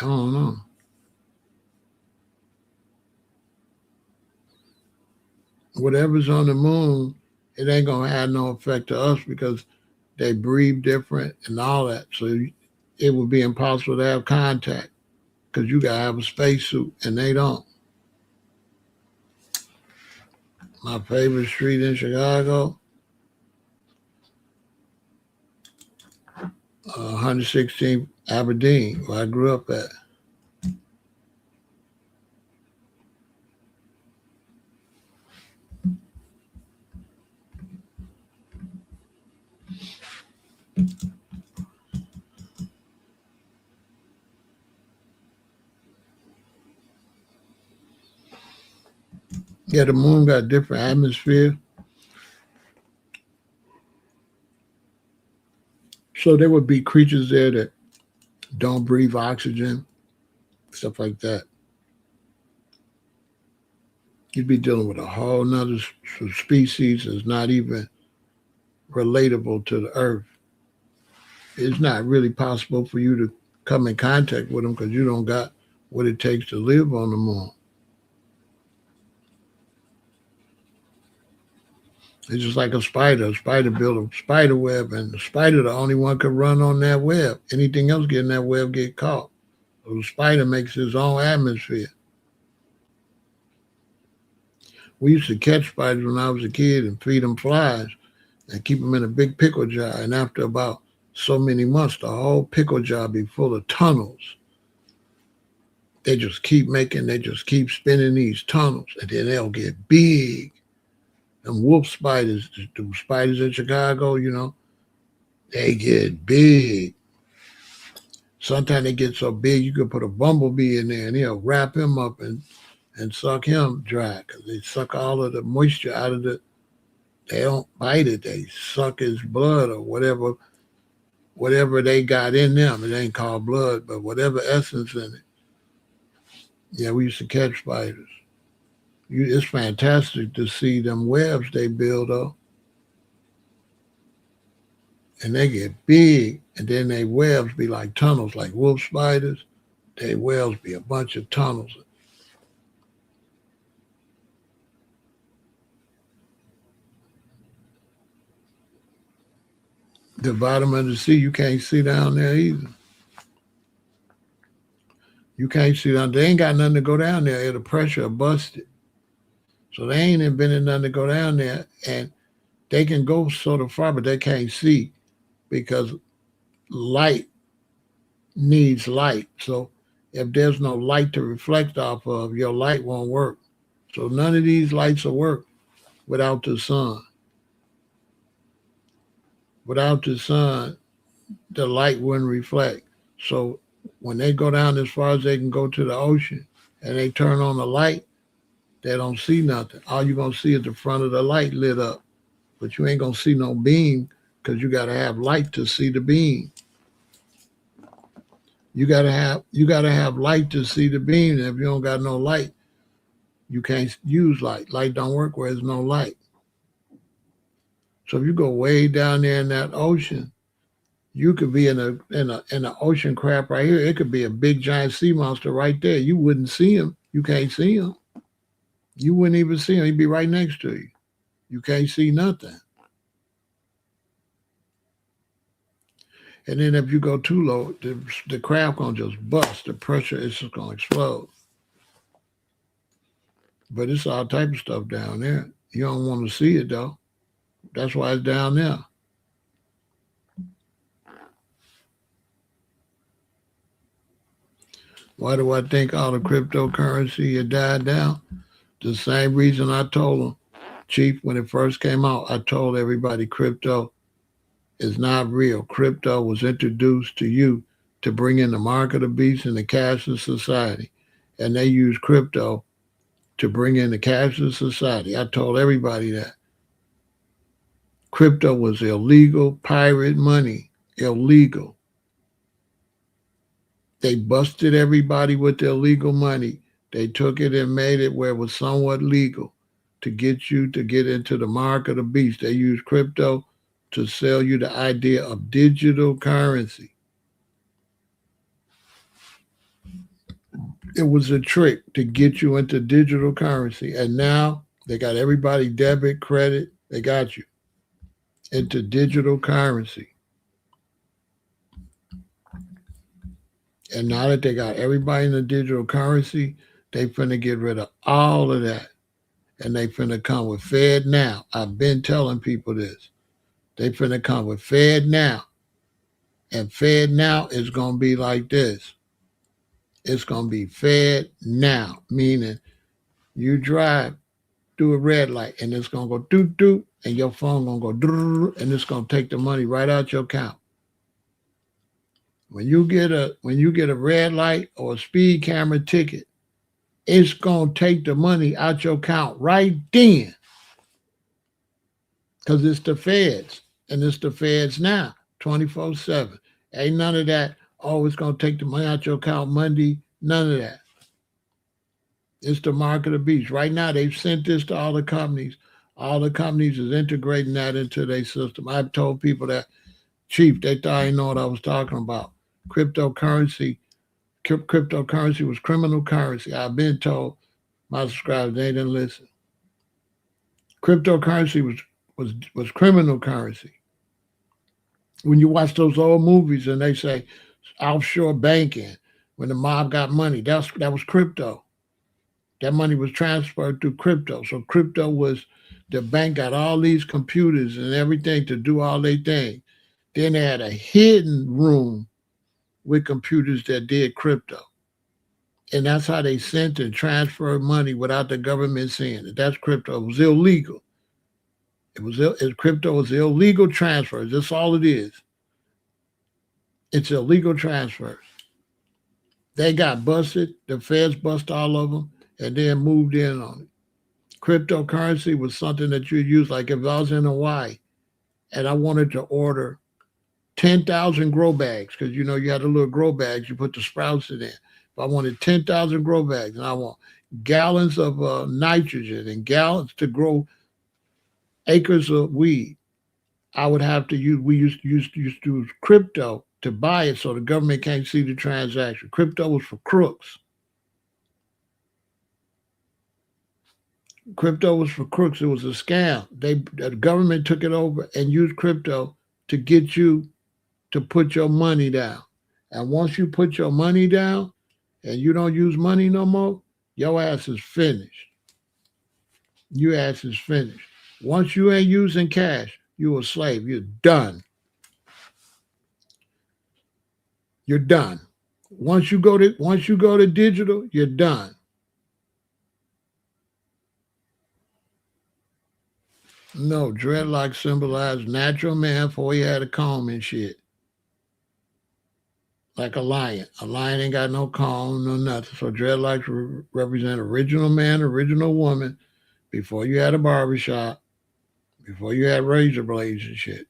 I don't know. Whatever's on the moon, it ain't gonna have no effect to us because they breathe different and all that. So it would be impossible to have contact because you gotta have a spacesuit and they don't. My favorite street in Chicago, 116th Aberdeen, where I grew up at. Yeah, the moon got different atmosphere. So there would be creatures there that don't breathe oxygen, stuff like that. You'd be dealing with a whole nother species that's not even relatable to the earth. It's not really possible for you to come in contact with them because you don't got what it takes to live on the moon. It's just like a spider. A spider built a spider web, and the spider the only one could run on that web. Anything else getting that web get caught. So the spider makes his own atmosphere. We used to catch spiders when I was a kid and feed them flies and keep them in a big pickle jar. And after about so many months, the whole pickle jar be full of tunnels. They just keep spinning these tunnels, and then they'll get big. And wolf spiders, the spiders in Chicago, they get big. Sometimes they get so big you could put a bumblebee in there and he'll wrap him up and suck him dry because they suck all of the moisture out of the. They don't bite it. They suck his blood or whatever they got in them. It ain't called blood, but whatever essence in it. Yeah, we used to catch spiders. It's fantastic to see them webs they build up. And they get big, and then they webs be like tunnels, like wolf spiders. They webs be a bunch of tunnels. The bottom of the sea, you can't see down there either. You can't see down. They ain't got nothing to go down there. The pressure busted. So they ain't invented nothing to go down there. And they can go sort of far, but they can't see because light needs light. So if there's no light to reflect off of, your light won't work. So none of these lights will work without the sun. Without the sun, the light wouldn't reflect. So when they go down as far as they can go to the ocean and they turn on the light, they don't see nothing. All you're going to see is the front of the light lit up. But you ain't going to see no beam because you got to have light to see the beam. You gotta have light to see the beam. And if you don't got no light, you can't use light. Light don't work where there's no light. So if you go way down there in that ocean, you could be in an ocean crab right here. It could be a big giant sea monster right there. You wouldn't see him. You can't see him. You wouldn't even see him. He'd be right next to you. You can't see nothing. And then if you go too low, the crab gonna just bust. The pressure is just gonna explode. But it's all type of stuff down there. You don't want to see it though. That's why it's down there. Why do I think all the cryptocurrency had died down? The same reason I told them, Chief, when it first came out, I told everybody crypto is not real. Crypto was introduced to you to bring in the mark of the beast and the cashless society. And they use crypto to bring in the cashless society. I told everybody that. Crypto was illegal, pirate money, illegal. They busted everybody with their illegal money. They took it and made it where it was somewhat legal to get you to get into the mark of the beast. They used crypto to sell you the idea of digital currency. It was a trick to get you into digital currency. And now they got everybody debit, credit. They got you into digital currency. And now that they got everybody in the digital currency, they finna get rid of all of that. And they finna come with Fed Now. I've been telling people this. They finna come with Fed Now. And Fed Now is going to be like this. It's going to be Fed Now, meaning you drive through a red light and it's going to go doot doot and your phone going to go drrr, and it's going to take the money right out your account. When you get a red light or a speed camera ticket, it's going to take the money out your account right then. Because it's the feds, and it's the feds now, 24/7. Ain't none of that, oh, it's going to take the money out your account Monday. None of that. It's the mark of the beast. Right now, they've sent this to all the companies. All the companies is integrating that into their system. I've told people that, Chief, they thought I didn't know what I was talking about. Cryptocurrency was criminal currency. I've been told my subscribers, they didn't listen. Cryptocurrency was criminal currency. When you watch those old movies and they say offshore banking, when the mob got money, that was crypto. That money was transferred through crypto. So crypto was the bank got all these computers and everything to do all their thing. Then they had a hidden room with computers that did crypto. And that's how they sent and transferred money without the government seeing it. That's crypto. It was illegal. Crypto is illegal transfers. That's all it is. It's illegal transfers. They got busted. The feds bust all of them and then moved in on it. Cryptocurrency was something that you use. Like if I was in Hawaii and I wanted to order 10,000 grow bags, because you had the little grow bags, you put the sprouts in there. If I wanted 10,000 grow bags and I want gallons of nitrogen and gallons to grow acres of weed, I would have to use, we used to use crypto to buy it so the government can't see the transaction. Crypto was for crooks. Crypto was for crooks. It was a scam. The government took it over and used crypto to get you to put your money down. And once you put your money down and you don't use money no more, your ass is finished. Your ass is finished. Once you ain't using cash, you're a slave. You're done. You're done. Once you go to digital, you're done. No, dreadlocks symbolize natural man before he had a comb and shit. Like a lion. A lion ain't got no comb, no nothing. So dreadlocks represent original man, original woman, before you had a barbershop, before you had razor blades and shit.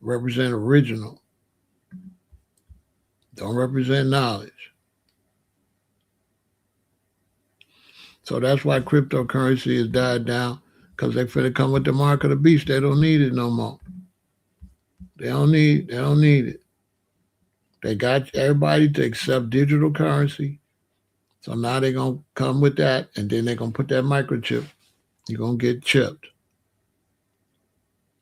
Represent original. Don't represent knowledge. So that's why cryptocurrency has died down, because they finna come with the mark of the beast. They don't need it no more. They don't need it. They got everybody to accept digital currency. So now they're going to come with that, and then they're going to put that microchip. You're going to get chipped.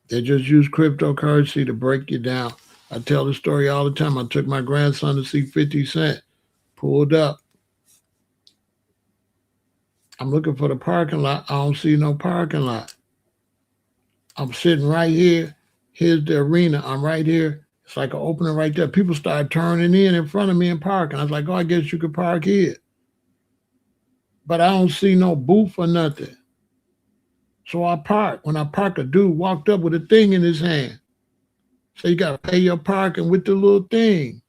They just use cryptocurrency to break you down. I tell the story all the time. I took my grandson to see 50 Cent. Pulled up. I'm looking for the parking lot. I don't see no parking lot. I'm sitting right here. Here's the arena. I'm right here. It's like an opening right there. People started turning in front of me and parking. I was like, oh, I guess you could park here. But I don't see no booth or nothing. So I parked. When I parked, a dude walked up with a thing in his hand. So you got to pay your parking with the little thing.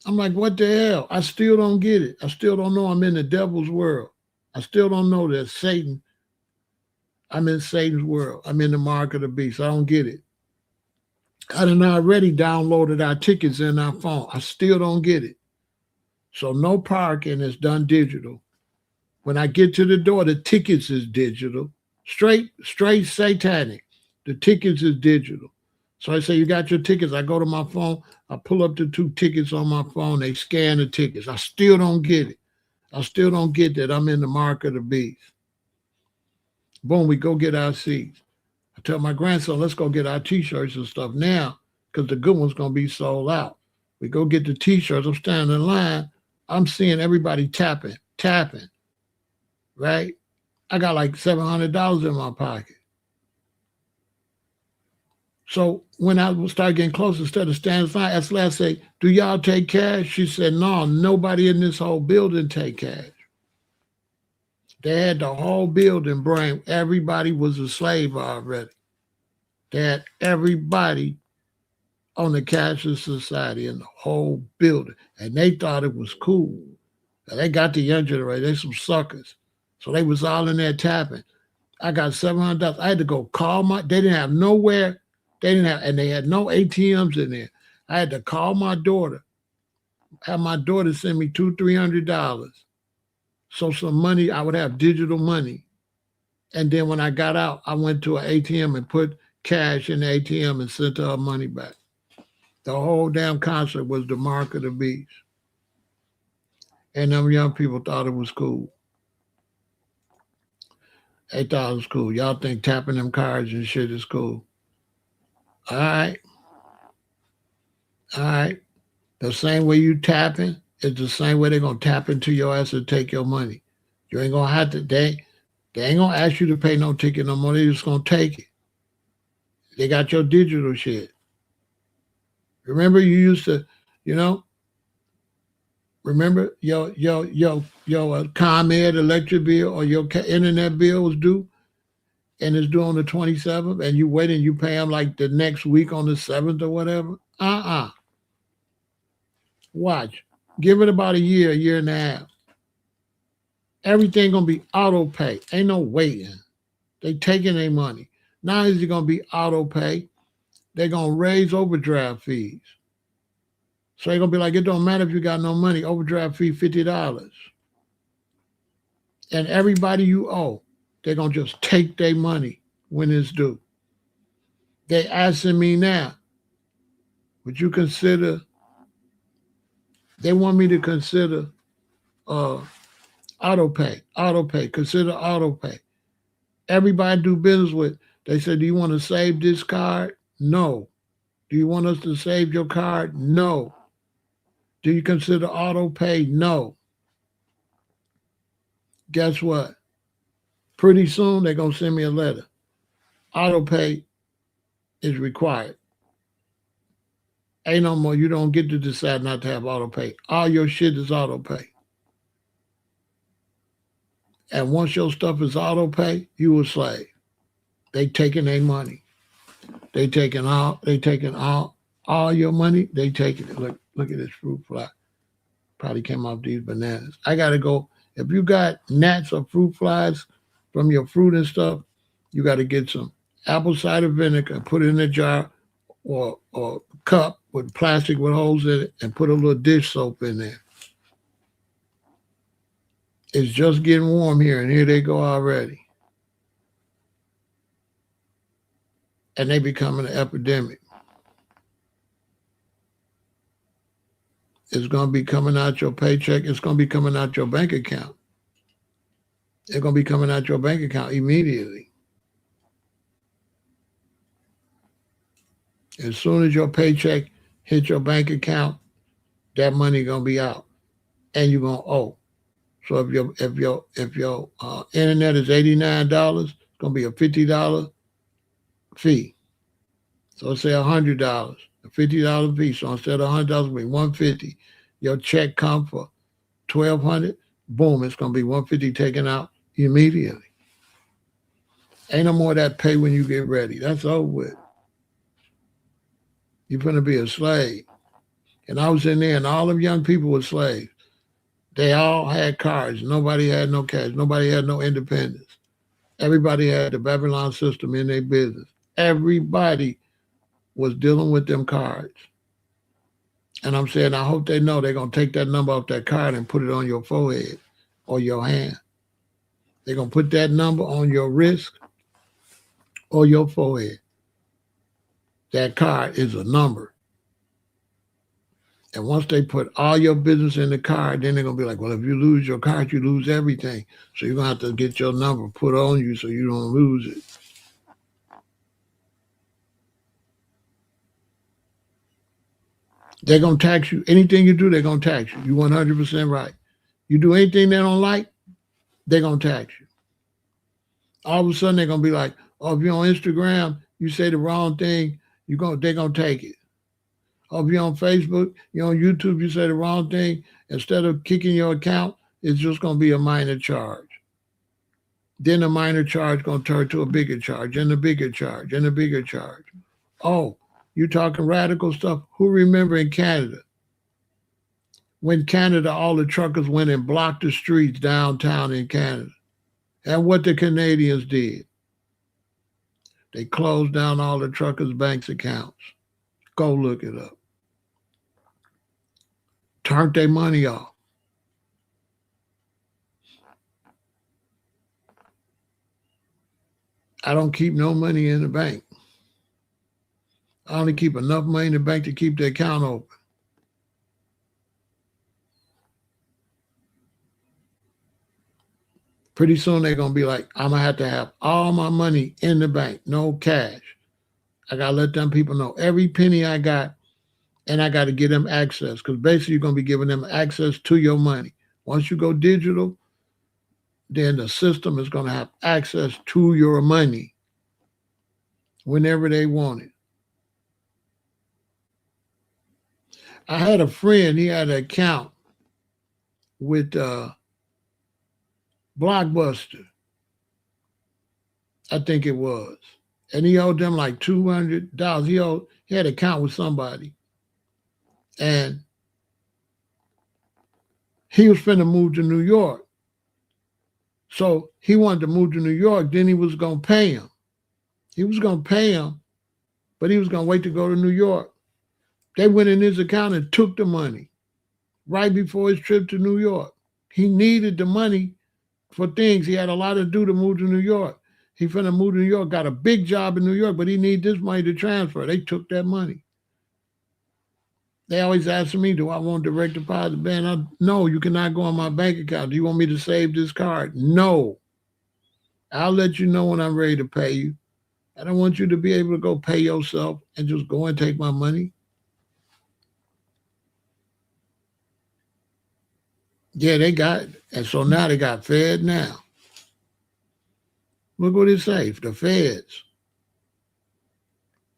I'm like, what the hell? I still don't get it. I still don't know I'm in the devil's world. I still don't know that Satan, I'm in Satan's world. I'm in the mark of the beast. I don't get it. I done already downloaded our tickets in our phone. I still don't get it. So no parking is done digital. When I get to the door, the tickets is digital. Straight satanic. The tickets is digital. So I say, you got your tickets. I go to my phone. I pull up the 2 tickets on my phone. They scan the tickets. I still don't get it. I still don't get that I'm in the mark of the beast. Boom, we go get our seats. I tell my grandson, let's go get our T-shirts and stuff now, because the good one's going to be sold out. We go get the T-shirts. I'm standing in line. I'm seeing everybody tapping, right? I got like $700 in my pocket. So when I started getting close, instead of standing in line, I asked Last, say, do y'all take cash? She said, no, nobody in this whole building take cash. They had the whole building brain. Everybody was a slave already. They had everybody on the cashless society in the whole building. And they thought it was cool. And they got the young generation. They some suckers. So they was all in there tapping. I got $700. I had to go call they didn't have nowhere. And they had no ATMs in there. I had to call my daughter, have my daughter send me $200-300. So some money, I would have digital money. And then when I got out, I went to an ATM and put cash in the ATM and sent her money back. The whole damn concert was the mark of the beast. And them young people thought it was cool. They thought it was cool. Y'all think tapping them cards and shit is cool. All right. The same way you tapping It's the same way they're gonna tap into your ass and take your money. You ain't gonna have to. They ain't gonna ask you to pay no ticket no more. They just gonna take it. They got your digital shit. Remember, you used to, you know. Remember your ComEd electric bill or your internet bill was due, and it's due on the 27th, and you wait and you pay them like the next week on the 7th or whatever. Watch. Give it about a year and a half. Everything gonna be auto pay. Ain't no waiting. They taking their money. Now is it gonna be auto pay? They're gonna raise overdraft fees. So they're gonna be like, it don't matter if you got no money. Overdraft fee $50, and everybody you owe, they're gonna just take their money when it's due. They asking me now, would you consider? They want me to consider uh, auto pay. Consider auto pay. Everybody I do business with, they said, do you want to save this card? No. Do you want us to save your card? No. Do you consider auto pay? No. Guess what? Pretty soon they're going to send me a letter. Auto pay is required. Ain't no more. You don't get to decide not to have auto pay. All your shit is auto pay. And once your stuff is auto pay, you a slave. They taking their money. They taking all your money. They taking it. Look at this fruit fly. Probably came off these bananas. I gotta go. If you got gnats or fruit flies from your fruit and stuff, you got to get some apple cider vinegar and put it in a jar or cup with plastic with holes in it and put a little dish soap in there. It's just getting warm here, and here they go already. And they becoming an epidemic. It's going to be coming out your paycheck. It's going to be coming out your bank account. It's going to be coming out your bank account immediately. As soon as your paycheck hits your bank account, that money going to be out, and you're going to owe. So if your internet is $89, it's going to be a $50 fee. So say $100, a $50 fee. So instead of $100, it'll be $150. Your check come for $1,200. Boom, it's going to be $150 taken out immediately. Ain't no more of that pay when you get ready. That's over with. You're going to be a slave. And I was in there, and all them young people were slaves. They all had cars. Nobody had no cash. Nobody had no independence. Everybody had the Babylon system in their business. Everybody was dealing with them cards. And I'm saying, I hope they know they're going to take that number off that card and put it on your forehead or your hand. They're going to put that number on your wrist or your forehead. That card is a number. And once they put all your business in the card, then they're going to be like, well, if you lose your card, you lose everything. So you're going to have to get your number put on you so you don't lose it. They're going to tax you. Anything you do, they're going to tax you. You're 100% right. You do anything they don't like, they're going to tax you. All of a sudden, they're going to be like, oh, if you're on Instagram, you say the wrong thing, they're going to take it. Or if you're on Facebook, you're on YouTube, you say the wrong thing, instead of kicking your account, it's just going to be a minor charge. Then the minor charge going to turn to a bigger charge, and a bigger charge, and a bigger charge. Oh, you talking radical stuff? Who remember in Canada? When Canada, all the truckers went and blocked the streets downtown in Canada. And what the Canadians did, they closed down all the truckers' banks accounts. Go look it up. Turned their money off. I don't keep no money in the bank. I only keep enough money in the bank to keep the account open. Pretty soon they're going to be like, I'm going to have all my money in the bank, no cash. I got to let them people know every penny I got and I got to give them access because basically you're going to be giving them access to your money. Once you go digital, then the system is going to have access to your money whenever they want it. I had a friend, he had an account with Blockbuster, I think it was. And he owed them like $200. He had an account with somebody. And he was finna move to New York. So he wanted to move to New York, then he was gonna pay him. He was gonna pay him, but he was gonna wait to go to New York. They went in his account and took the money right before his trip to New York. He needed the money for things. He had a lot to do to move to New York. He finna move to New York, got a big job in New York, but he needed this money to transfer. They took that money. They always ask me, do I want direct deposit? Man, no, you cannot go on my bank account. Do you want me to save this card? No. I'll let you know when I'm ready to pay you. I don't want you to be able to go pay yourself and just go and take my money. Yeah, they got it. And so now they got Fed now. Look what it say, the Feds.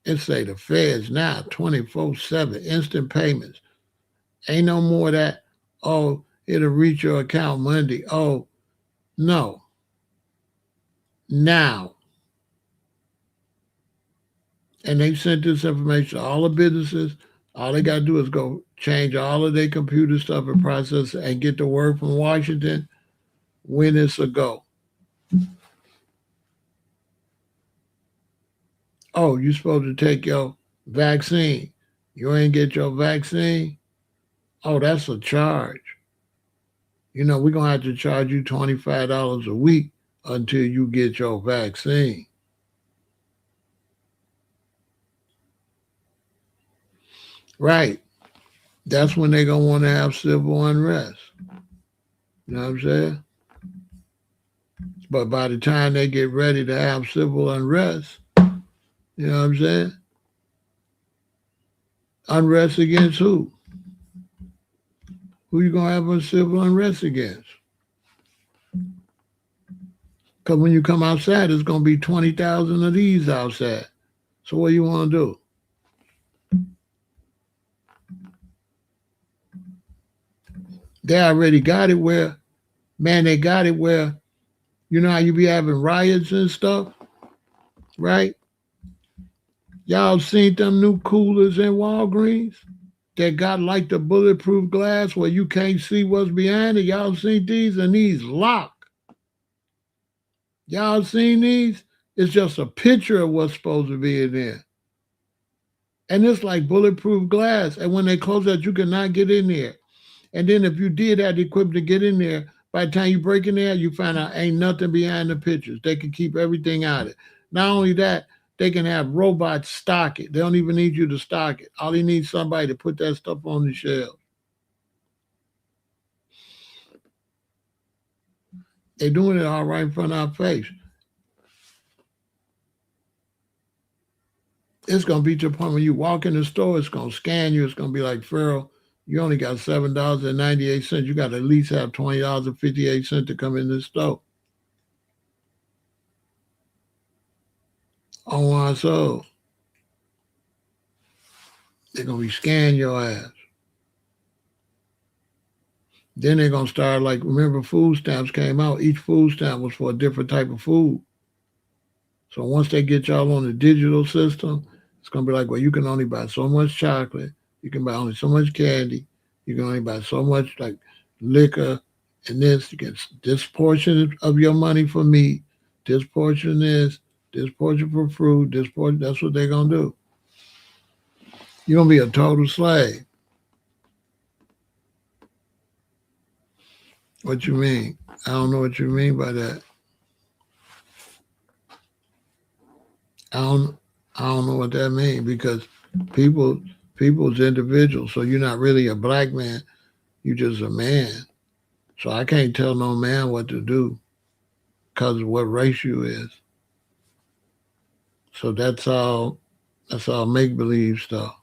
It say the Feds now, 24/7, instant payments. Ain't no more that, oh, it'll reach your account Monday. Oh, no. Now. And they sent this information to all the businesses. All they got to do is go change all of their computer stuff and process it and get the word from Washington when it's a go. Oh, you're supposed to take your vaccine. You ain't get your vaccine? Oh, that's a charge. We're going to have to charge you $25 a week until you get your vaccine. Right. That's when they're going to want to have civil unrest. You know what I'm saying? But by the time they get ready to have civil unrest, you know what I'm saying? Unrest against who? Who you going to have a civil unrest against? Because when you come outside, there's going to be 20,000 of these outside. So what do you want to do? They already got it where, man, they got it where, you know how you be having riots and stuff, right? Y'all seen them new coolers in Walgreens that got like the bulletproof glass where you can't see what's behind it? Y'all seen these? And these lock. Y'all seen these? It's just a picture of what's supposed to be in there. And it's like bulletproof glass. And when they close that, you cannot get in there. And then if you did have the equipment to get in there, by the time you break in there, you find out ain't nothing behind the pictures. They can keep everything out of it. Not only that, they can have robots stock it. They don't even need you to stock it. All they need is somebody to put that stuff on the shelf. They're doing it all right in front of our face. It's going to be to the point when you walk in the store, it's going to scan you. It's going to be like, Pharaoh, you only got $7.98. You got to at least have $20.58 to come in this store. On one soul. They're going to be scanning your ass. Then they're going to start like, remember food stamps came out. Each food stamp was for a different type of food. So once they get y'all on the digital system, it's going to be like, well, you can only buy so much chocolate. You can buy only so much candy. You can only buy so much like liquor. And this, you get this portion of your money for meat. This portion is, this portion for fruit. This portion, that's what they're going to do. You're going to be a total slave. What you mean? I don't know what you mean by that. I don't know what that means because people's individuals. So you're not really a black man. You're just a man. So I can't tell no man what to do because of what race you is. So that's all make-believe stuff.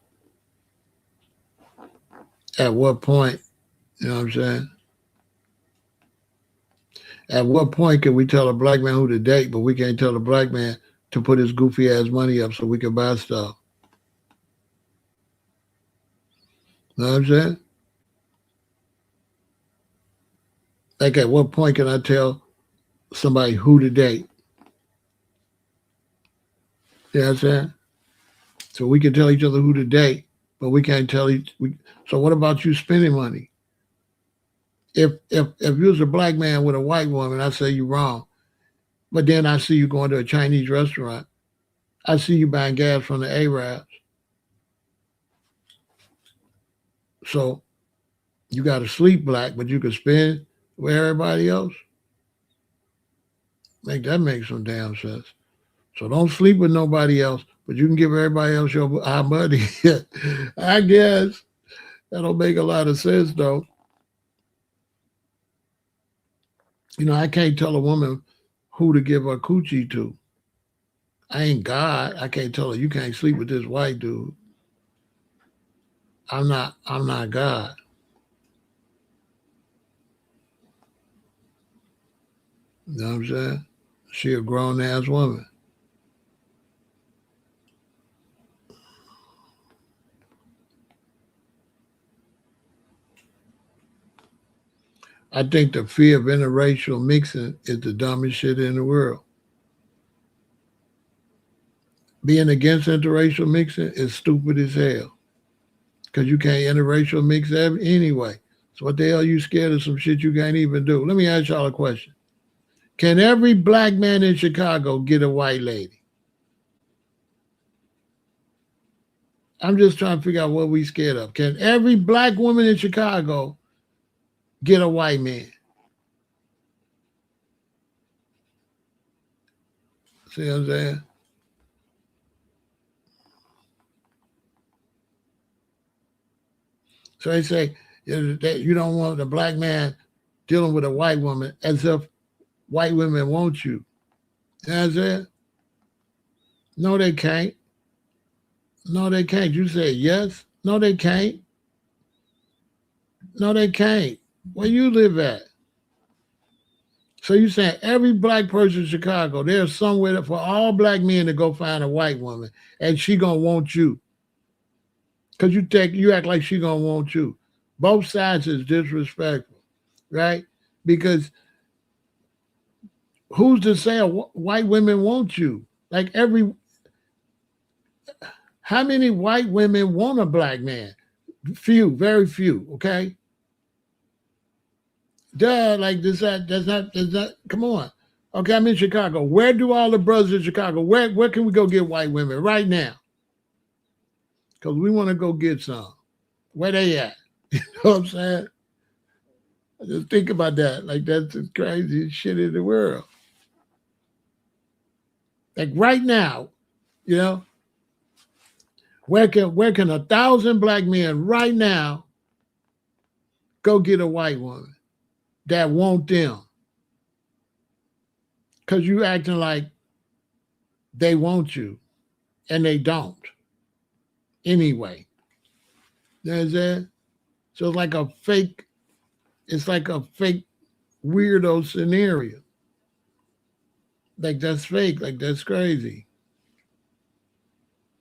At what point, you know what I'm saying? At what point can we tell a black man who to date, but we can't tell a black man to put his goofy ass money up so we can buy stuff? You know what I'm saying? Like, at what point can I tell somebody who to date? You know what I'm saying? So we can tell each other who to date, but we can't tell each. So what about you spending money? If you was a black man with a white woman, I say you wrong. But then I see you going to a Chinese restaurant. I see you buying gas from the Arabs. So you got to sleep black, but you can spend with everybody else. That makes some damn sense. So don't sleep with nobody else, but you can give everybody else your money. I guess that don't make a lot of sense though. I can't tell a woman who to give her coochie to. I ain't God. I can't tell her you can't sleep with this white dude. I'm not God. You know what I'm saying? She a grown ass woman. I think the fear of interracial mixing is the dumbest shit in the world. Being against interracial mixing is stupid as hell. Because you can't interracial mix anyway. So what the hell you scared of some shit you can't even do? Let me ask y'all a question. Can every black man in Chicago get a white lady? I'm just trying to figure out what we scared of. Can every black woman in Chicago get a white man? See what I'm saying? So they say that you don't want a black man dealing with a white woman as if white women want you. You know what I'm saying? No, they can't. No, they can't. You say yes. No, they can't. No, they can't. Where you live at? So you saying every black person in Chicago, there's somewhere for all black men to go find a white woman, and she gonna want you. Cause you act like she gonna want you. Both sides is disrespectful, right? Because who's to say white women want you? Like how many white women want a black man? Few, very few. Okay, duh. Like that's not. Come on. Okay, I'm in Chicago. Where do all the brothers in Chicago? Where can we go get white women right now? Because we want to go get some. Where they at? You know what I'm saying? Just think about that. Like that's the craziest shit in the world. Like right now, you know, where can 1,000 black men right now go get a white woman that want them? Because you acting like they want you and they don't anyway. You know what I'm saying? So it's like a fake weirdo scenario. Like that's fake. Like that's crazy.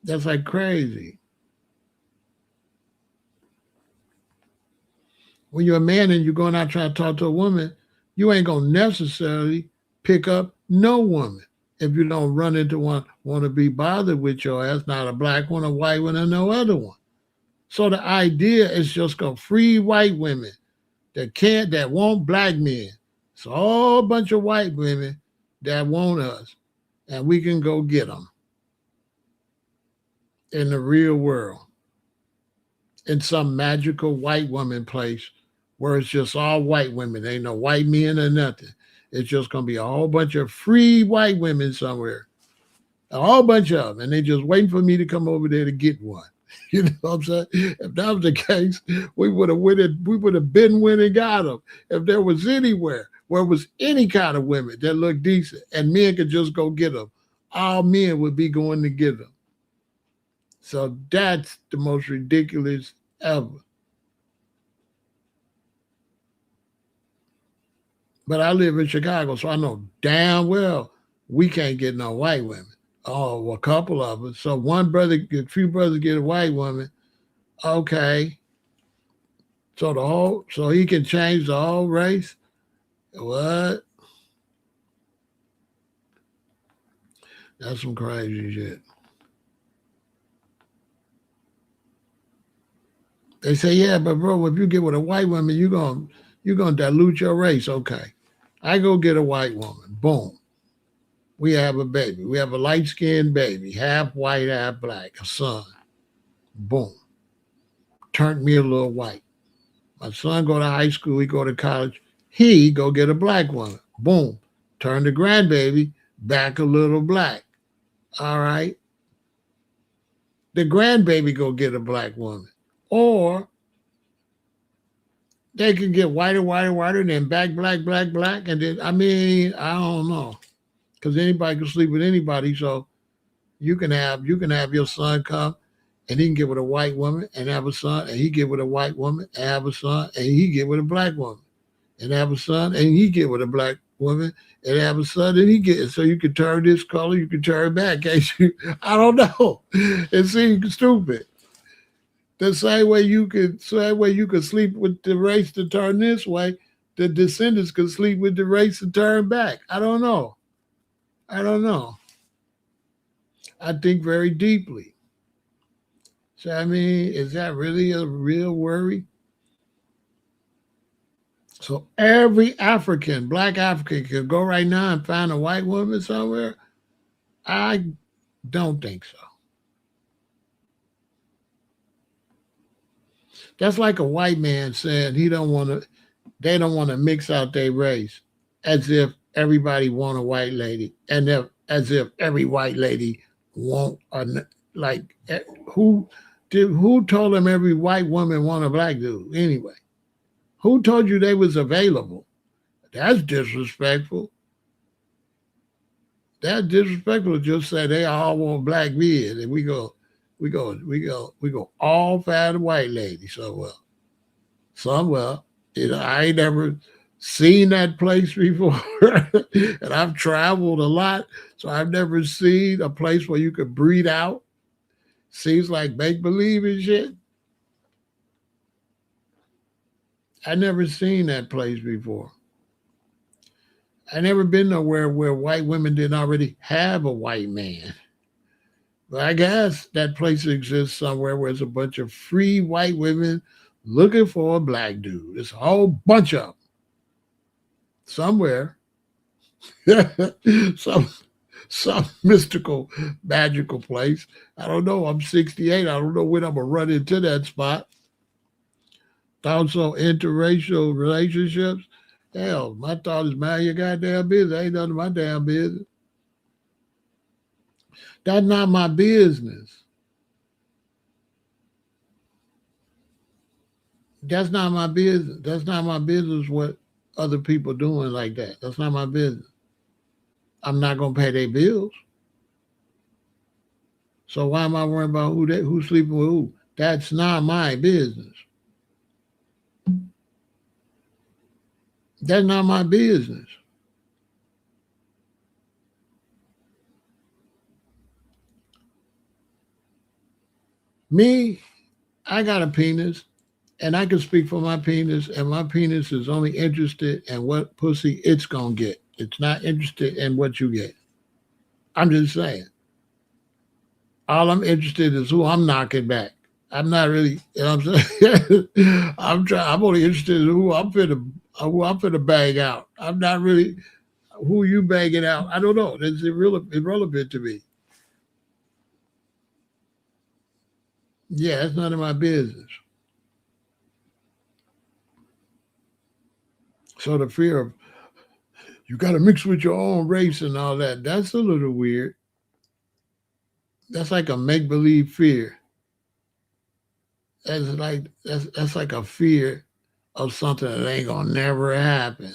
That's like crazy. When you're a man and you're going out trying to talk to a woman, you ain't gonna necessarily pick up no woman if you don't run into one want to be bothered with your ass, not a black one, a white one, or no other one. So the idea is just go free white women that want black men. It's a whole bunch of white women that want us, and we can go get them in the real world in some magical white woman place where it's just all white women. Ain't no white men or nothing. It's just gonna be a whole bunch of free white women somewhere. A whole bunch of them. And they just waiting for me to come over there to get one. You know what I'm saying? If that was the case, we would have been winning got them. If there was anywhere where it was any kind of women that looked decent and men could just go get them, all men would be going to get them. So that's the most ridiculous ever. But I live in Chicago, so I know damn well we can't get no white women. Oh, well, a couple of us. So one brother, a few brothers get a white woman. Okay, so he can change the whole race. What? That's some crazy shit. They say, yeah, but bro, if you get with a white woman, you gonna dilute your race. Okay, I go get a white woman. Boom, we have a baby. We have a light skinned baby, half white, half black, a son. Boom, turned me a little white. My son go to high school. He go to college. He go get a black woman. Boom, turn the grandbaby back a little black. All right, the grandbaby go get a black woman, or they can get whiter, whiter, whiter, and then back black, black, black, and then I mean I don't know, because anybody can sleep with anybody. So you can have your son come, and he can get with a white woman and have a son, and he get with a white woman and have a son, and he get with a black woman and have a son, and he get with a black woman and have a son, and he get so you can turn this color, you can turn back, can't you? I don't know. It seems stupid. The same way you could sleep with the race to turn this way, the descendants could sleep with the race to turn back. I don't know. I don't know. I think very deeply. So I mean, is that really a real worry? So every African, black African, could go right now and find a white woman somewhere? I don't think so. That's like a white man saying he don't want to. They don't want to mix out their race, as if everybody want a white lady, and as if every white lady want like who who told them every white woman want a black dude anyway? Who told you they was available? That's disrespectful. That's disrespectful to just say they all want black men, and we go all find a white lady. So somewhere. I ain't never seen that place before, and I've traveled a lot, so I've never seen a place where you could breed out. Seems like make believe and shit. I never seen that place before. I never been nowhere where white women didn't already have a white man. But I guess that place exists somewhere where there's a bunch of free white women looking for a black dude. It's a whole bunch of them somewhere. some some mystical, magical place. I don't know. I'm 68. I don't know when I'm gonna run into that spot. Thoughts on interracial relationships? Hell, my thought is mind your goddamn business. Ain't none of my damn business. That's not my business. That's not my business. That's not my business what other people doing like that. That's not my business. I'm not gonna pay their bills. So why am I worrying about who's sleeping with who? That's not my business. That's not my business. Me, I got a penis, and I can speak for my penis, and my penis is only interested in what pussy it's gonna get. It's not interested in what you get. I'm just saying. All I'm interested in is who I'm knocking back. I'm not really, you know what I'm saying? I'm only interested in who I'm finna bang out. I'm not really who you banging out. I don't know. It's irrelevant to me. Yeah, it's none of my business. So the fear of you got to mix with your own race and all that, that's a little weird. That's like a make believe fear. That's like a fear of something that ain't gonna never happen.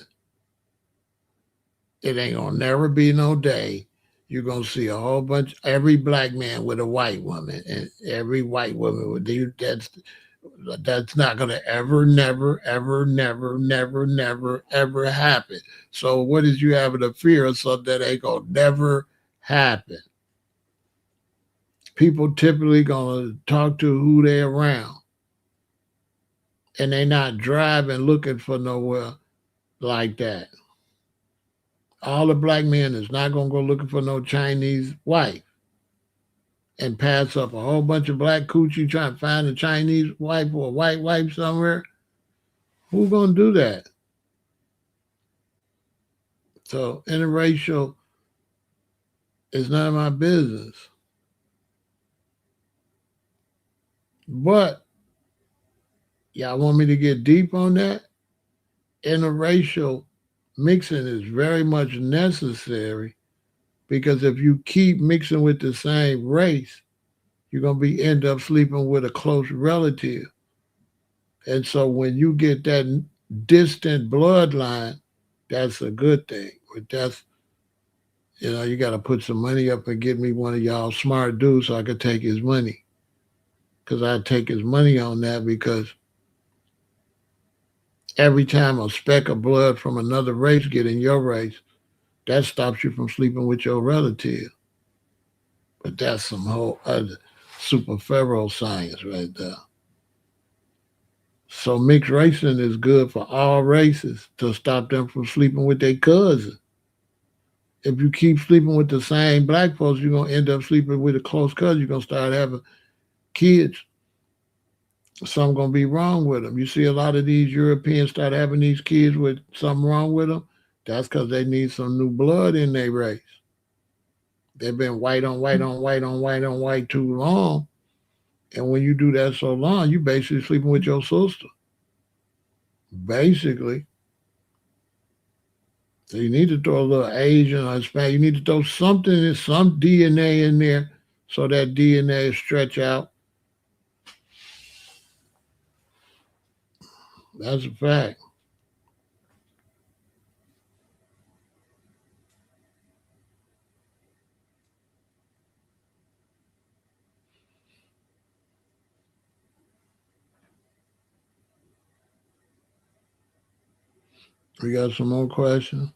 It ain't gonna never be no day. You're gonna see a whole bunch every black man with a white woman and every white woman with you. That's not going to ever, never, ever, never, never, never, ever happen. So what is you having a fear of something that ain't going to never happen? People typically going to talk to who they around, and they not driving looking for nowhere like that. All the black men is not going to go looking for no Chinese wife and pass up a whole bunch of black coochie trying to find a Chinese wife or a white wife somewhere. Who going to do that? So interracial is none of my business. But y'all want me to get deep on that? Interracial mixing is very much necessary, because if you keep mixing with the same race, you're gonna be end up sleeping with a close relative. And so when you get that distant bloodline, that's a good thing. But that's, you got to put some money up and get me one of y'all smart dudes so I could take his money. Because I take his money on that, because every time a speck of blood from another race get in your race, that stops you from sleeping with your relative. But that's some whole other super Pharaoh science right there. So mixed racing is good for all races to stop them from sleeping with their cousin. If you keep sleeping with the same black folks, you're gonna end up sleeping with a close cousin. You're gonna start having kids. Something gonna be wrong with them. You see a lot of these Europeans start having these kids with something wrong with them. That's because they need some new blood in their race. They've been white on white on white on white on white too long. And when you do that so long, you basically sleeping with your sister. Basically. So you need to throw a little Asian or Hispanic. You need to throw something, some DNA in there, so that DNA stretch out. That's a fact. We got some more questions.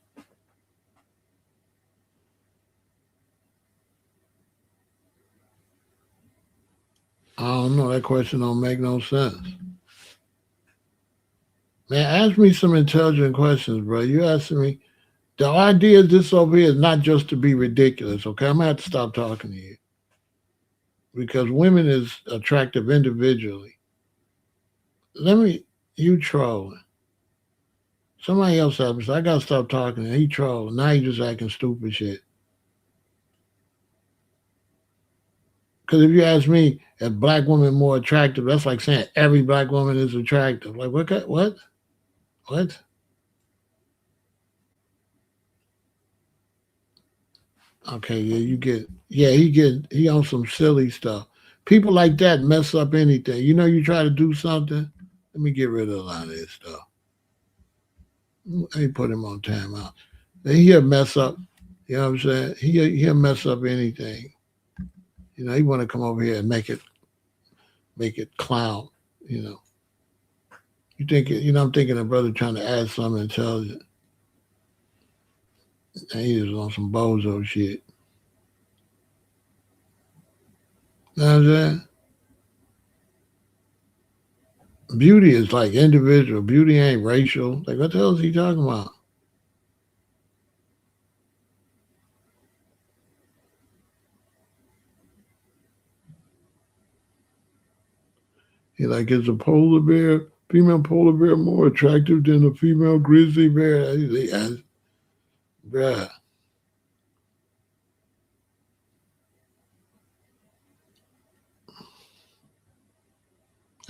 I don't know. That question don't make no sense. Man, ask me some intelligent questions, bro. You asking me. The idea of this over here is not just to be ridiculous, okay? I'm gonna have to stop talking to you. Because women is attractive individually. You trolling. Somebody else happens. I gotta stop talking. He trolling. Now he just acting stupid shit. Because if you ask me, if black women more attractive, that's like saying every black woman is attractive. Like what? What? What? Okay, yeah, he on some silly stuff. People like that mess up anything. You try to do something. Let me get rid of a lot of this stuff. Let me put him on timeout. Then he'll mess up. You know what I'm saying? He'll mess up anything. He want to come over here and make it clown. You know. You think I'm thinking a brother trying to add something intelligent. And he is on some bozo shit. You know what I'm saying? Beauty is like individual. Beauty ain't racial. Like what the hell is he talking about? He like, is a polar bear, female polar bear, more attractive than a female grizzly bear? Bruh.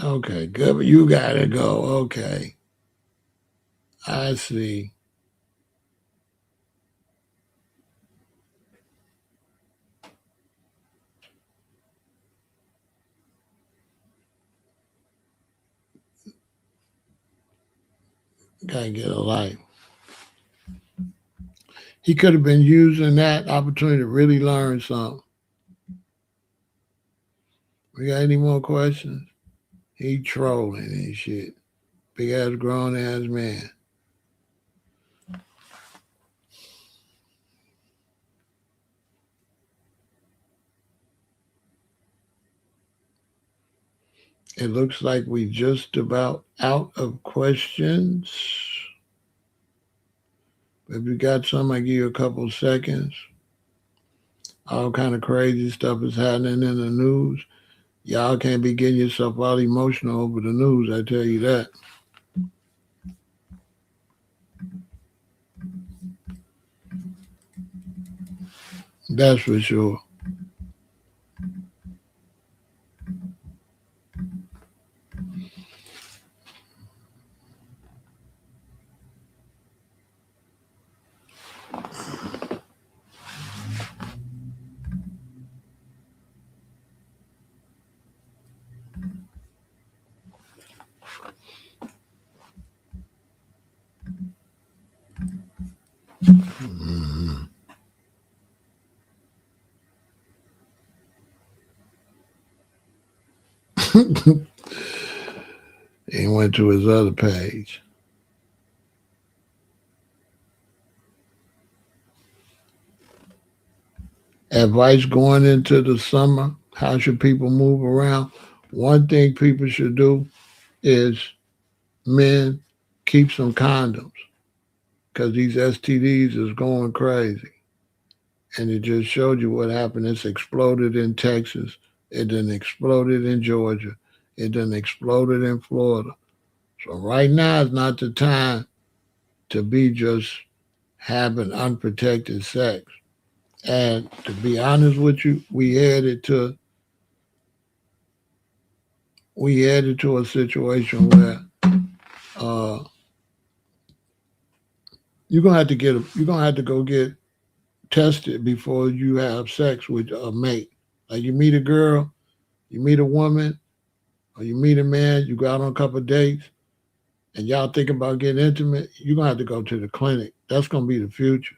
Okay, good. But you gotta go. Okay. I see. Gotta get a life. He could have been using that opportunity to really learn something. We got any more questions? He trolling and shit. Big ass grown ass man. It looks like we just about out of questions. If you got some, I give you a couple seconds. All kind of crazy stuff is happening in the news. Y'all can't be getting yourself all emotional over the news, I tell you that. That's for sure. Mm-hmm. He went to his other page. Advice going into the summer. How should people move around? One thing people should do is men keep some condoms because these STDs is going crazy. And it just showed you what happened. It's exploded in Texas. It then exploded in Georgia. It then exploded in Florida. So right now is not the time to be just having unprotected sex. And to be honest with you, we headed to a situation where uh, you're gonna have to go get tested before you have sex with a mate. Like you meet a girl, you meet a woman, or you meet a man, you go out on a couple of dates, and y'all thinking about getting intimate, you're gonna have to go to the clinic. That's gonna be the future.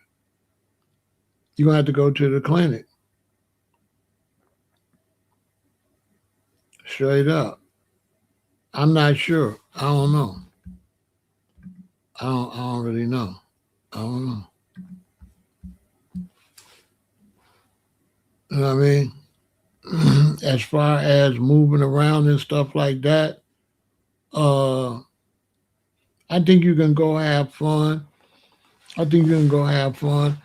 You're gonna have to go to the clinic. Straight up. I'm not sure. I don't know. I don't really know. I don't know. You know what I mean? As far as moving around and stuff like that, uh, I think you can go have fun. I think you can go have fun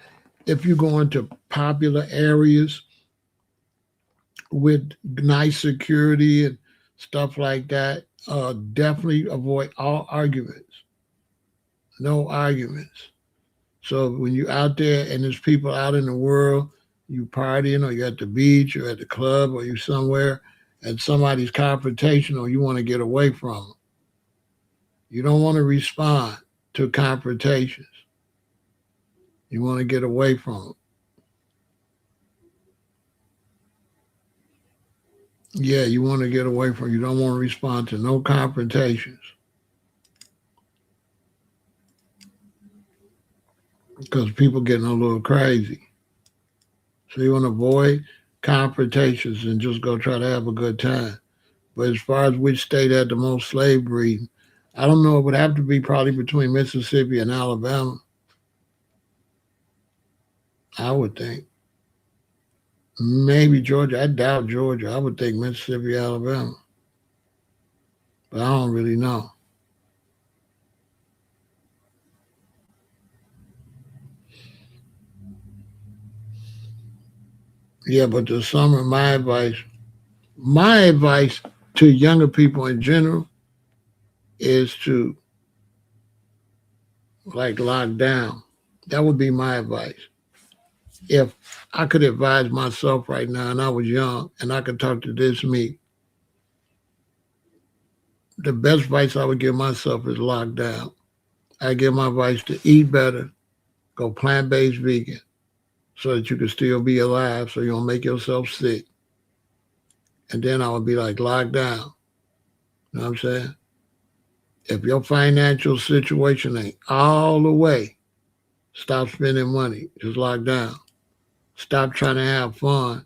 if you go into popular areas with nice security and stuff like that. Definitely avoid all arguments. No arguments. So when you're out there and there's people out in the world, you partying or you're at the beach or at the club or you somewhere, and somebody's confrontational, you want to get away from them. You don't want to respond to confrontations. You want to get away from them. Yeah, you want to get away from. You don't want to respond to no confrontations because people getting a little crazy. So you want to avoid confrontations and just go try to have a good time. But as far as which state had the most slave breeding, I don't know. It would have to be probably between Mississippi and Alabama. I would think. Maybe Georgia. I doubt Georgia. I would think Mississippi, Alabama. But I don't really know. Yeah, but the summer, my advice to younger people in general is to like lock down. That would be my advice. If I could advise myself right now and I was young and I could talk to this me, the best advice I would give myself is lock down. I give my advice to eat better, go plant based vegan so that you can still be alive so you don't make yourself sick. And then I would be like, lock down. You know what I'm saying? If your financial situation ain't all the way, stop spending money. Just lock down. Stop trying to have fun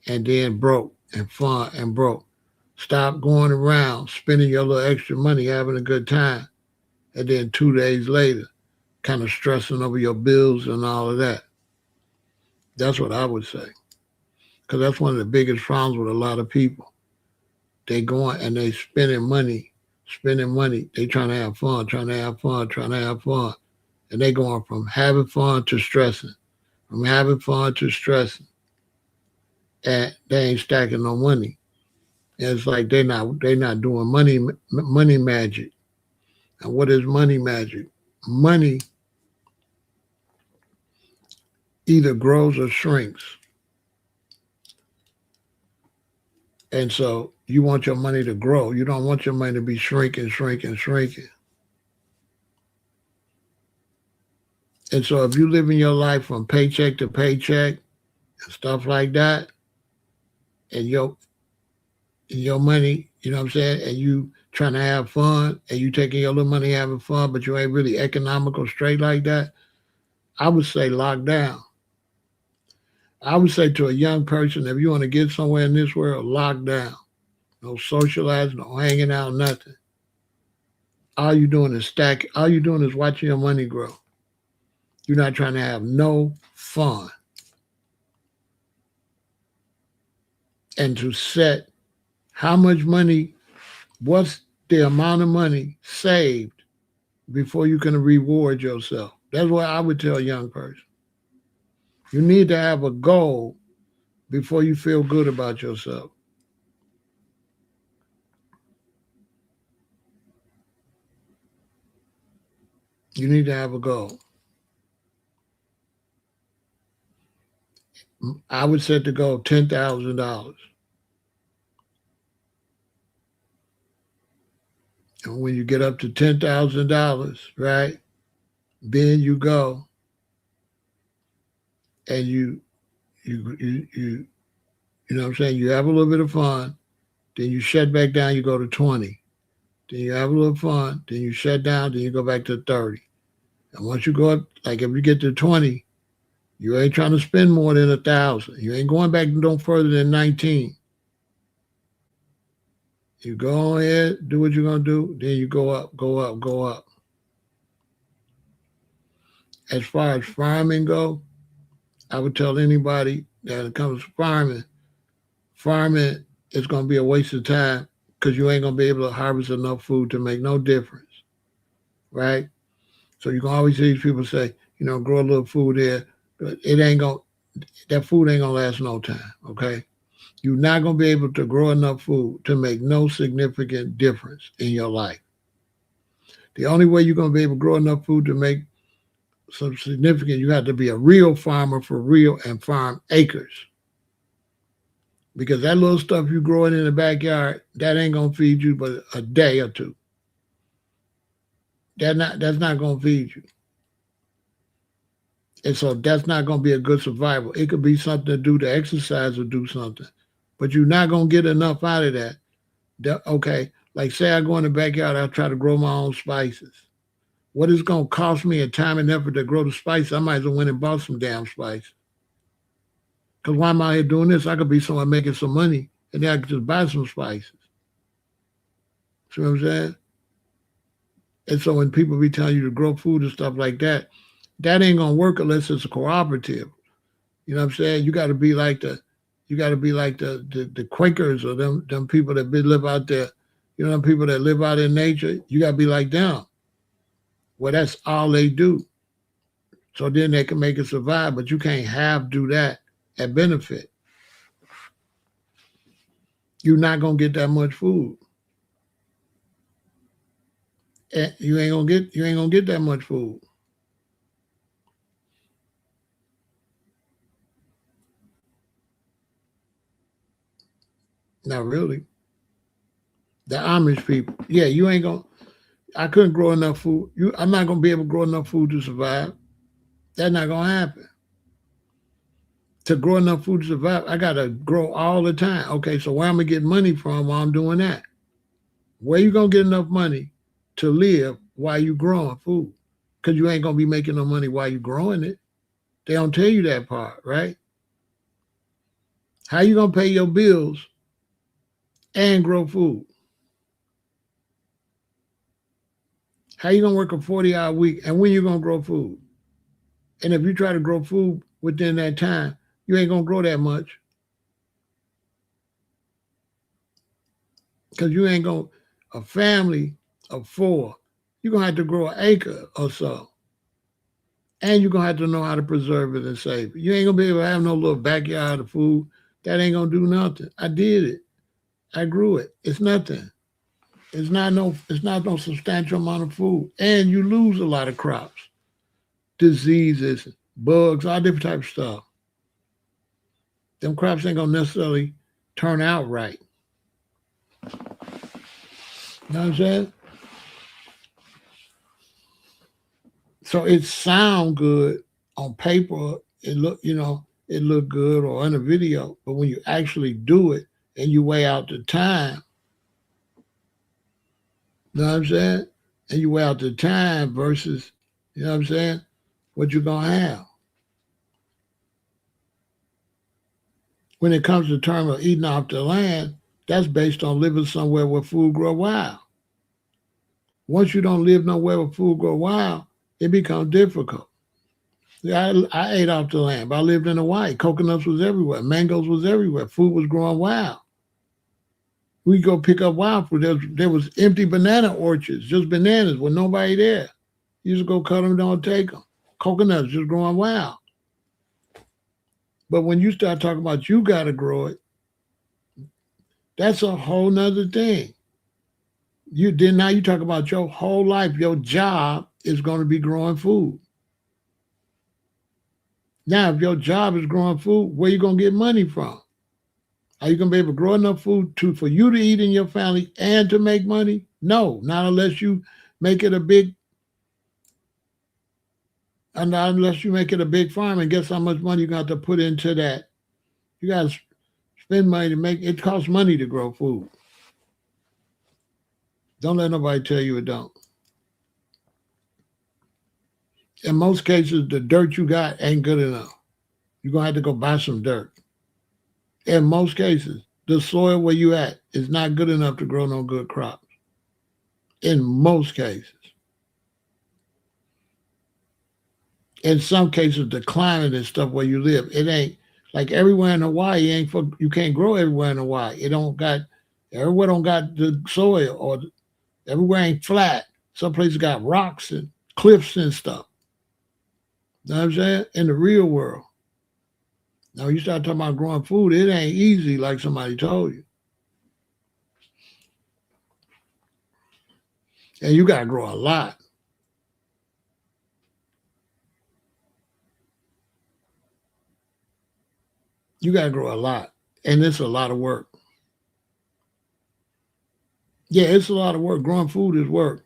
and then broke and fun and broke. Stop going around spending your little extra money, having a good time, and then 2 days later, kind of stressing over your bills and all of that. That's what I would say. Because that's one of the biggest problems with a lot of people. They going and they spending money. They trying to have fun, trying to have fun, trying to have fun. And they going from having fun to stressing, from having fun to stressing. And they ain't stacking no money. And it's like they not doing money magic. And what is money magic? Money either grows or shrinks. And so you want your money to grow. You don't want your money to be shrinking, shrinking, shrinking. And so if you live in your life from paycheck to paycheck and stuff like that, and your money, you know what I'm saying, and you trying to have fun and you taking your little money having fun, but you ain't really economical straight like that, I would say lock down. I would say to a young person, if you want to get somewhere in this world, lock down. No socializing, no hanging out, nothing. All you doing is all you doing is watching your money grow. You're not trying to have no fun. And to set how much money, what's the amount of money saved before you can reward yourself. That's what I would tell a young person. You need to have a goal before you feel good about yourself. You need to have a goal. I would set the goal $10,000. And when you get up to $10,000, right, then you go and you know what I'm saying, you have a little bit of fun, then you shut back down, you go to 20. Then you have a little fun, then you shut down, then you go back to 30. And once you go up, like if you get to 20, you ain't trying to spend more than 1,000. You ain't going back no further than 19. You go ahead, do what you're gonna do, then you go up, go up, go up. As far as farming go, I would tell anybody that it comes to farming is gonna be a waste of time because you ain't gonna be able to harvest enough food to make no difference, right? So you can always hear these people say, grow a little food there, but that food ain't gonna last no time, okay? You're not gonna be able to grow enough food to make no significant difference in your life. The only way you're gonna be able to grow enough food to make some significant, you have to be a real farmer for real and farm acres. Because that little stuff you growing in the backyard, that ain't gonna feed you but a day or two. That's not gonna feed you. And so that's not gonna be a good survival. It could be something to do to exercise or do something. But you're not gonna get enough out of that. Okay, like say I go in the backyard, I try to grow my own spices. What is gonna cost me a time and effort to grow the spice? I might as well went and bought some damn spice. Because why am I here doing this? I could be somewhere making some money and then I could just buy some spices. See what I'm saying? And so when people be telling you to grow food and stuff like that, that ain't gonna work unless it's a cooperative. You know what I'm saying? You gotta be like the Quakers or them people that live out there, them people that live out in nature, you gotta be like them. Well, that's all they do. So then they can make it survive, but you can't do that at benefit. You're not gonna get that much food. And you ain't gonna get that much food. Not really. The Amish people, yeah, you ain't gonna. I couldn't grow enough food. I'm not gonna be able to grow enough food to survive. That's not gonna happen. To grow enough food to survive, I gotta grow all the time. Okay, so where am I getting money from while I'm doing that? Where you gonna get enough money to live while you growing food? Because you ain't gonna be making no money while you growing it. They don't tell you that part, right? How you gonna pay your bills and grow food. How you gonna work a 40-hour week and when you gonna grow food? And if you try to grow food within that time, you ain't gonna grow that much because you ain't gonna. A family of 4, you're gonna have to grow an acre or so, and you're gonna have to know how to preserve it and save it. You ain't gonna be able to have no little backyard of food. That ain't gonna do nothing. I did it. I grew it. It's nothing. It's not no. It's not no substantial amount of food, and you lose a lot of crops, diseases, bugs, all different type of stuff. Them crops ain't gonna necessarily turn out right. You know what I'm saying? So it sound good on paper. It look good or in a video, but when you actually do it and you weigh out the time, you know what I'm saying? And you weigh out the time versus, you know what I'm saying, what you're gonna have. When it comes to the term of eating off the land, that's based on living somewhere where food grow wild. Once you don't live nowhere where food grow wild, it becomes difficult. I ate off the land, but I lived in Hawaii. Coconuts was everywhere. Mangoes was everywhere. Food was growing wild. We go pick up wild fruit. There was empty banana orchards, just bananas with nobody there. You just go cut them, don't take them. Coconuts just growing wild. But when you start talking about you got to grow it, that's a whole nother thing. Now you talk about your whole life. Your job is going to be growing food. Now, if your job is growing food, where you going to get money from? Are you going to be able to grow enough food for you to eat in your family and to make money? No, not unless you make it a big farm. And guess how much money you got to put into that? You got to spend money to make it. Costs money to grow food. Don't let nobody tell you it don't. In most cases, the dirt you got ain't good enough. You're going to have to go buy some dirt. In most cases, the soil where you at is not good enough to grow no good crops. In most cases. In some cases, the climate and stuff where you live, it ain't like everywhere in Hawaii. You can't grow everywhere in Hawaii. Everywhere don't got the soil, or everywhere ain't flat. Some places got rocks and cliffs and stuff. You know what I'm saying? In the real world. Now, you start talking about growing food, it ain't easy like somebody told you. And you got to grow a lot. You got to grow a lot. And it's a lot of work. Yeah, it's a lot of work. Growing food is work.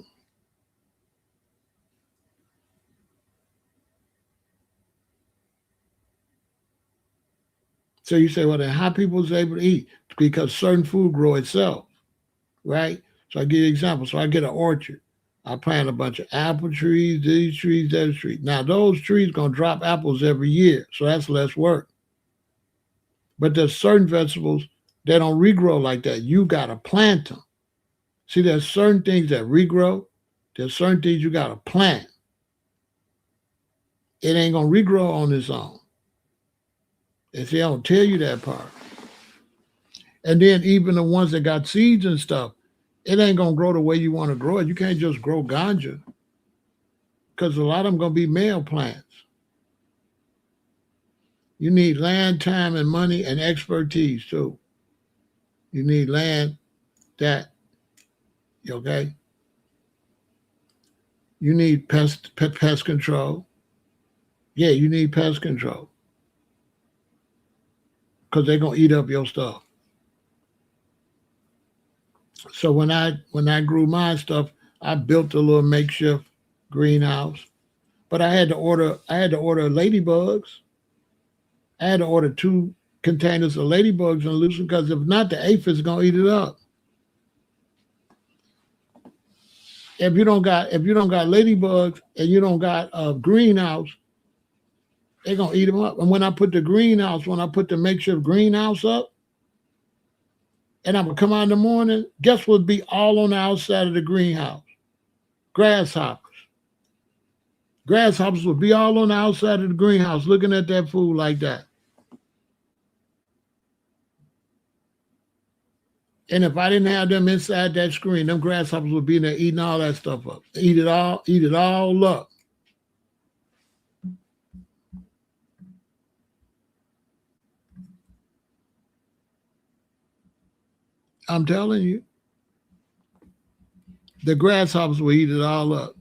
So you say, well, then how people is able to eat? Because certain food grow itself, right? So I give you an example. So I get an orchard. I plant a bunch of apple trees, these trees, that tree. Now, those trees going to drop apples every year. So that's less work. But there's certain vegetables that don't regrow like that. You got to plant them. See, there's certain things that regrow. There's certain things you got to plant. It ain't going to regrow on its own. And see, I don't tell you that part. And then even the ones that got seeds and stuff, it ain't going to grow the way you want to grow it. You can't just grow ganja because a lot of them going to be male plants. You need land, time, and money and expertise too. You need land okay? You need pest control. Yeah, you need pest control because they're going to eat up your stuff. So when I grew my stuff, I built a little makeshift greenhouse. But I had to order ladybugs. I had to order 2 containers of ladybugs and loosen because if not, the aphids gonna eat it up. If you don't got ladybugs and you don't got a greenhouse, they're gonna eat them up. And when I put the makeshift greenhouse up, And I would come out in the morning, guess what would be all on the outside of the greenhouse? Grasshoppers. Grasshoppers would be all on the outside of the greenhouse looking at that food like that. And if I didn't have them inside that screen, them grasshoppers would be in there eating all that stuff up. Eat it all up. I'm telling you. The grasshoppers will eat it all up.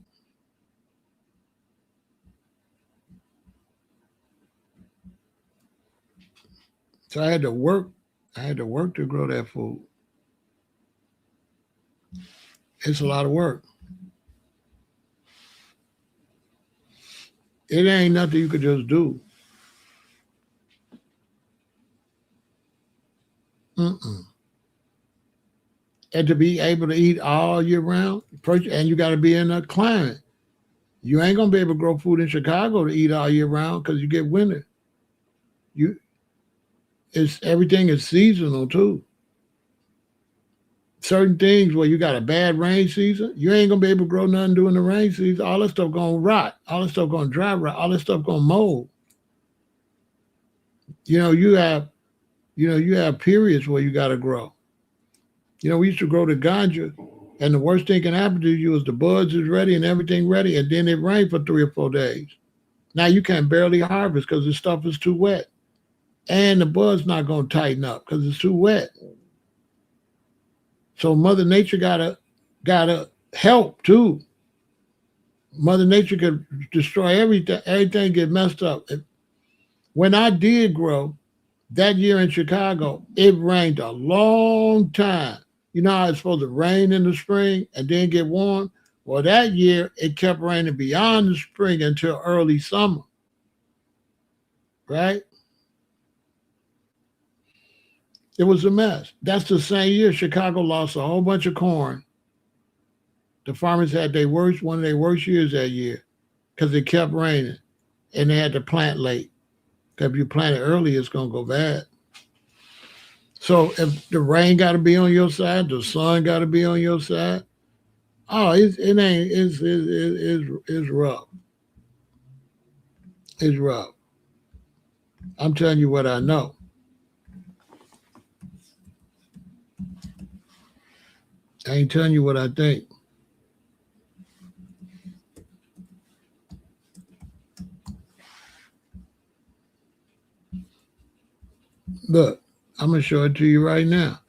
So I had to work. I had to work to grow that food. It's a lot of work. It ain't nothing you could just do. Mm-mm. And to be able to eat all year round, and you got to be in a climate. You ain't gonna be able to grow food in Chicago to eat all year round because you get winter. Everything is seasonal too. Certain things where you got a bad rain season, you ain't gonna be able to grow nothing during the rain season. All that stuff gonna rot. All that stuff gonna dry rot. All that stuff gonna mold. You have periods where you gotta grow. We used to grow the ganja, and the worst thing can happen to you is the buds is ready and everything ready, and then it rained for 3 or 4 days. Now you can barely harvest because the stuff is too wet. And the bud's not going to tighten up because it's too wet. So Mother Nature gotta help too. Mother Nature could destroy everything. Everything get messed up. When I did grow that year in Chicago, it rained a long time. You know how it's supposed to rain in the spring and then get warm? Well, that year it kept raining beyond the spring until early summer. Right? It was a mess. That's the same year Chicago lost a whole bunch of corn. The farmers had one of their worst years that year because it kept raining and they had to plant late. Because if you plant it early, it's going to go bad. So if the rain got to be on your side, the sun got to be on your side. Oh, it's rough. It's rough. I'm telling you what I know. I ain't telling you what I think. Look, I'm going to show it to you right now.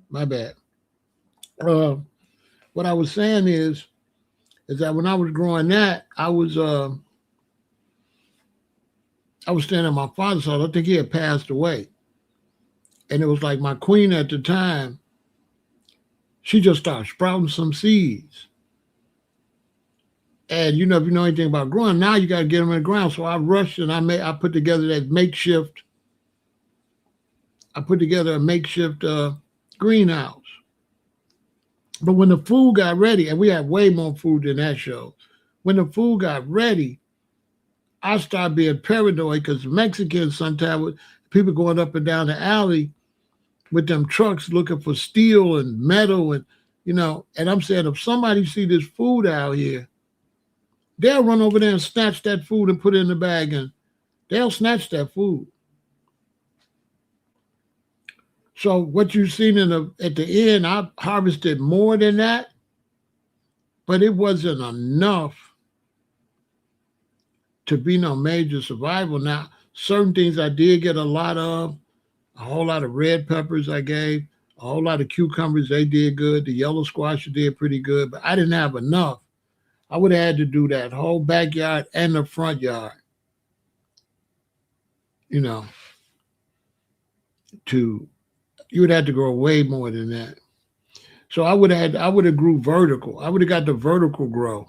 My bad. What I was saying is that when I was growing that, I was staying at my father's house. I think he had passed away. And it was like my queen at the time, she just started sprouting some seeds. And if you know anything about growing, now you got to get them in the ground. So I rushed and I put together that makeshift. I put together a makeshift greenhouse. But when the food got ready, and we had way more food than that show, when the food got ready, I started being paranoid because Mexicans sometimes, people going up and down the alley with them trucks looking for steel and metal and I'm saying if somebody see this food out here, they'll run over there and snatch that food and put it in the bag and they'll snatch that food. So what you've seen at the end, I harvested more than that, but it wasn't enough to be no major survival. Now, certain things I did get a lot of, a whole lot of red peppers I gave, a whole lot of cucumbers, they did good. The yellow squash did pretty good, but I didn't have enough. I would have had to do that whole backyard and the front yard, you know, to you would have to grow way more than that. So I would have grew vertical. I would have got the vertical grow.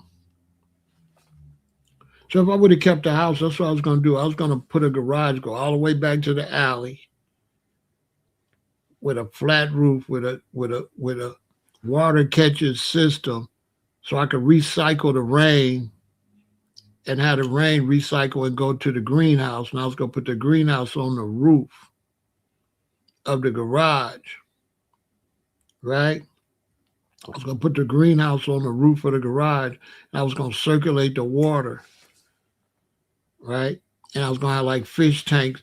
So if I would have kept the house, that's what I was going to do. I was going to put a garage, go all the way back to the alley with a flat roof, with a water catches system, so I could recycle the rain and have the rain recycle and go to the greenhouse. And I was going to put the greenhouse on the roof of the garage, right? I was going to put the greenhouse on the roof of the garage, and I was going to circulate the water, right? And I was going to have like fish tanks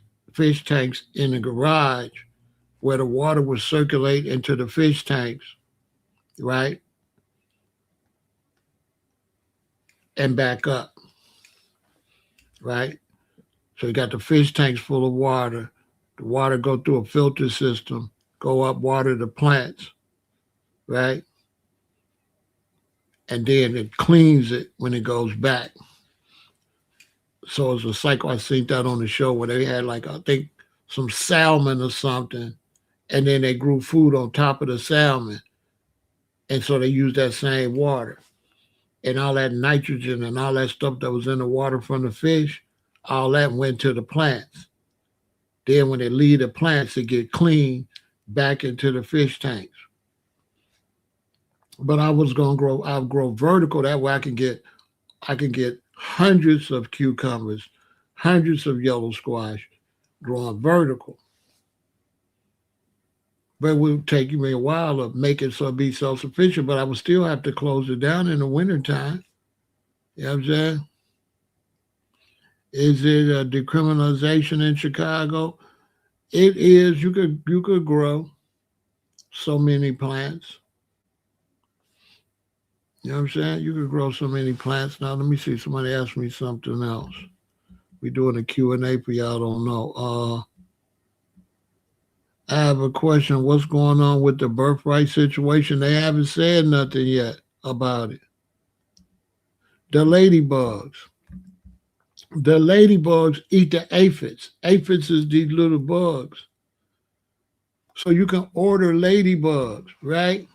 in the garage where the water would circulate into the fish tanks, right? And back up, right? So you got the fish tanks full of water. The water go through a filter system, go up, water the plants, right? And then it cleans it when it goes back. So it's a cycle. I seen that on the show where they had like, I think, some salmon or something, and then they grew food on top of the salmon. And so they used that same water. And all that nitrogen and all that stuff that was in the water from the fish, all that went to the plants. Then when they leave the plants, it get clean back into the fish tanks. But I'll grow vertical. That way I can get hundreds of cucumbers, hundreds of yellow squash growing vertical. But it would take me a while to make it so be self-sufficient, but I would still have to close it down in the wintertime. You know what I'm saying? Is it a decriminalization in Chicago? It is. You could grow so many plants. You know what I'm saying? You could grow so many plants. Now let me see. Somebody asked me something else. We're doing a Q&A for y'all don't know. I have a question. What's going on with the birthright situation? They haven't said nothing yet about it. The ladybugs. The ladybugs eat the aphids. Aphids is these little bugs. So you can order ladybugs, right?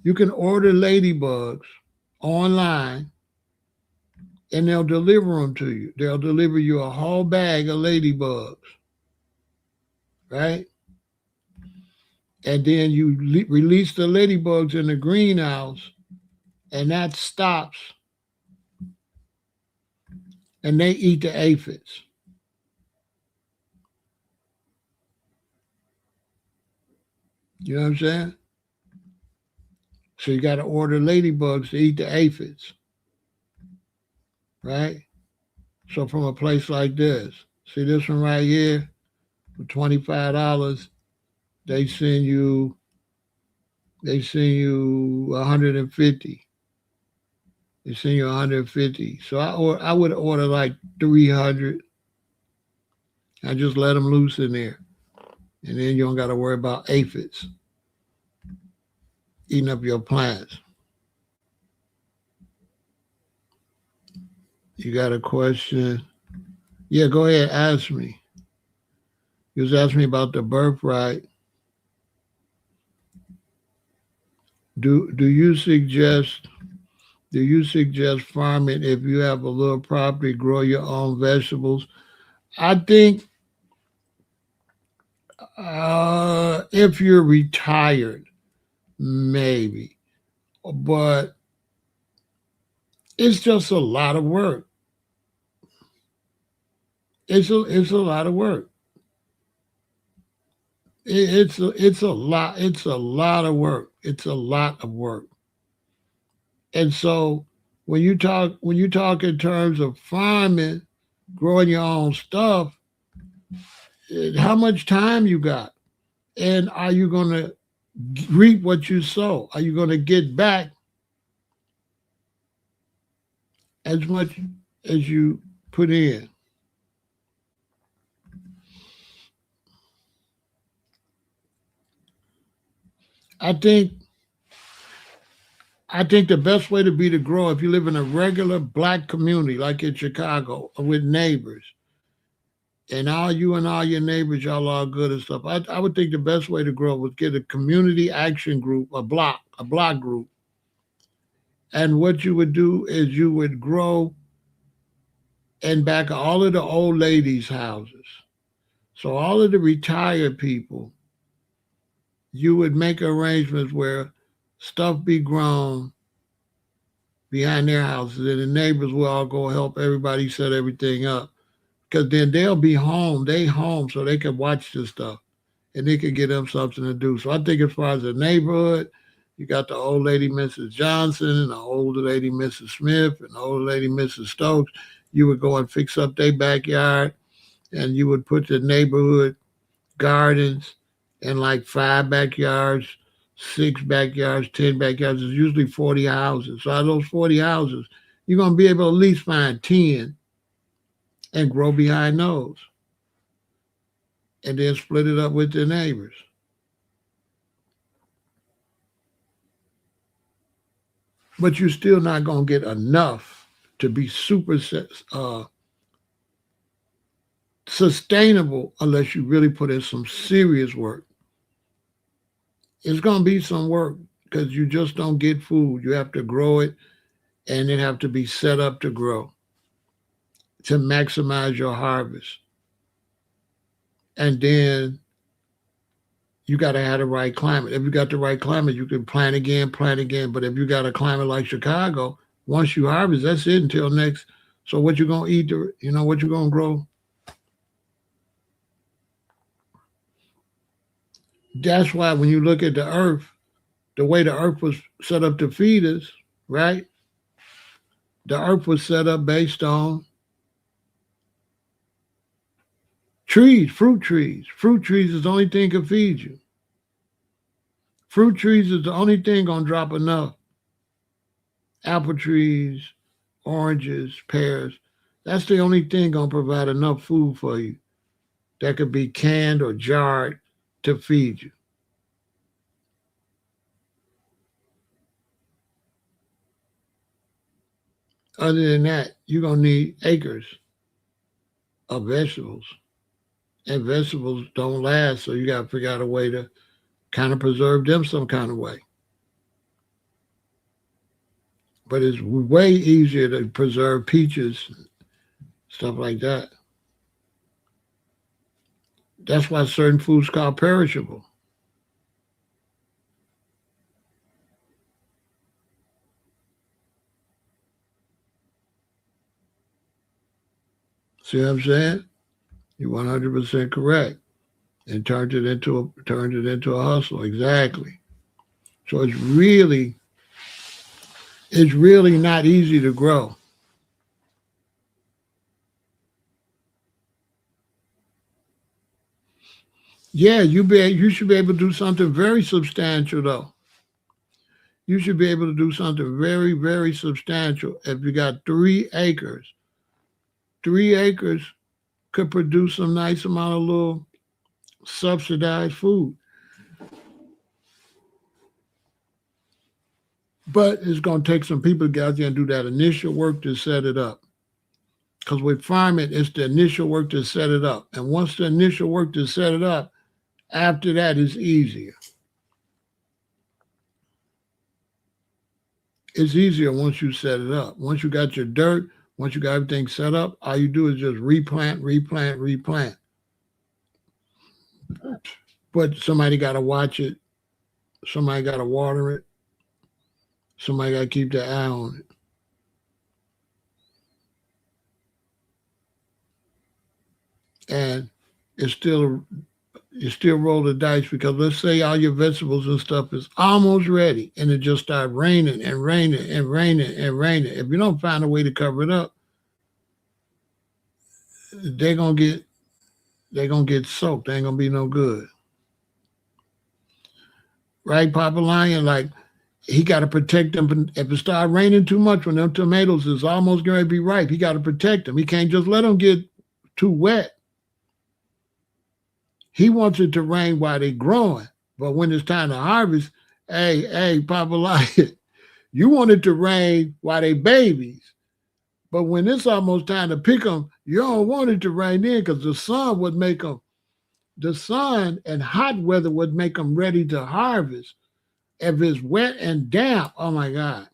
You can order ladybugs online and they'll deliver them to you. They'll deliver you a whole bag of ladybugs, right? And then you release the ladybugs in the greenhouse and that stops and they eat the aphids. You know what I'm saying? So you got to order ladybugs to eat the aphids, right? So from a place like this, see this one right here, for $25, they send you 150. They send you 150. So I would order like 300. I just let them loose in there. And then you don't got to worry about aphids eating up your plants. You got a question? Yeah, go ahead, ask me. You was asking me about the birthright. Do you suggest farming if you have a little property, grow your own vegetables? I think if you're retired, maybe, but it's just a lot of work. It's a lot of work. It's a lot of work. It's a lot of work. And so when you talk in terms of farming, growing your own stuff, how much time you got? And are you going to reap what you sow? Are you going to get back as much as you put in? I think I think the best way to be to grow if you live in a regular black community like in Chicago with neighbors and all your neighbors y'all are good and stuff. I would think the best way to grow was get a community action group, a block group. And what you would do is you would grow in back of all of the old ladies' houses. So all of the retired people, you would make arrangements where stuff be grown behind their houses, and the neighbors will all go help everybody set everything up. Because then they'll be home, they home, so they can watch this stuff and they can get them something to do. So I think as far as the neighborhood, you got the old lady Mrs. Johnson and the older lady Mrs. Smith and the older lady Mrs. Stokes. You would go and fix up their backyard and you would put the neighborhood gardens in like 5 backyards, 6 backyards, 10 backyards. It's usually 40 houses. So out of those 40 houses, you're gonna be able to at least find 10 and grow behind those. And then split it up with the neighbors. But you're still not gonna get enough to be super uh, sustainable unless you really put in some serious work. It's gonna be some work because you just don't get food. You have to grow it and it have to be set up to grow to maximize your harvest. And then you got to have the right climate. If you got the right climate, you can plant again, plant again. But if you got a climate like Chicago, once you harvest, that's it until next. So what you gonna eat? What you gonna grow? That's why when you look at the earth, the way the earth was set up to feed us, right? The earth was set up based on trees, fruit trees. Fruit trees is the only thing can feed you. Fruit trees is the only thing gonna drop enough. Apple trees, oranges, pears. That's the only thing gonna provide enough food for you that could be canned or jarred to feed you. Other than that, you're gonna need acres of vegetables. And vegetables don't last, so you gotta figure out a way to kind of preserve them some kind of way. But it's way easier to preserve peaches, stuff like that. That's why certain foods called perishable. See what I'm saying? You're 100% correct. And turned it into a hustle. Exactly. So it's really not easy to grow. Yeah, you should be able to do something very substantial though. You should be able to do something very, very substantial if you got 3 acres. 3 acres could produce some nice amount of little subsidized food. But it's going to take some people to get out there and do that initial work to set it up. Because with farming, it's the initial work to set it up. And once the initial work to set it up, after that, it's easier. It's easier once you set it up. Once you got your dirt, once you got everything set up, all you do is just replant, replant, replant. But somebody got to watch it. Somebody got to water it. Somebody got to keep their eye on it. And it's still, you still roll the dice, because let's say all your vegetables and stuff is almost ready and it just starts raining and raining and raining and raining. If you don't find a way to cover it up, they're gonna get soaked. They ain't gonna be no good. Right, Papa Lion? Like, he got to protect them. If it start raining too much, when them tomatoes is almost going to be ripe, he got to protect them. He can't just let them get too wet. He wants it to rain while they're growing. But when it's time to harvest, hey, Papa Lion, you want it to rain while they babies. But when it's almost time to pick them, you don't want it to rain in, because the sun would make them, the sun and hot weather would make them ready to harvest. If it's wet and damp, oh my God.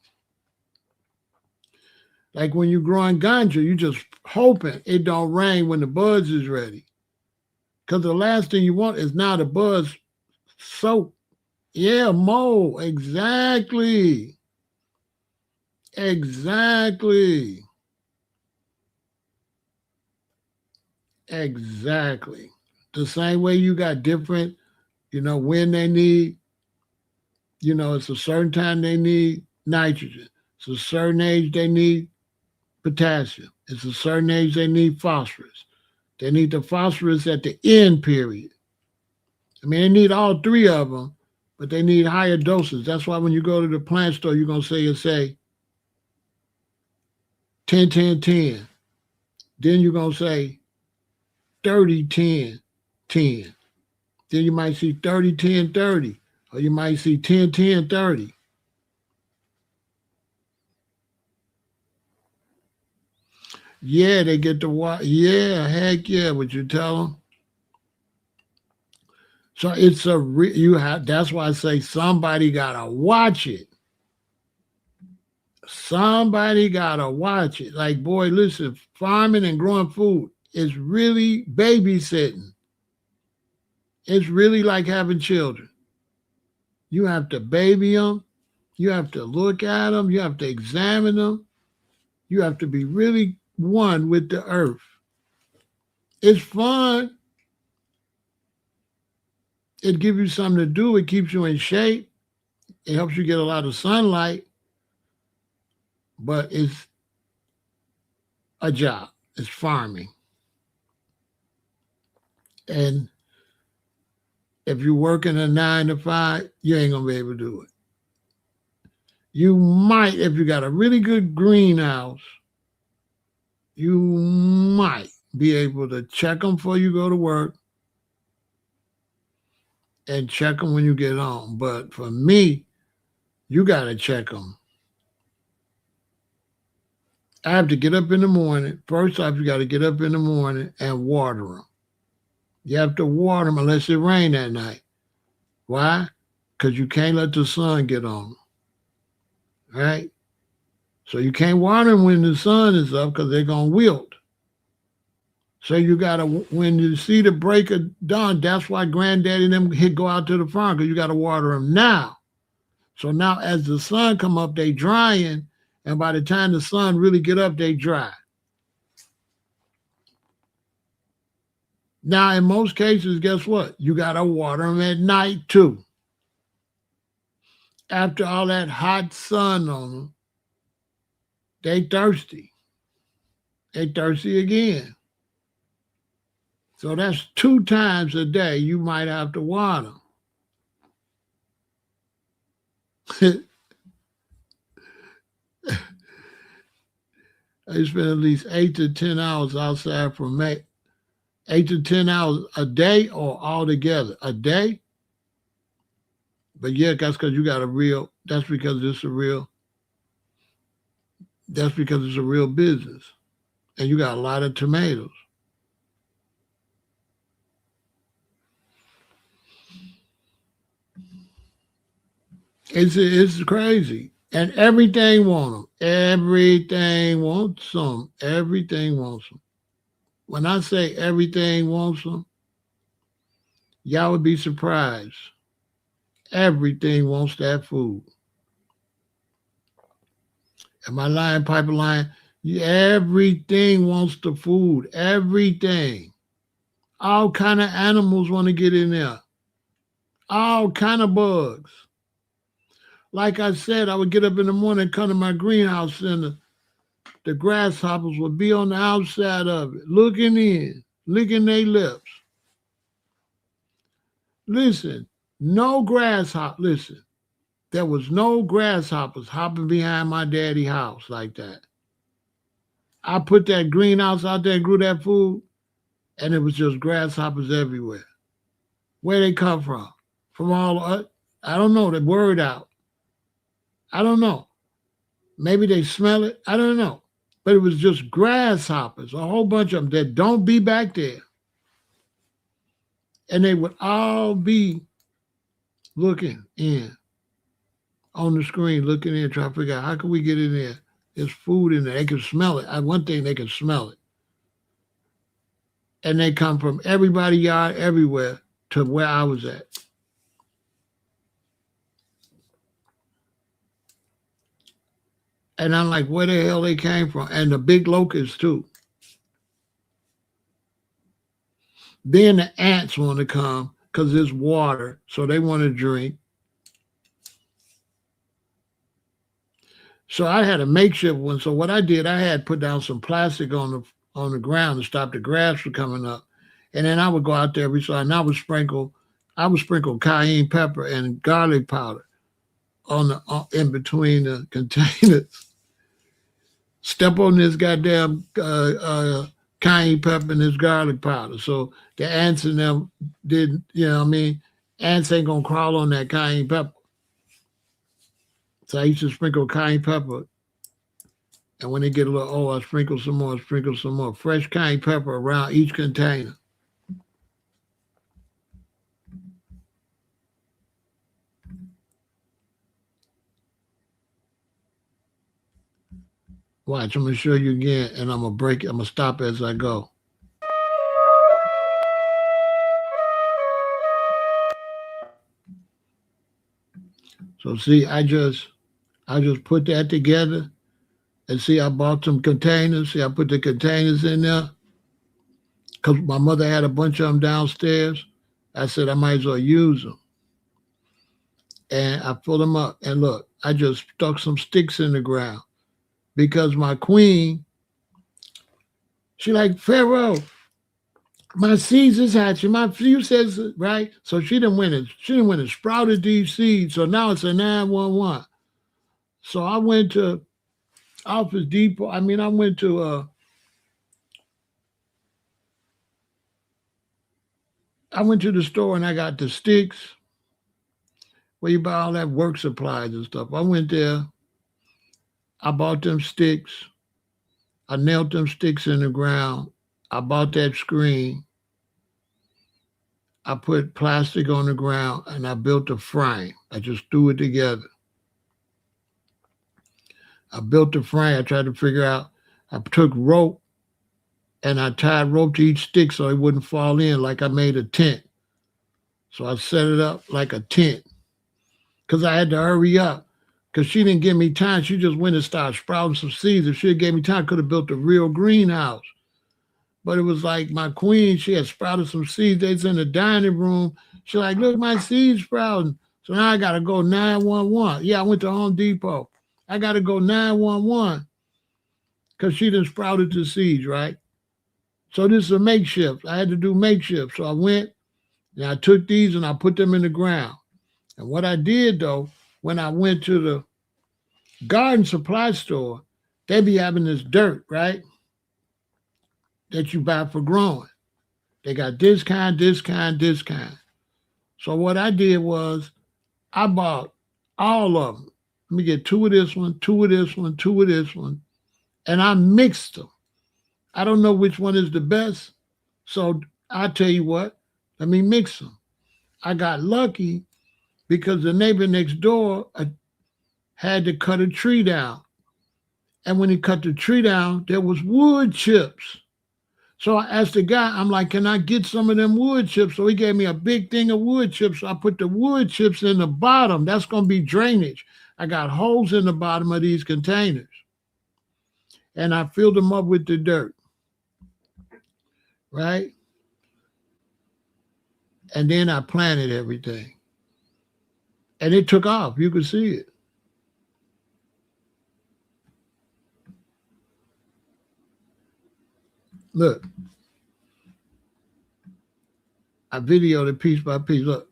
Like when you're growing ganja, you just hoping it don't rain when the buds is ready. Because the last thing you want is now the buds soak. Yeah, mold. Exactly. Exactly. Exactly. The same way you got different, when they need, it's a certain time they need nitrogen. It's a certain age they need potassium. It's a certain age they need phosphorus. They need the phosphorus at the end period. I mean, they need all three of them, but they need higher doses. That's why when you go to the plant store, you're going to say 10, 10, 10. Then you're going to say 30, 10, 10. Then you might see 30, 10, 30. Or you might see 10, 10, 30. Yeah, they get the water. Yeah, heck yeah, what you tell them. So it's that's why I say somebody gotta watch it. Somebody gotta watch it. Like, boy, listen, farming and growing food is really babysitting. It's really like having children. You have to baby them. You have to look at them. You have to examine them. You have to be really one with the earth. It's fun. It gives you something to do. It keeps you in shape. It helps you get a lot of sunlight. But it's a job. It's farming. And if you're working a 9 to 5, you ain't going to be able to do it. You might, if you got a really good greenhouse, you might be able to check them before you go to work and check them when you get home. But for me, you got to check them. I have to get up in the morning. First off, you got to get up in the morning and water them. You have to water them unless it rains that night. Why? Because you can't let the sun get on them. Right? So you can't water them when the sun is up, because they're going to wilt. So you got to, when you see the break of dawn, that's why granddaddy and them go out to the farm, because you got to water them now. So now as the sun come up, they drying, and by the time the sun really get up, they dry. Now, in most cases, guess what? You got to water them at night too. After all that hot sun on them, they thirsty. They thirsty again. So that's 2 times a day you might have to water them. I spend at least 8 to 10 hours outside for 8 to 10 hours a day or all together? A day? But yeah, that's because you got a real, that's because it's a real business. And you got a lot of tomatoes. It's crazy. And everything want them. Everything wants some. Everything wants them. When I say everything wants them, y'all would be surprised. Everything wants that food. Am I lying, pipeline? Everything wants the food. Everything. All kind of animals want to get in there. All kind of bugs. Like I said, I would get up in the morning, come to my greenhouse, and the grasshoppers would be on the outside of it, looking in, licking their lips. Listen, no grasshopper. Listen, there was no grasshoppers hopping behind my daddy house like that. I put that greenhouse out there and grew that food, and it was just grasshoppers everywhere. Where they come from? From all I don't know. The word out. I don't know. Maybe they smell it. I don't know. But it was just grasshoppers, a whole bunch of them that don't be back there. And they would all be looking in on the screen, looking in, trying to figure out how can we get in there. There's food in there. They can smell it. One thing, they can smell it. And they come from everybody's yard, everywhere, to where I was at. And I'm like, where the hell they came from? And the big locusts, too. Then the ants want to come because there's water, so they want to drink. So I had a makeshift one. So what I did, I had put down some plastic on the ground to stop the grass from coming up. And then I would go out there every so and I would sprinkle cayenne pepper and garlic powder in between the containers. Step on this goddamn cayenne pepper and this garlic powder. So the ants in them didn't, ants ain't gonna crawl on that cayenne pepper. So I used to sprinkle cayenne pepper. And when they get a little, I sprinkle some more, fresh cayenne pepper around each container. Watch, I'm going to show you again, and I'm going to stop as I go. So see, I just put that together, and see, I bought some containers. See, I put the containers in there, because my mother had a bunch of them downstairs. I said I might as well use them. And I filled them up, and look, I just stuck some sticks in the ground. Because my queen, she like, Pharaoh, my seeds is hatching. You says right. So she didn't win and sprouted these seeds. So now it's a 911. So I went to Office Depot. I went to the store and I got the sticks where you buy all that work supplies and stuff. I went there. I bought them sticks. I nailed them sticks in the ground. I bought that screen. I put plastic on the ground and I built a frame. I just threw it together. I built the frame. I tried to figure out, I took rope and I tied rope to each stick so it wouldn't fall in, like I made a tent. So I set it up like a tent because I had to hurry up because she didn't give me time. She just went and started sprouting some seeds. If she had gave me time, I could have built a real greenhouse. But it was like my queen, she had sprouted some seeds. They was in the dining room. She's like, look, my seeds sprouting. So now I got to go 911. Yeah, I went to Home Depot. I got to go 911 because she done sprouted the seeds, right? So this is a makeshift. I had to do makeshift. So I went and I took these and I put them in the ground. And what I did, though, when I went to the garden supply store, they be having this dirt, right, that you buy for growing. They got this kind, this kind, this kind. So what I did was I bought all of them. Let me get two of this one, two of this one, two of this one, and I mixed them. I don't know which one is the best. So I tell you what, let me mix them. I got lucky because the neighbor next door had to cut a tree down. And when he cut the tree down, there was wood chips. So I asked the guy, I'm like, can I get some of them wood chips? So he gave me a big thing of wood chips. So I put the wood chips in the bottom. That's going to be drainage. I got holes in the bottom of these containers. And I filled them up with the dirt. Right? And then I planted everything. And it took off. You could see it. Look. I videoed it piece by piece. Look.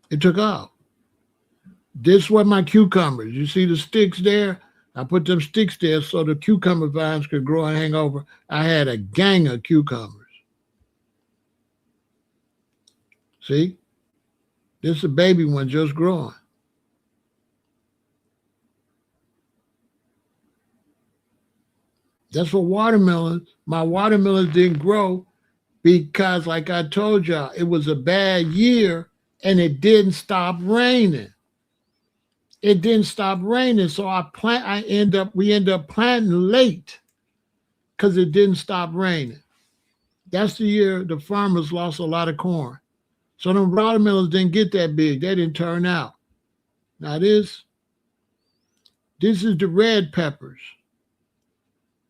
It took off. This were my cucumbers. You see the sticks there? I put them sticks there so the cucumber vines could grow and hang over. I had a gang of cucumbers. See? This is a baby one just growing. That's for watermelons. My watermelons didn't grow because, like I told y'all, it was a bad year and it didn't stop raining. It didn't stop raining, so we end up planting late because it didn't stop raining. That's the year the farmers lost a lot of corn. So them watermelons didn't get that big. They didn't turn out. Now this is the red peppers.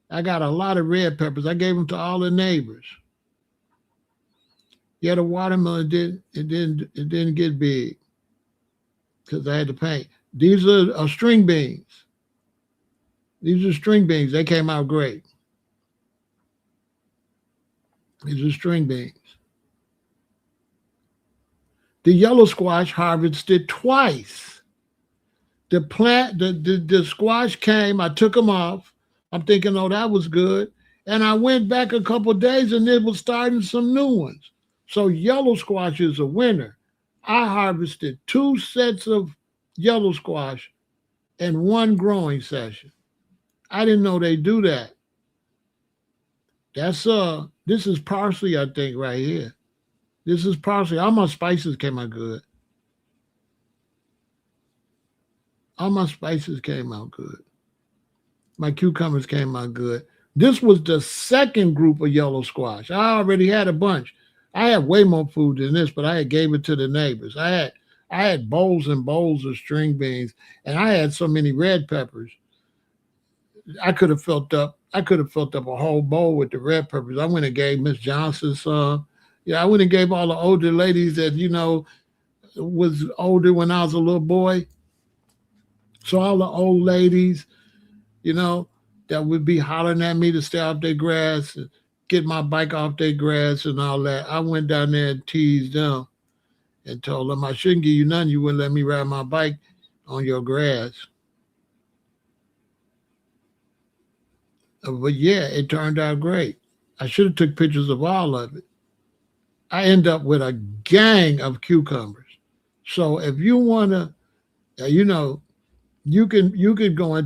I got a lot of red peppers. I gave them to all the neighbors. Yeah, the watermelon didn't get big because I had to paint. These are string beans. These are string beans. They came out great. These are string beans. The yellow squash harvested twice. The squash came, I took them off. I'm thinking, oh, that was good. And I went back a couple of days and it was starting some new ones. So yellow squash is a winner. I harvested 2 sets of yellow squash in one growing session. I didn't know they do that. That's this is parsley, I think, right here. This is parsley. All my spices came out good. All my spices came out good. My cucumbers came out good. This was the second group of yellow squash. I already had a bunch. I had way more food than this, but I had gave it to the neighbors. I had bowls and bowls of string beans, and I had so many red peppers. I could have filled up a whole bowl with the red peppers. I went and gave Miss Johnson some. Yeah, I went and gave all the older ladies that, was older when I was a little boy. So all the old ladies, that would be hollering at me to stay off their grass and get my bike off their grass and all that. I went down there and teased them and told them I shouldn't give you nothing. You wouldn't let me ride my bike on your grass. But yeah, it turned out great. I should have took pictures of all of it. I end up with a gang of cucumbers. So if you want to, you can go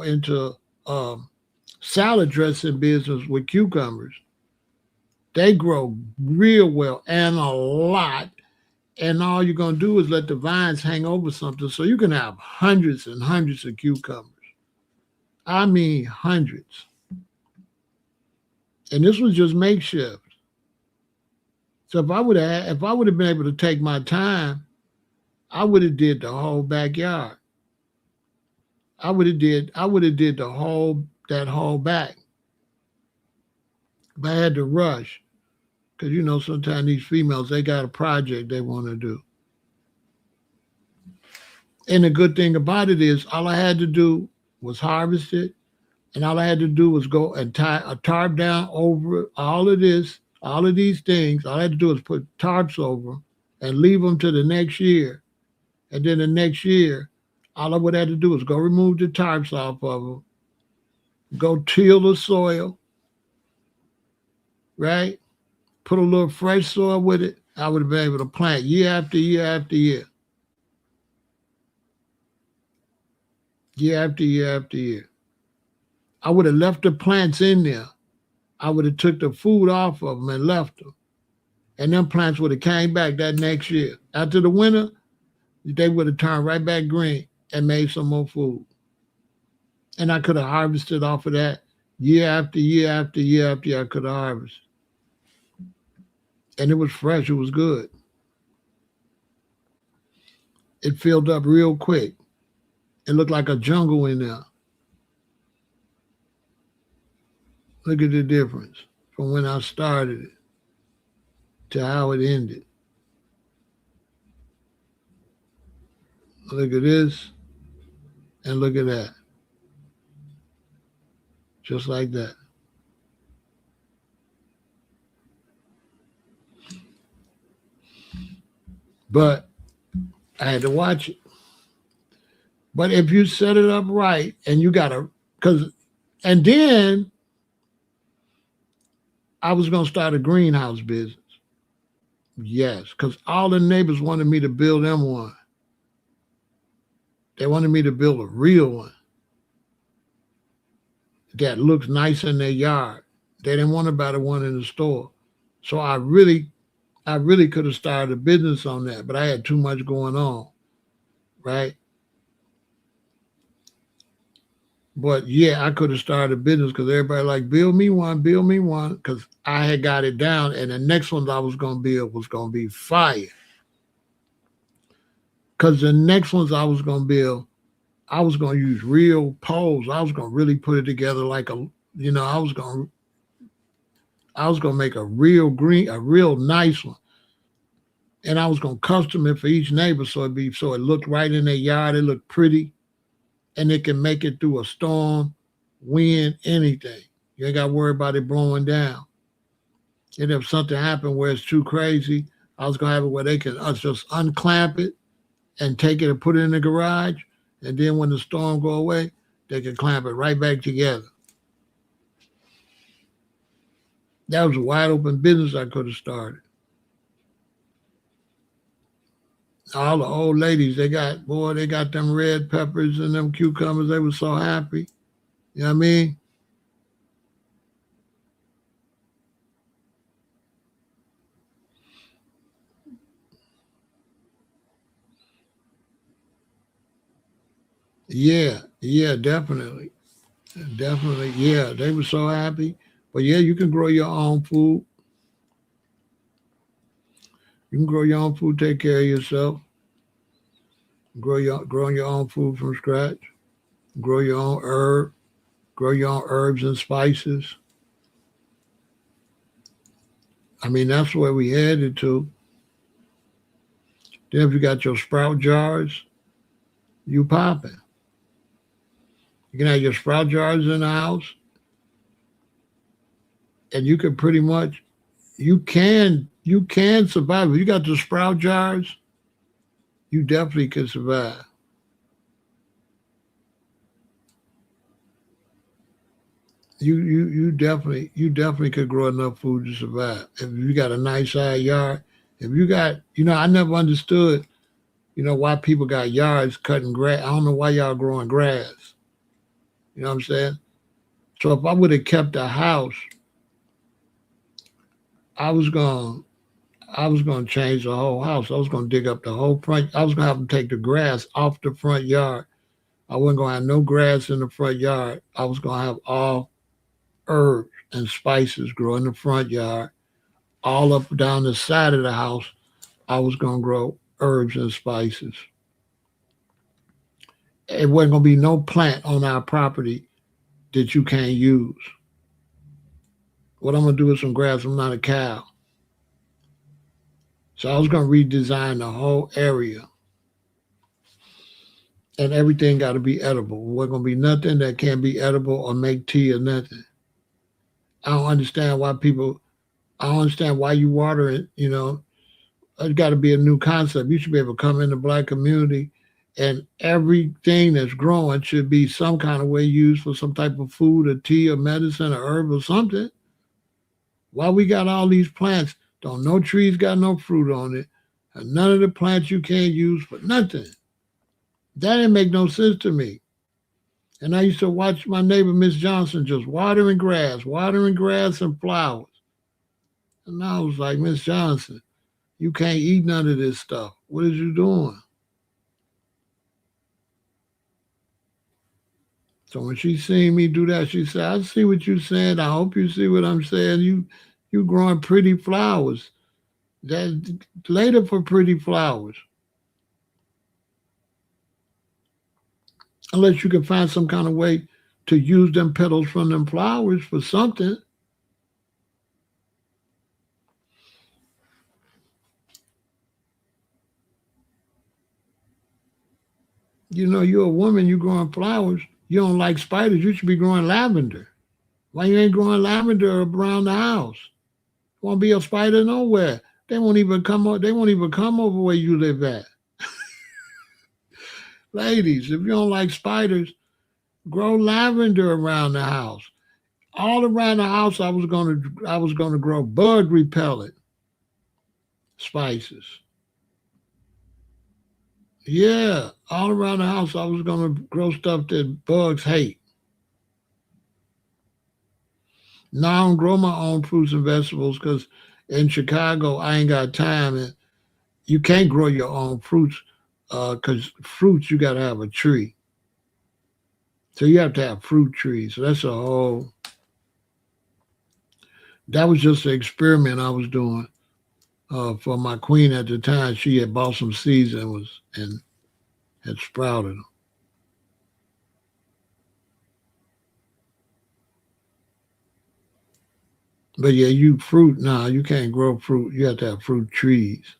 into salad dressing business with cucumbers. They grow real well and a lot. And all you're going to do is let the vines hang over something. So you can have hundreds and hundreds of cucumbers. I mean, hundreds. And this was just makeshift. So if I would have been able to take my time, I would have did the whole backyard. I would have did that whole back. But I had to rush because sometimes these females, they got a project they want to do. And the good thing about it is all I had to do was harvest it, and all I had to do was go and tie a tarp down over all of these things. All I had to do was put tarps over them and leave them to the next year. And then the next year, all I would have to do is go remove the tarps off of them, go till the soil, right? Put a little fresh soil with it, I would have been able to plant year after year after year, year after year after year. I would have left the plants in there. I would have took the food off of them and left them. And them plants would have came back that next year. After the winter, they would have turned right back green and made some more food. And I could have harvested off of that year after year after year after year. I could have harvested. And it was fresh. It was good. It filled up real quick. It looked like a jungle in there. Look at the difference from when I started it to how it ended. Look at this and look at that. Just like that. But I had to watch it. But if you set it up right and you got to, and then I was going to start a greenhouse business. Yes, because all the neighbors wanted me to build them one. They wanted me to build a real one that looks nice in their yard. They didn't want to buy the one in the store. So I really could have started a business on that, but I had too much going on, right? But yeah, I could have started a business because everybody like, build me one, because I had got it down, and the next one I was going to build was going to be fire. Because the next ones I was going to build, I was going to use real poles. I was going to really put it together like I was going to make a real nice one. And I was going to custom it for each neighbor so it looked right in their yard. It looked pretty. And it can make it through a storm, wind, anything. You ain't got to worry about it blowing down. And if something happened where it's too crazy, I was going to have it where they can just unclamp it and take it and put it in the garage. And then when the storm go away, they can clamp it right back together. That was a wide open business I could have started. All the old ladies, they got them red peppers and them cucumbers. They were so happy. You know what I mean? Yeah, definitely. Definitely. Yeah, they were so happy. But yeah, you can grow your own food. You can grow your own food, take care of yourself. Growing your own food from scratch. Grow your own herbs and spices. I mean, that's where we headed to. Then if you got your sprout jars, you popping. You can have your sprout jars in the house, and you can pretty much you can survive. If you got the sprout jars, you definitely can survive. You definitely could grow enough food to survive. If you got a nice size yard, if you got, I never understood, why people got yards cutting grass. I don't know why y'all growing grass. You know what I'm saying? So if I would have kept a house, I was going to change the whole house. I was going to dig up the whole front. I was going to have them take the grass off the front yard. I wasn't going to have no grass in the front yard. I was going to have all herbs and spices grow in the front yard. All up down the side of the house, I was going to grow herbs and spices. It wasn't going to be no plant on our property that you can't use. What I'm going to do with some grass, I'm not a cow. So I was going to redesign the whole area. And everything got to be edible. There wasn't going to be nothing that can't be edible or make tea or nothing. I don't understand why you water it, It's got to be a new concept. You should be able to come in the Black community and everything that's growing should be some kind of way used for some type of food or tea or medicine or herb or something. Why we got all these plants? Don't no trees got no fruit on it. And none of the plants you can't use for nothing. That didn't make no sense to me. And I used to watch my neighbor, Miss Johnson, just watering grass and flowers. And I was like, Miss Johnson, you can't eat none of this stuff. What is you doing? So when she seen me do that, she said, I see what you saying. I hope you see what I'm saying. You growing pretty flowers. That later for pretty flowers. Unless you can find some kind of way to use them petals from them flowers for something. You know, you're a woman, you growing flowers. You don't like spiders, you should be growing lavender. Why you ain't growing lavender around the house? Won't be a spider nowhere. They won't even come over. They won't even come over where you live at. Ladies, if you don't like spiders, grow lavender around the house. All around the house, I was gonna grow bug repellent spices. Yeah, all around the house, I was gonna grow stuff that bugs hate. Now I don't grow my own fruits and vegetables because in Chicago I ain't got time, and you can't grow your own fruits because fruits you got to have a tree. So you have to have fruit trees. So that's a whole. That was just an experiment I was doing for my queen at the time. She had bought some seeds and had sprouted them. But yeah, you fruit now. You can't grow fruit. You have to have fruit trees.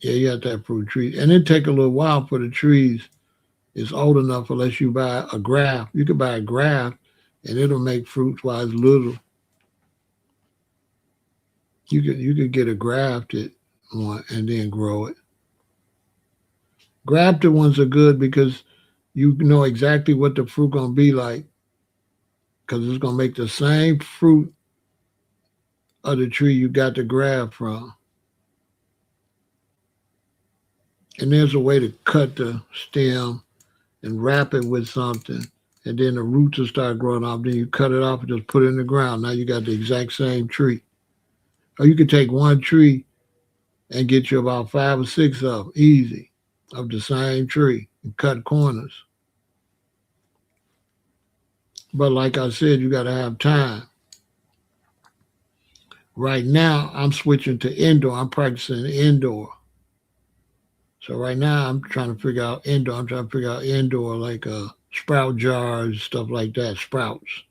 Yeah, you have to have fruit trees, and it take a little while for the trees. It's old enough unless you buy a graft. You could buy a graft, and it'll make fruits while it's little. You could get a grafted one and then grow it. Grafted ones are good because you know exactly what the fruit gonna be like because it's gonna make the same fruit of the tree you got the graft from. And there's a way to cut the stem and wrap it with something, and then the roots will start growing off. Then you cut it off and just put it in the ground. Now you got the exact same tree. Or you could take one tree and get you about five or six of them, easy, of the same tree and cut corners. But like I said, you got to have time. Right now, I'm switching to indoor. I'm practicing indoor. So right now, I'm trying to figure out indoor. I'm trying to figure out indoor, like sprout jars, stuff like that, sprouts.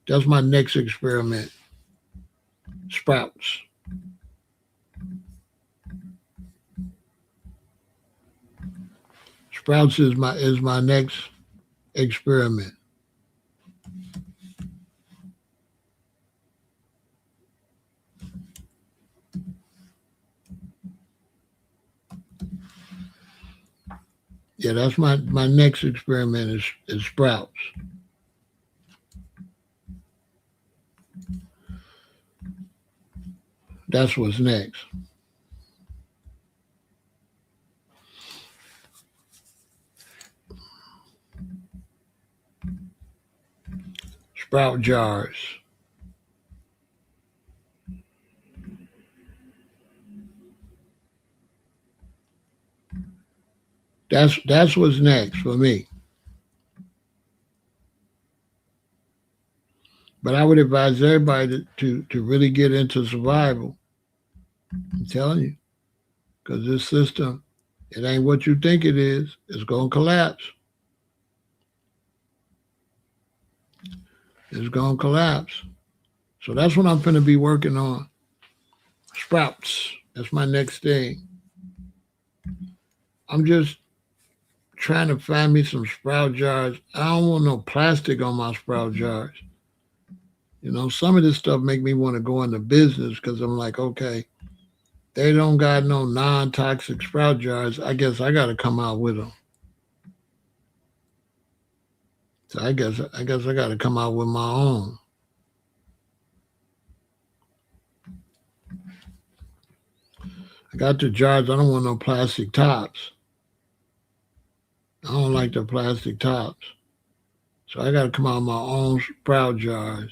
That's my next experiment, sprouts. Sprouts is my next experiment. Yeah, that's my next experiment is sprouts. That's what's next. Sprout jars. That's what's next for me. But I would advise everybody to really get into survival. I'm telling you, because this system, it ain't what you think it is. It's gonna collapse. It's gonna collapse. So that's what I'm gonna be working on. Sprouts. That's my next thing. I'm just trying to find me some sprout jars. I don't want no plastic on my sprout jars. You know, some of this stuff make me want to go into business because I'm like, okay, they don't got no non-toxic sprout jars. I guess I got to come out with them. So I guess I got to come out with my own. I got the jars. I don't want no plastic tops. I don't like the plastic tops. So I got to come out with my own sprout jars.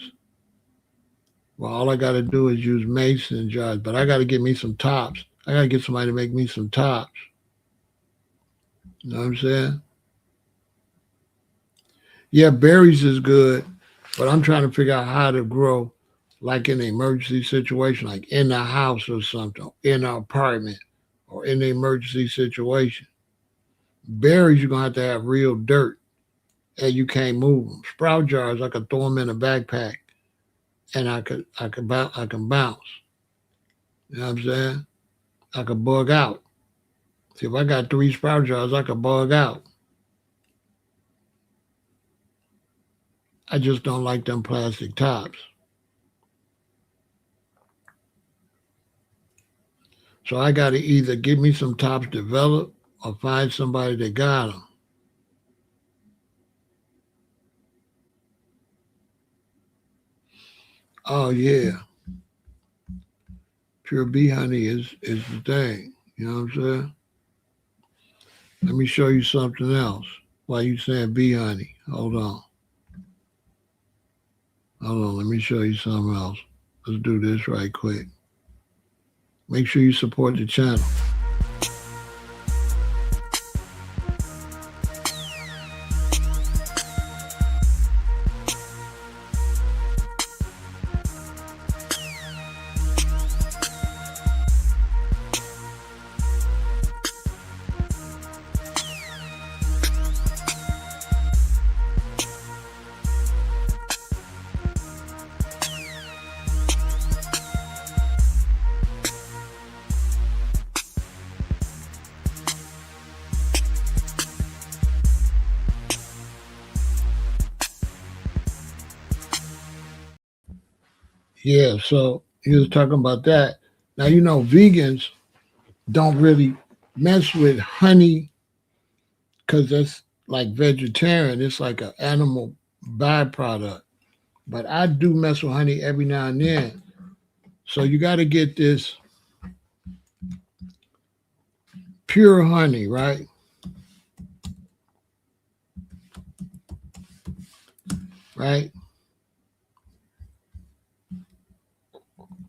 Well, all I got to do is use mason jars, but I got to get me some tops. I got to get somebody to make me some tops. You know what I'm saying? Yeah, berries is good, but I'm trying to figure out how to grow like in an emergency situation, like in the house or something, in an apartment or in an emergency situation. Berries, you're going to have real dirt and you can't move them. Sprout jars, I could throw them in a backpack and I can bounce. You know what I'm saying? I could bug out. See, if I got 3 sprout jars, I could bug out. I just don't like them plastic tops. So I got to either get me some tops developed or find somebody that got them. Oh yeah, pure bee honey is the thing. You know what I'm saying? Let me show you something else. Why you saying bee honey? Hold on. Hold on. Let me show you something else. Let's do this right quick. Make sure you support the channel. Yeah, so you was talking about that. Now you know vegans don't really mess with honey because that's like vegetarian. It's like an animal byproduct. But I do mess with honey every now and then. So you got to get this pure honey, right? Right.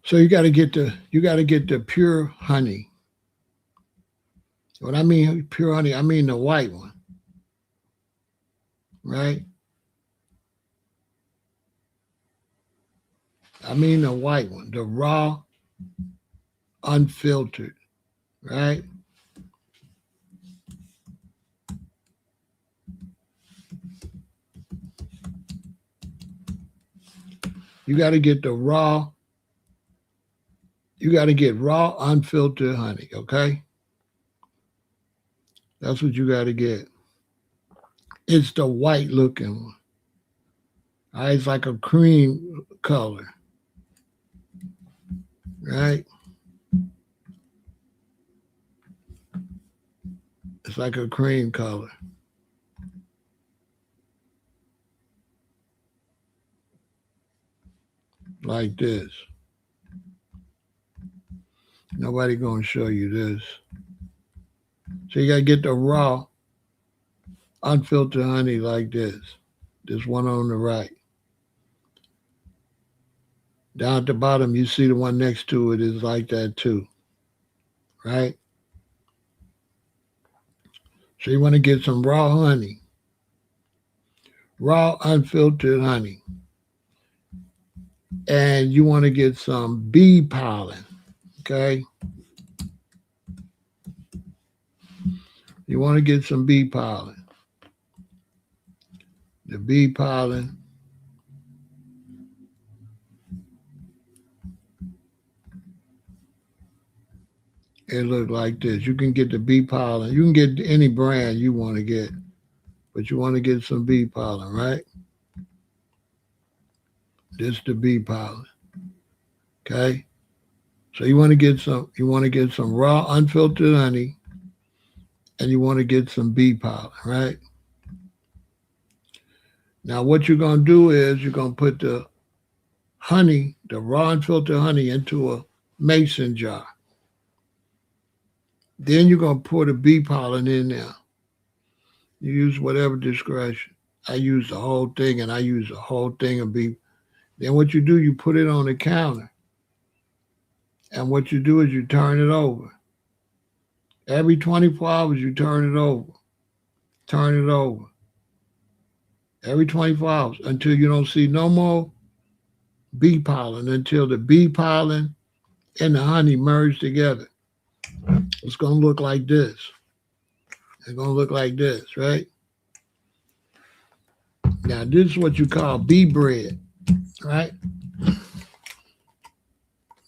So you got to get the pure honey. When I mean pure honey, I mean the white one, right? I mean the white one, the raw, unfiltered, right? You got to get the raw. You got to get raw, unfiltered honey, okay? That's what you got to get. It's the white looking one. It's like a cream color, right? It's like a cream color. Like this. Nobody gonna show you this. So you gotta get the raw, unfiltered honey like this. This one on the right. Down at the bottom, you see the one next to it is like that too, right? So you want to get some raw honey, raw unfiltered honey. And you want to get some bee pollen, okay? You want to get some bee pollen. The bee pollen, it look like this. You can get the bee pollen. You can get any brand you want to get, but you want to get some bee pollen, right? This the bee pollen, okay? So you want to get some raw unfiltered honey, and you want to get some bee pollen, right? Now what you're gonna do is you're gonna put the honey, the raw unfiltered honey, into a mason jar. Then you're going to pour the bee pollen in there. You use whatever discretion. I use the whole thing, and I use the whole thing of bee. Then what you do, you put it on the counter. And what you do is you turn it over. Every 24 hours, you turn it over. Turn it over. Every 24 hours until you don't see no more bee pollen, until the bee pollen and the honey merge together. It's going to look like this. It's going to look like this, right? Now, this is what you call bee bread, right?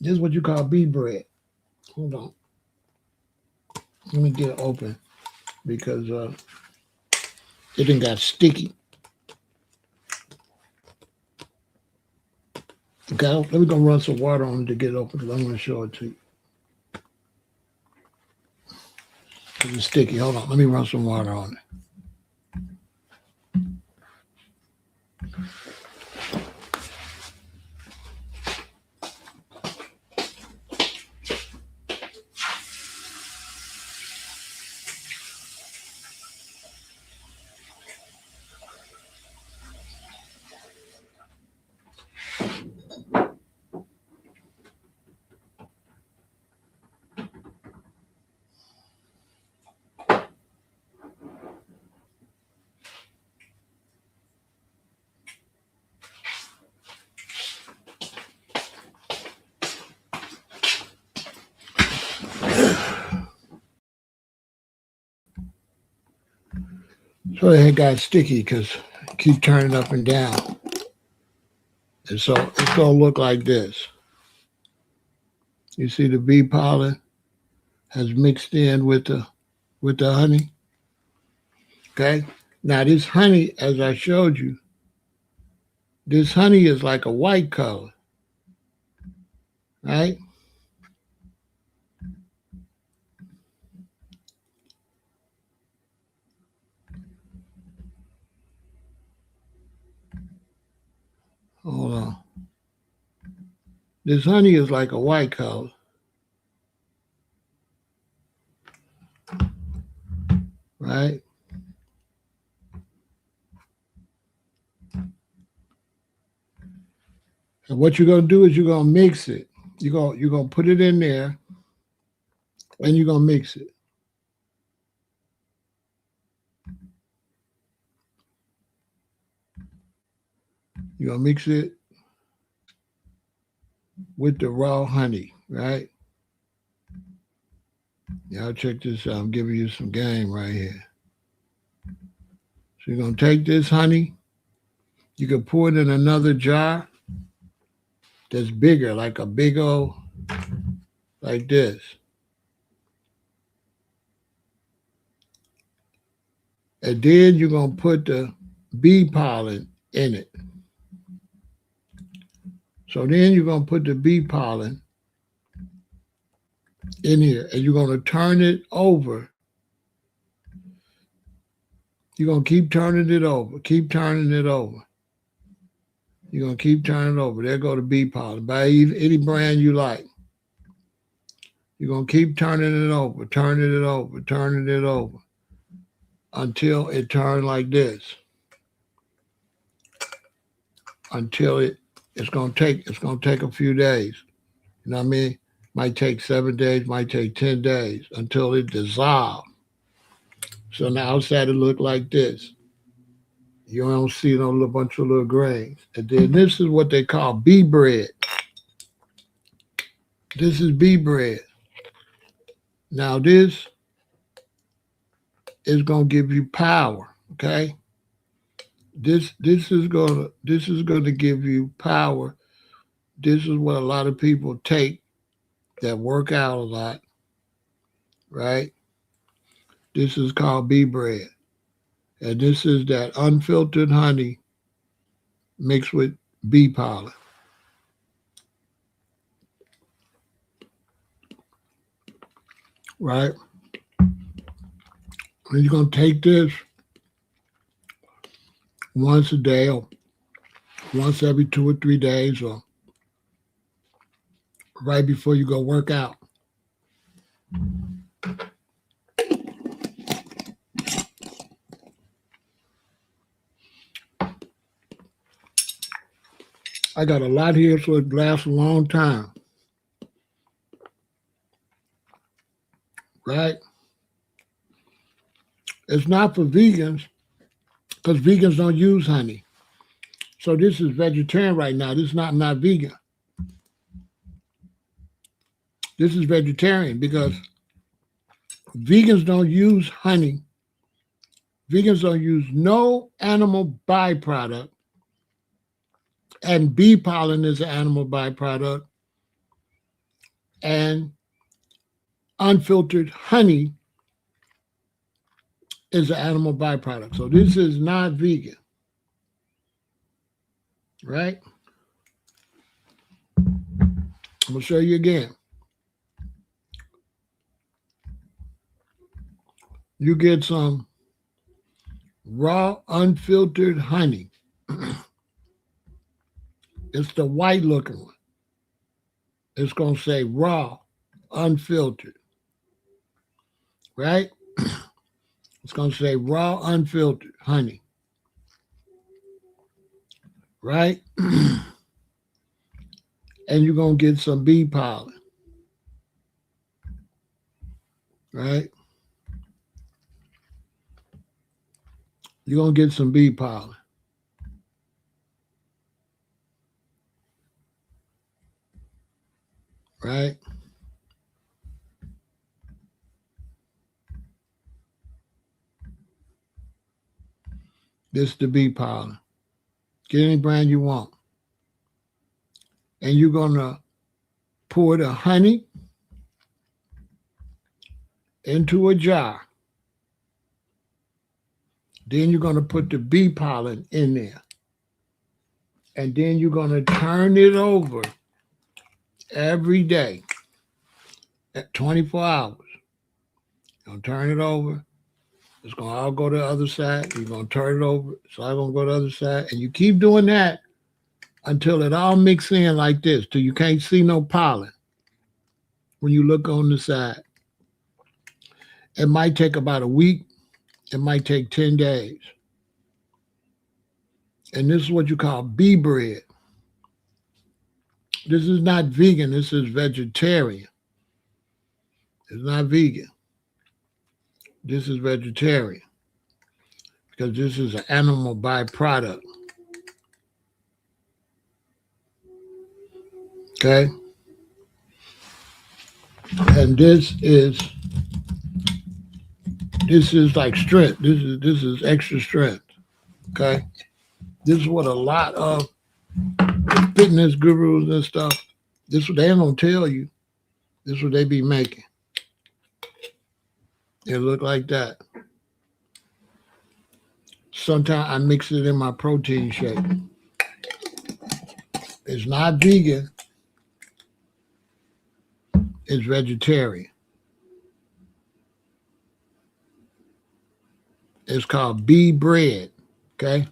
This is what you call bee bread. Hold on. Let me get it open because it done got sticky. Okay, let me go run some water on it to get it open because I'm going to show it to you. It's sticky. Hold on. Let me run some water on it. So it got sticky because I keep turning up and down. And so it's going to look like this. You see the bee pollen has mixed in with the honey. Okay. Now this honey, as I showed you, this honey is like a white color, right? Hold on. This honey is like a white color. Right? And what you're gonna do is you're gonna mix it. You're gonna put it in there and you're gonna mix it. You're gonna mix it with the raw honey, right? Y'all check this out. I'm giving you some game right here. So you're gonna take this honey. You can pour it in another jar that's bigger, like a big old, like this. And then you're gonna put the bee pollen in it. So then you're gonna put the bee pollen in here and you're gonna turn it over. You're gonna keep turning it over, keep turning it over. You're gonna keep turning it over. There go the bee pollen. Buy any brand you like. You're gonna keep turning it over, turning it over, turning it over until it turns like this. Until it's gonna take a few days. You know what I mean? Might take 7 days, might take 10 days until it dissolves. So now outside it look like this. You don't see no little bunch of little grains. And then this is what they call bee bread. This is bee bread. Now this is gonna give you power. Okay. This is gonna give you power. This is what a lot of people take that work out a lot, right? This is called bee bread. And this is that unfiltered honey mixed with bee pollen. Right? And you're going to take this once a day or once every 2 or 3 days or right before you go work out. I got a lot here, so it lasts a long time. Right? It's not for vegans because vegans don't use honey. So this is vegetarian right now. This is not vegan. This is vegetarian because vegans don't use honey. Vegans don't use no animal byproduct. And bee pollen is an animal byproduct. And unfiltered honey is an animal byproduct. So this is not vegan. Right? I'm going to show you again. You get some raw, unfiltered honey. It's the white looking one. It's going to say raw, unfiltered. Right? It's going to say raw, unfiltered honey. Right? And you're going to get some bee pollen. Right? You're going to get some bee pollen. Right? This is the bee pollen. Get any brand you want. And you're going to pour the honey into a jar. Then you're going to put the bee pollen in there. And then you're going to turn it over every day at 24 hours. You're going to turn it over. It's going to all go to the other side. You're going to turn it over. It's all going to go to the other side. And you keep doing that until it all mixes in like this, till you can't see no pollen when you look on the side. It might take about a week. It might take 10 days. And this is what you call bee bread. This is not vegan. This is vegetarian. It's not vegan. This is vegetarian because this is an animal byproduct. Okay? And this is like strength. This is extra strength. Okay? This is what a lot of fitness gurus and stuff, this is what they don't tell you. This is what they be making. It look like that. Sometimes I mix it in my protein shake. It's not vegan. It's vegetarian. It's called bee bread. Okay?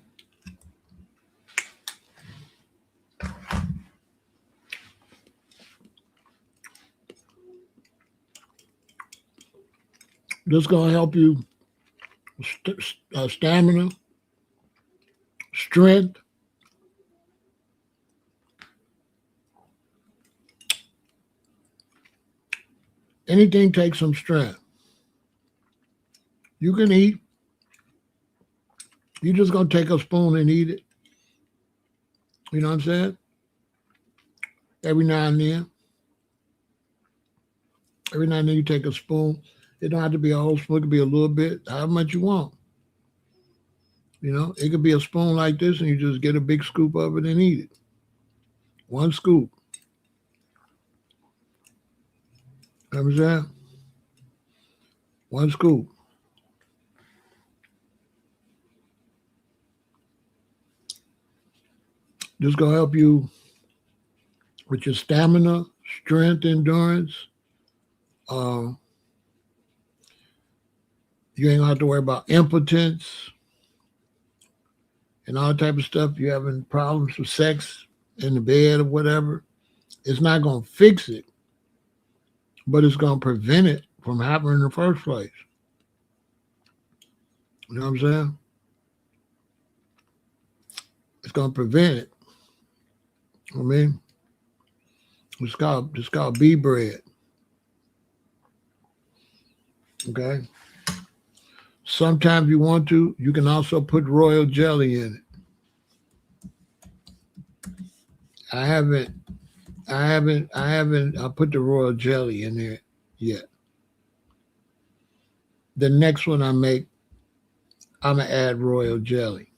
This is going to help you stamina, strength, anything takes some strength. You can eat. You're just going to take a spoon and eat it. You know what I'm saying? Every now and then. Every now and then you take a spoon. It don't have to be a whole spoon. It could be a little bit, how much you want. You know, it could be a spoon like this and you just get a big scoop of it and eat it. One scoop. You know what I'm saying? One scoop. This is going to help you with your stamina, strength, endurance. You ain't gonna have to worry about impotence and all type of stuff. You're having problems with sex in the bed or whatever. It's not gonna fix it, but it's gonna prevent it from happening in the first place. You know what I'm saying? It's gonna prevent it. I mean, it's called bee bread. Okay. Sometimes you want to, you can also put royal jelly in it. I haven't, I put the royal jelly in there yet. The next one I make, I'm gonna add royal jelly.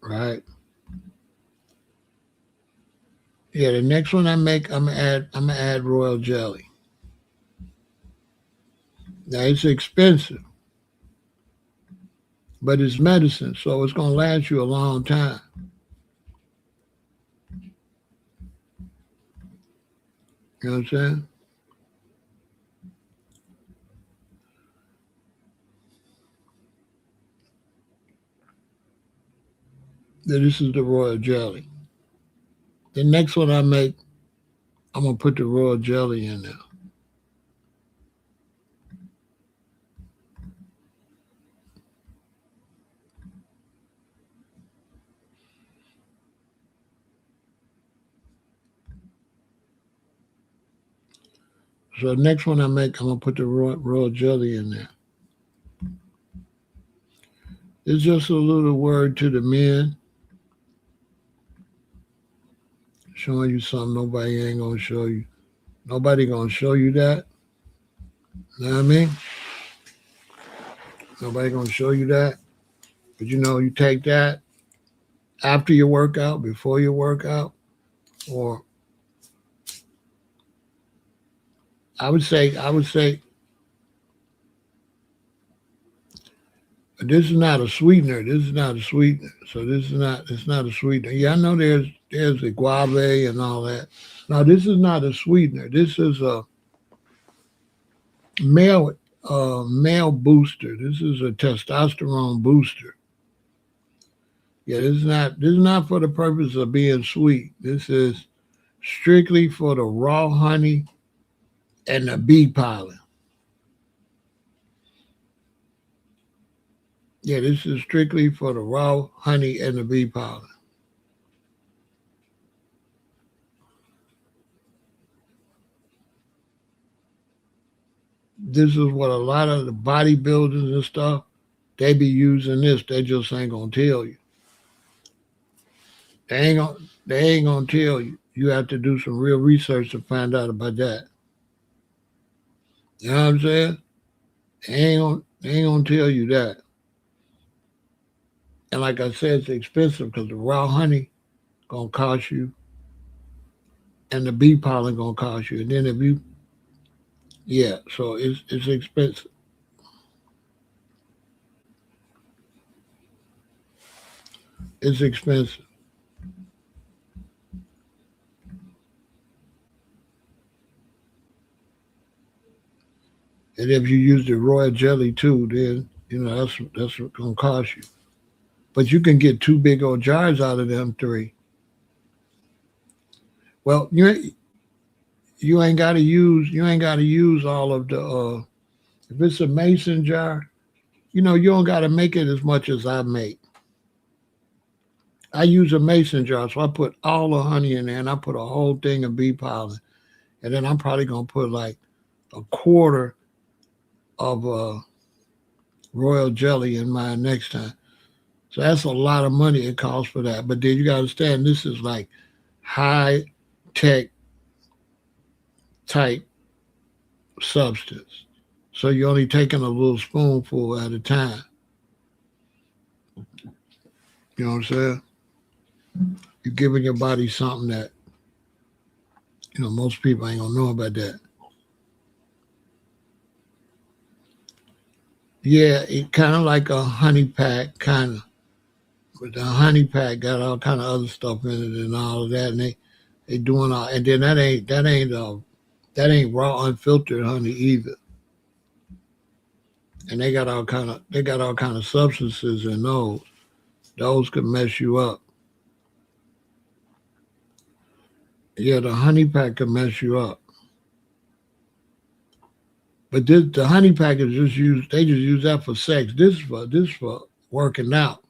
Right? Yeah, the next one I make, I'm gonna add royal jelly. Now it's expensive, but it's medicine, so it's gonna last you a long time. You know what I'm saying? Then this is the royal jelly. The next one I make, I'm gonna put the royal jelly in there. So the next one I make, I'm gonna put the royal jelly in there. It's just a little word to the men, showing you something nobody ain't gonna show you. Nobody gonna show you that. You know what I mean? Nobody gonna show you that. But you take that after your workout, before your workout, or I would say this is not a sweetener. This is not a sweetener. So it's not a sweetener. Yeah, I know there's the guave and all that. Now this is not a sweetener. This is a male male booster. This is a testosterone booster. Yeah, this is not for the purpose of being sweet. This is strictly for the raw honey and the bee pollen. Yeah, this is strictly for the raw honey and the bee pollen. This is what a lot of the bodybuilders and stuff, they be using this. They just ain't gonna tell you. They ain't gonna tell you. You have to do some real research to find out about that. You know what I'm saying? They ain't gonna tell you that. And like I said, it's expensive because the raw honey gonna cost you, and the bee pollen gonna cost you. And then if you, yeah, so it's expensive. It's expensive. And if you use the royal jelly too, then that's what gonna cost you. But you can get two big old jars out of them three. Well, you ain't gotta use all of the if it's a mason jar, you don't gotta make it as much as I make. I use a mason jar, so I put all the honey in there and I put a whole thing of bee pollen. And then I'm probably gonna put like a quarter of royal jelly in mine next time. So that's a lot of money it costs for that. But then you gotta understand this is like high tech type substance. So you're only taking a little spoonful at a time. You know what I'm saying? You're giving your body something that, most people ain't gonna know about that. Yeah, it kind of like a honey pack, kind of. But the honey pack got all kind of other stuff in it and all of that, and they doing all, and then that ain't raw unfiltered honey either. And they got all kind of substances in those. Those could mess you up. Yeah, the honey pack could mess you up. But the honey pack is just used. They just use that for sex. This is for working out.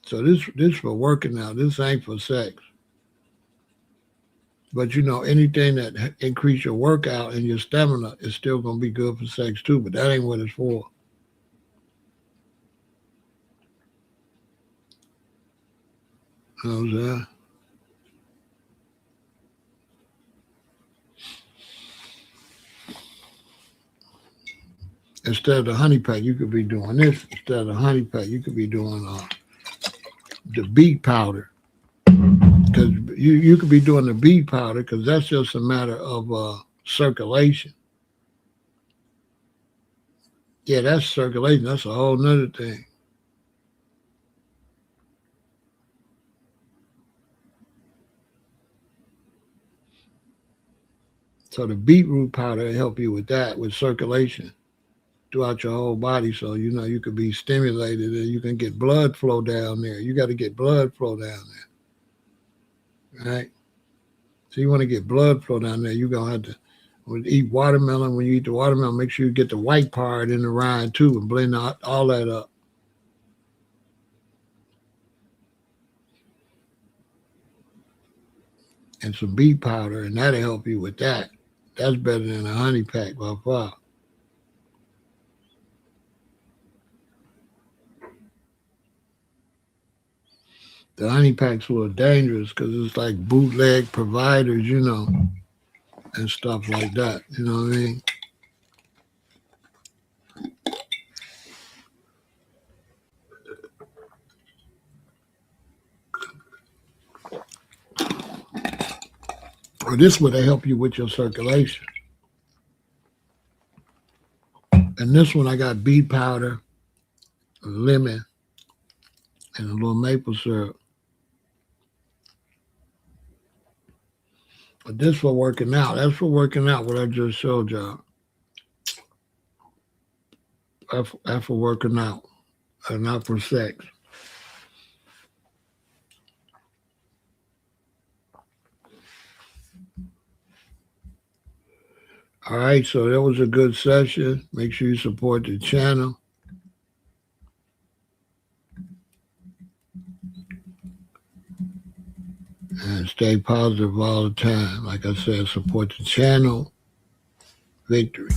So this for working out. This ain't for sex. But anything that increase your workout and your stamina is still gonna be good for sex too. But that ain't what it's for. You know what I'm saying? Instead of the honey pack, you could be doing this. Instead of the honey pack, you could be doing the beet powder. Because you could be doing the beet powder because that's just a matter of circulation. Yeah, that's circulation. That's a whole nother thing. So the beetroot powder will help you with that, with circulation throughout your whole body. So you could be stimulated and you can get blood flow down there. You got to get blood flow down there, right? So you want to get blood flow down there. You're gonna have to eat watermelon. When you eat the watermelon, make sure you get the white part in the rind too, and blend all that up. And some beet powder, and that'll help you with that. That's better than a honey pack by far. The honey packs were dangerous because it's like bootleg providers, and stuff like that. You know what I mean? Or this way they help you with your circulation. And this one I got beet powder, lemon, and a little maple syrup. But this for working out. That's for working out what I just showed y'all. That's for working out, and not for sex. All right, so that was a good session. Make sure you support the channel. And stay positive all the time. Like I said, support the channel. Victory.